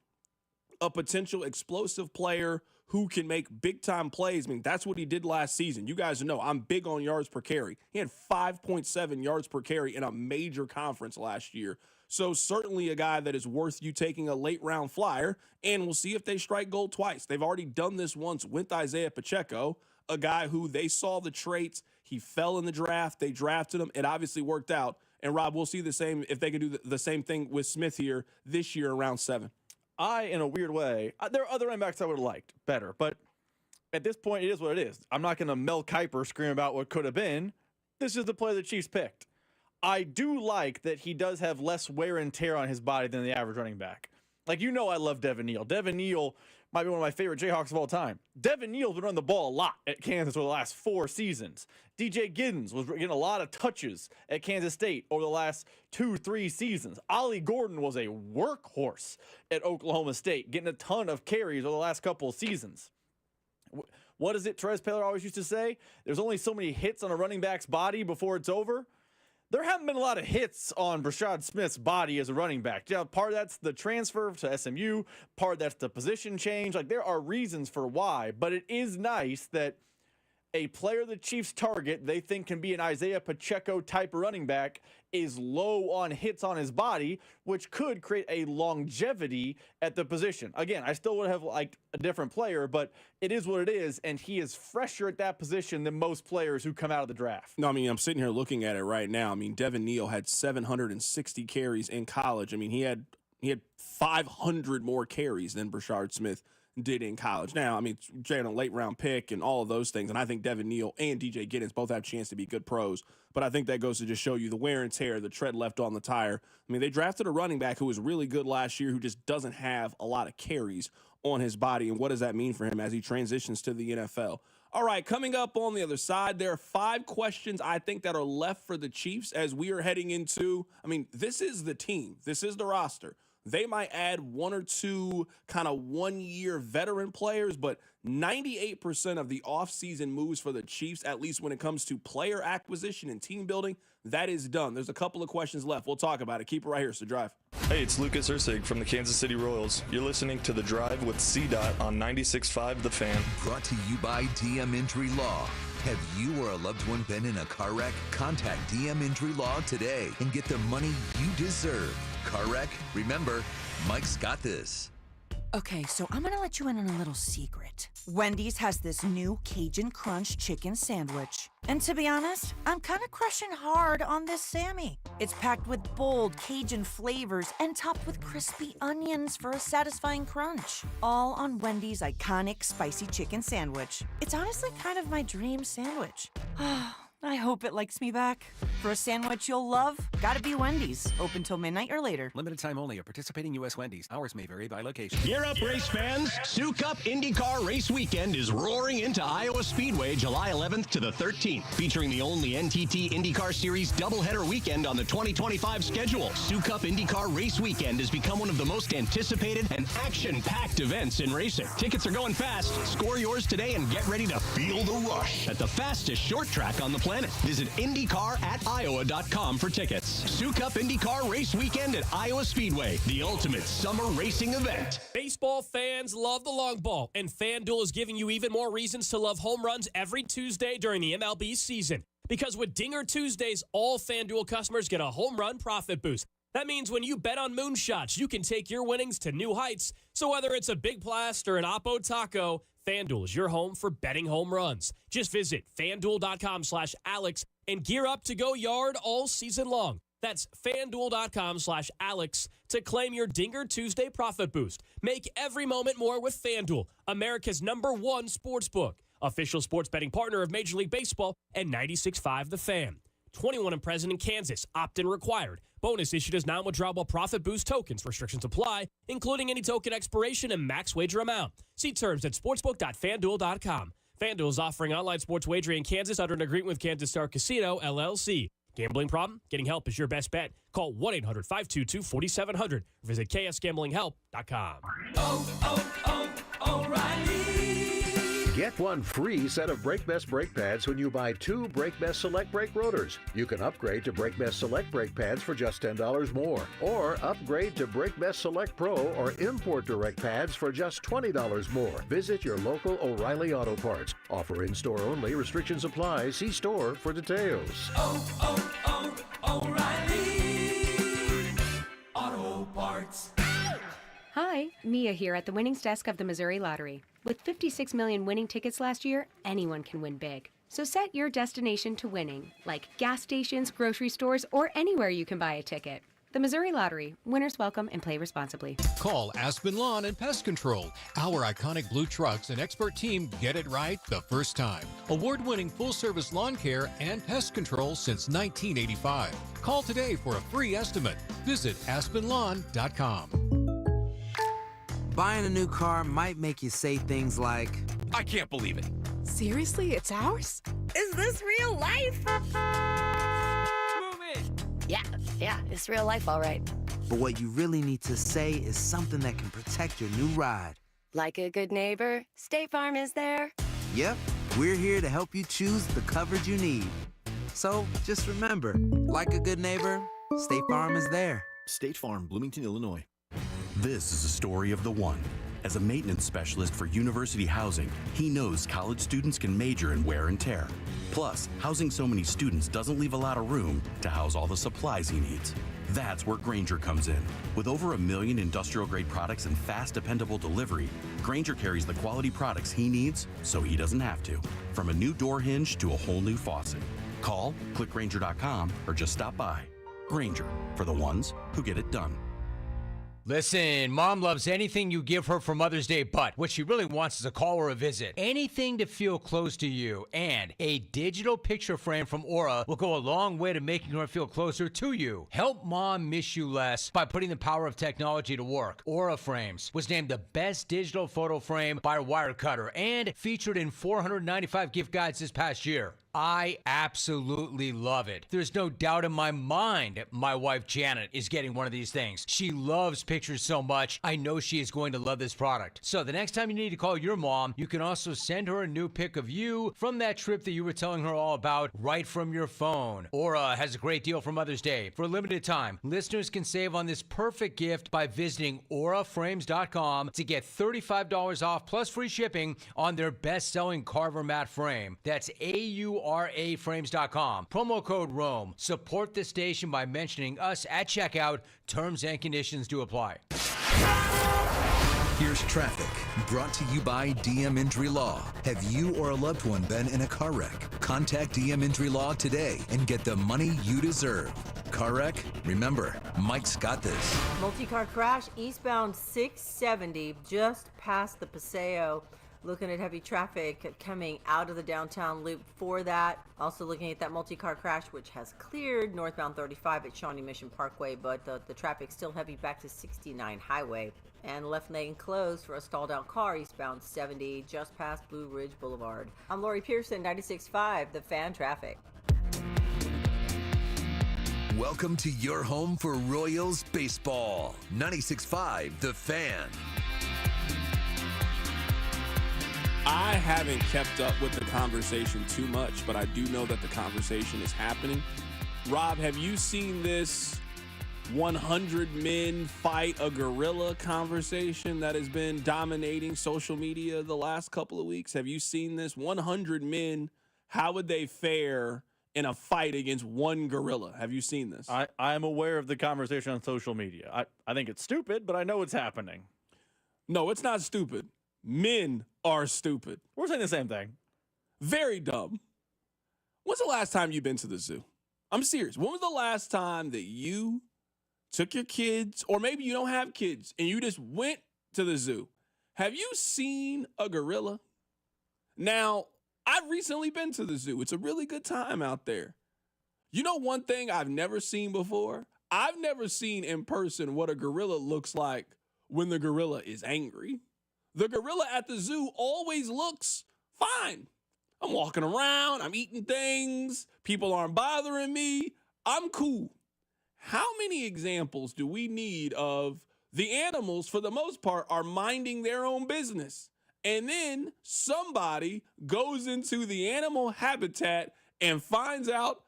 a potential explosive player who can make big-time plays. I mean, that's what he did last season. You guys know I'm big on yards per carry. He had 5.7 yards per carry in a major conference last year. So certainly a guy that is worth you taking a late-round flyer, and we'll see if they strike gold twice. They've already done this once with Isaiah Pacheco, a guy who they saw the traits. He fell in the draft. They drafted him. It obviously worked out. And, Rob, we'll see the same if they can do the same thing with Smith here this year in round 7. In a weird way, there are other running backs I would have liked better, but at this point, it is what it is. I'm not going to Mel Kiper scream about what could have been. This is the player the Chiefs picked. I do like that he does have less wear and tear on his body than the average running back. Like, you know, I love Devin Neal. Devin Neal might be one of my favorite Jayhawks of all time. Devin Neal's been running the ball a lot at Kansas over the last 4 seasons. DJ Giddens was getting a lot of touches at Kansas State over the last 2-3 seasons. Ollie Gordon was a workhorse at Oklahoma State, getting a ton of carries over the last couple of seasons. What is it Terez Paylor always used to say? There's only so many hits on a running back's body before it's over. There haven't been a lot of hits on Brashard Smith's body as a running back. Yeah, part of that's the transfer to SMU. Part of that's the position change. Like, there are reasons for why, but it is nice that a player the Chiefs target they think can be an Isaiah Pacheco type running back is low on hits on his body, which could create a longevity at the position. Again, I still would have liked a different player, but it is what it is, and he is fresher at that position than most players who come out of the draft. No, I mean, I'm sitting here looking at it right now. I mean, Devin Neal had 760 carries in college. I mean, he had 500 more carries than Brashard Smith did in college. Now, I mean, Jay on a late-round pick and all of those things, and I think Devin Neal and DJ Giddens both have a chance to be good pros, but I think that goes to just show you the wear and tear, the tread left on the tire. I mean, they drafted a running back who was really good last year who just doesn't have a lot of carries on his body, and what does that mean for him as he transitions to the NFL? All right, coming up on the other side, there are 5 questions I think that are left for the Chiefs as we are heading into, this is the team. This is the roster. They might add 1 or 2 kind of one-year veteran players, but 98% of the offseason moves for the Chiefs, at least when it comes to player acquisition and team building, that is done. There's a couple of questions left. We'll talk about it. Keep it right here. It's The Drive. Hey, it's Lucas Ursig from the Kansas City Royals. You're listening to The Drive with C-Dot on 96.5 The Fan. Brought to you by DM Injury Law. Have you or a loved one been in a car wreck? Contact DM Injury Law today and get the money you deserve. Car wreck? Remember, Mike's got this. Okay, so I'm gonna let you in on a little secret. Wendy's has this new Cajun Crunch chicken sandwich. And to be honest, I'm kind of crushing hard on this Sammy. It's packed with bold Cajun flavors and topped with crispy onions for a satisfying crunch. All on Wendy's iconic spicy chicken sandwich. It's honestly kind of my dream sandwich. I hope it likes me back. For a sandwich you'll love, gotta be Wendy's. Open till midnight or later. Limited time only at participating U.S. Wendy's. Hours may vary by location. Gear up, race fans. Sioux Cup IndyCar Race Weekend is roaring into Iowa Speedway July 11th to the 13th, featuring the only NTT IndyCar Series doubleheader weekend on the 2025 schedule. Sioux Cup IndyCar Race Weekend has become one of the most anticipated and action-packed events in racing. Tickets are going fast. Score yours today and get ready to feel the rush at the fastest short track on the planet. Visit IndyCar@Iowa.com for tickets. Sioux Cup IndyCar Race Weekend at Iowa Speedway, the ultimate summer racing event. Baseball fans love the long ball, and FanDuel is giving you even more reasons to love home runs every Tuesday during the MLB season. Because with Dinger Tuesdays, all FanDuel customers get a home run profit boost. That means when you bet on moonshots, you can take your winnings to new heights. So whether it's a big blast or an Oppo Taco, FanDuel is your home for betting home runs. Just visit FanDuel.com/Alex and gear up to go yard all season long. That's FanDuel.com/Alex to claim your Dinger Tuesday profit boost. Make every moment more with FanDuel, America's #1 sportsbook. Official sports betting partner of Major League Baseball and 96.5 The Fan. 21 and present in Kansas. Opt-in required. Bonus issued as non-withdrawable profit boost tokens. Restrictions apply, including any token expiration and max wager amount. See terms at sportsbook.fanduel.com. FanDuel is offering online sports wagering in Kansas under an agreement with Kansas Star Casino, LLC. Gambling problem? Getting help is your best bet. Call 1-800-522-4700. Visit ksgamblinghelp.com. O'Reilly. Get one free set of Brake Best brake pads when you buy 2 Brake Best Select brake rotors. You can upgrade to Brake Best Select brake pads for just $10 more. Or upgrade to Brake Best Select Pro or import direct pads for just $20 more. Visit your local O'Reilly Auto Parts. Offer in-store only. Restrictions apply. See store for details. O'Reilly Auto Parts. Hi, Mia here at the winnings desk of the Missouri Lottery. With 56 million winning tickets last year, anyone can win big. So set your destination to winning, like gas stations, grocery stores, or anywhere you can buy a ticket. The Missouri Lottery. Winners welcome and play responsibly. Call Aspen Lawn and Pest Control. Our iconic blue trucks and expert team get it right the first time. Award-winning full-service lawn care and pest control since 1985. Call today for a free estimate. Visit aspenlawn.com. Buying a new car might make you say things like, I can't believe it. Seriously, it's ours? Is this real life? Yeah, it's real life, all right. But what you really need to say is something that can protect your new ride. Like a good neighbor, State Farm is there. Yep, we're here to help you choose the coverage you need. So just remember, like a good neighbor, State Farm is there. State Farm, Bloomington, Illinois. This is a story of the one. As a maintenance specialist for university housing, he knows college students can major in wear and tear. Plus, housing so many students doesn't leave a lot of room to house all the supplies he needs. That's where Grainger comes in. With over 1 million industrial-grade products and fast, dependable delivery, Grainger carries the quality products he needs so he doesn't have to. From a new door hinge to a whole new faucet. Call, click Grainger.com, or just stop by. Grainger, for the ones who get it done. Listen, Mom loves anything you give her for Mother's Day, but what she really wants is a call or a visit. Anything to feel close to you. And a digital picture frame from Aura will go a long way to making her feel closer to you. Help Mom miss you less by putting the power of technology to work. Aura Frames was named the best digital photo frame by Wirecutter and featured in 495 gift guides this past year. I absolutely love it. There's no doubt in my mind my wife Janet is getting one of these things. She loves pictures so much, I know she is going to love this product. So the next time you need to call your mom, you can also send her a new pic of you from that trip that you were telling her all about right from your phone. Aura has a great deal for Mother's Day. For a limited time, listeners can save on this perfect gift by visiting auraframes.com to get $35 off plus free shipping on their best-selling Carver mat frame. That's auraframes.com. Promo code ROAM. Support the station by mentioning us at checkout. Terms and conditions do apply. Here's traffic brought to you by DM Injury Law. Have you or a loved one been in a car wreck? Contact DM Injury Law today and get the money you deserve. Car wreck? Remember, Mike's got this. Multi-car crash eastbound 670 just past the Paseo. Looking at heavy traffic coming out of the downtown loop for that. Also looking at that multi-car crash, which has cleared northbound 35 at Shawnee Mission Parkway, but the traffic's still heavy back to 69 Highway. And left lane closed for a stalled out car eastbound 70 just past Blue Ridge Boulevard. I'm Lori Pearson, 96.5, The Fan Traffic. Welcome to your home for Royals baseball. 96.5, The Fan. I haven't kept up with the conversation too much, but I do know that the conversation is happening. Rob, have you seen this 100 men fight a gorilla conversation that has been dominating social media the last couple of weeks? Have you seen this? 100 men, how would they fare in a fight against one gorilla? Have you seen this? I am aware of the conversation on social media. I think it's stupid, but I know it's happening. No, it's not stupid. Men are stupid. We're saying the same thing. Very dumb. When's the last time you've been to the zoo? I'm serious. When was the last time that you took your kids, or maybe you don't have kids, and you just went to the zoo? Have you seen a gorilla? Now, I've recently been to the zoo. It's a really good time out there. You know one thing I've never seen before? I've never seen in person what a gorilla looks like when the gorilla is angry. The gorilla at the zoo always looks fine. I'm walking around, I'm eating things, people aren't bothering me, I'm cool. How many examples do we need of the animals, for the most part, are minding their own business? And then somebody goes into the animal habitat and finds out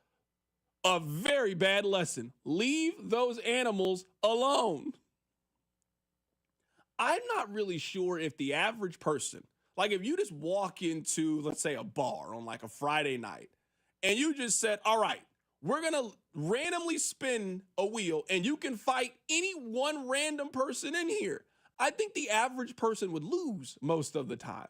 a very bad lesson. Leave those animals alone. I'm not really sure if the average person, like if you just walk into, let's say, a bar on like a Friday night, and you just said, all right, we're going to randomly spin a wheel and you can fight any one random person in here. I think the average person would lose most of the time.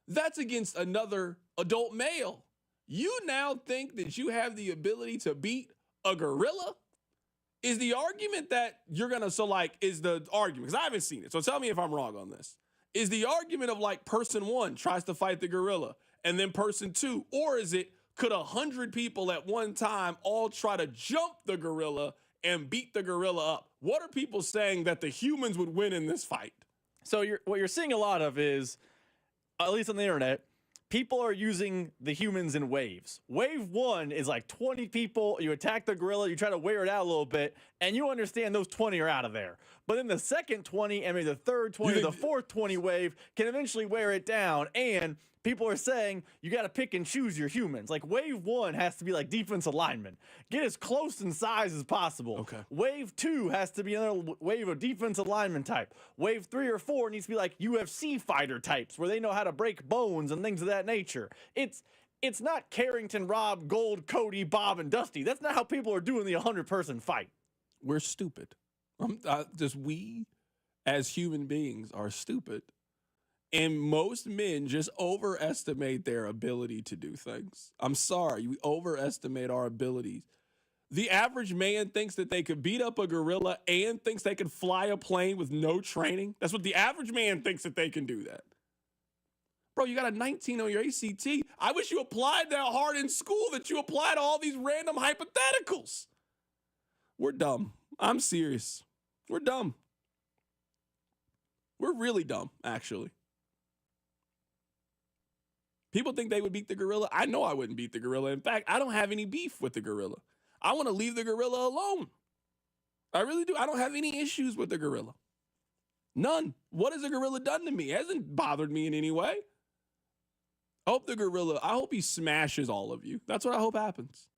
That's against another adult male. You now think that you have the ability to beat a gorilla? Is the argument that you're going to, is the argument, because I haven't seen it, so tell me if I'm wrong on this. Is the argument of like person one tries to fight the gorilla and then person two, or is it could 100 people at one time all try to jump the gorilla and beat the gorilla up? What are people saying that the humans would win in this fight? So what you're seeing a lot of is, at least on the internet, people are using the humans in waves. Wave one is like 20 people. You attack the gorilla, you try to wear it out a little bit, and you understand those 20 are out of there. But then the second 20, and maybe the third 20, the fourth 20 wave can eventually wear it down. And people are saying you got to pick and choose your humans. Like wave one has to be like defensive linemen. Get as close in size as possible. Okay. Wave two has to be another wave of defensive lineman type. Wave 3 or 4 needs to be like UFC fighter types where they know how to break bones and things of that nature. It's not Carrington, Rob, Gold, Cody, Bob, and Dusty. That's not how people are doing the 100-person fight. We're stupid. We, as human beings, are stupid. And most men just overestimate their ability to do things. I'm sorry, we overestimate our abilities. The average man thinks that they could beat up a gorilla and thinks they can fly a plane with no training. That's what the average man thinks, that they can do that. Bro, you got a 19 on your ACT. I wish you applied that hard in school that you applied all these random hypotheticals. We're dumb. I'm serious. We're dumb. We're really dumb, actually. People think they would beat the gorilla. I know I wouldn't beat the gorilla. In fact, I don't have any beef with the gorilla. I want to leave the gorilla alone. I really do. I don't have any issues with the gorilla. None. What has the gorilla done to me? It hasn't bothered me in any way. I hope he smashes all of you. That's what I hope happens.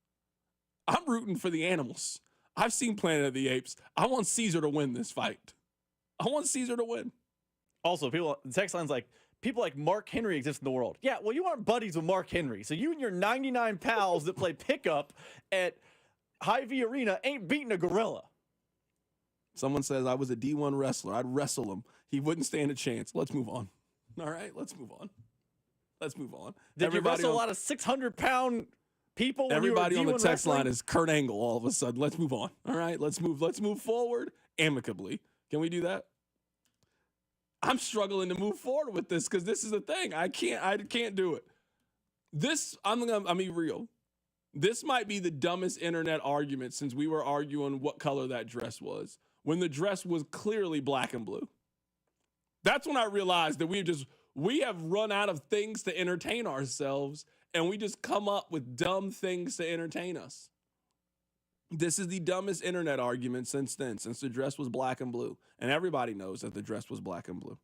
I'm rooting for the animals. I've seen Planet of the Apes. I want Caesar to win this fight. I want Caesar to win. Also, the text line's like, people like Mark Henry exist in the world. Yeah, well, you aren't buddies with Mark Henry. So you and your 99 pals that play pickup at Hy-Vee Arena ain't beating a gorilla. Someone says I was a D1 wrestler. I'd wrestle him. He wouldn't stand a chance. Let's move on. All right, let's move on. Let's move on. Did you wrestle a lot of 600-pound people? Everybody on the text wrestling? line is Kurt Angle all of a sudden. Let's move on. All right, let's move forward amicably. Can we do that? I'm struggling to move forward with this because this is the thing. I can't do it. I'm be real. This might be the dumbest internet argument since we were arguing what color that dress was, when the dress was clearly black and blue. That's when I realized that we have run out of things to entertain ourselves, and we just come up with dumb things to entertain us. This is the dumbest internet argument since then, since the dress was black and blue. And everybody knows that the dress was black and blue.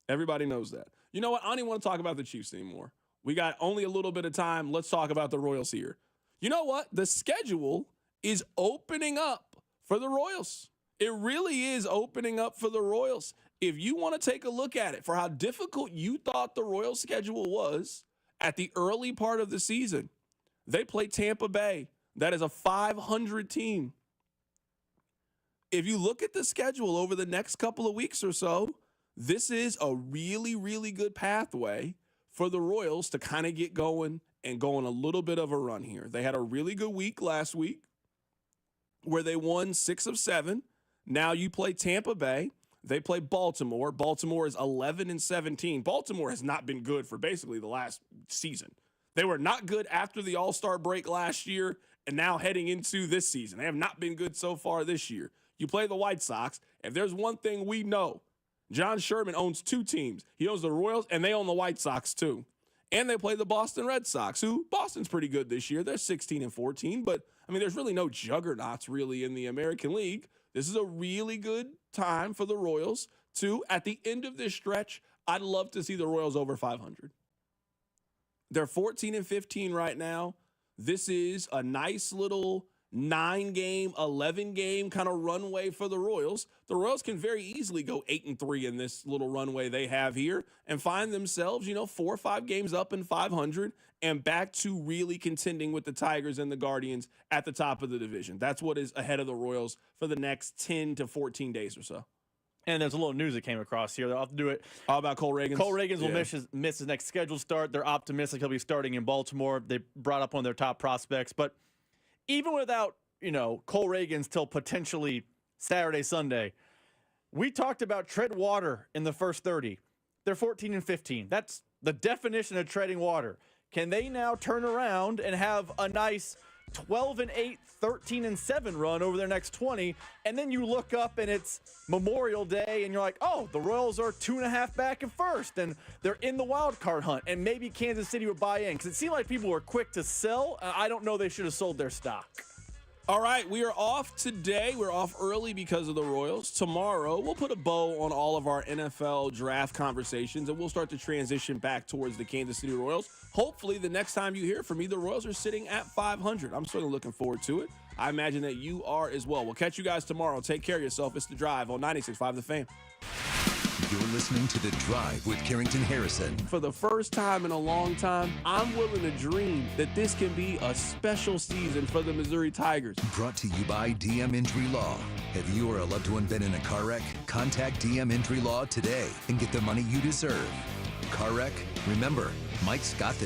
Everybody knows that. You know what? I don't even want to talk about the Chiefs anymore. We got only a little bit of time. Let's talk about the Royals here. You know what? The schedule is opening up for the Royals. It really is opening up for the Royals. If you want to take a look at it for how difficult you thought the Royals schedule was at the early part of the season, they play Tampa Bay. That is a 500 team. If you look at the schedule over the next couple of weeks or so, this is a really, really good pathway for the Royals to kind of get going and go on a little bit of a run here. They had a really good week last week where they won 6 of 7. Now you play Tampa Bay. They play Baltimore. Baltimore is 11-17. Baltimore has not been good for basically the last season. They were not good after the All-Star break last year, and now heading into this season. They have not been good so far this year. You play the White Sox. If there's one thing we know, John Sherman owns 2 teams. He owns the Royals, and they own the White Sox too. And they play the Boston Red Sox, who Boston's pretty good this year. They're 16-14, but, I mean, there's really no juggernauts really in the American League. This is a really good time for the Royals to, at the end of this stretch, I'd love to see the Royals over 500. They're 14-15 right now. This is a nice little 9-game, 11-game kind of runway for the Royals. The Royals can very easily go 8-3 in this little runway they have here and find themselves, 4 or 5 games up in 500 and back to really contending with the Tigers and the Guardians at the top of the division. That's what is ahead of the Royals for the next 10 to 14 days or so. And there's a little news that came across here. They'll have to do it. How about Cole Reagans? Cole Reagans will miss his next scheduled start. They're optimistic he'll be starting in Baltimore. They brought up one of their top prospects. But even without, Cole Reagans till potentially Saturday, Sunday, we talked about tread water in the first 30. They're 14-15. That's the definition of treading water. Can they now turn around and have a nice 12-8, 13-7 run over their next 20, and then you look up and it's Memorial Day and you're like, oh, the Royals are 2.5 back in first and they're in the wild card hunt, and maybe Kansas City would buy in because it seemed like people were quick to sell. I don't know, they should have sold their stock. All right, we are off today. We're off early because of the Royals. Tomorrow, we'll put a bow on all of our NFL draft conversations, and we'll start to transition back towards the Kansas City Royals. Hopefully, the next time you hear from me, the Royals are sitting at 500. I'm certainly looking forward to it. I imagine that you are as well. We'll catch you guys tomorrow. Take care of yourself. It's The Drive on 96.5 The Fan. You're listening to The Drive with Carrington Harrison. For the first time in a long time, I'm willing to dream that this can be a special season for the Missouri Tigers. Brought to you by DM Injury Law. Have you or a loved one been in a car wreck? Contact DM Injury Law today and get the money you deserve. Car wreck? Remember, Mike's got this.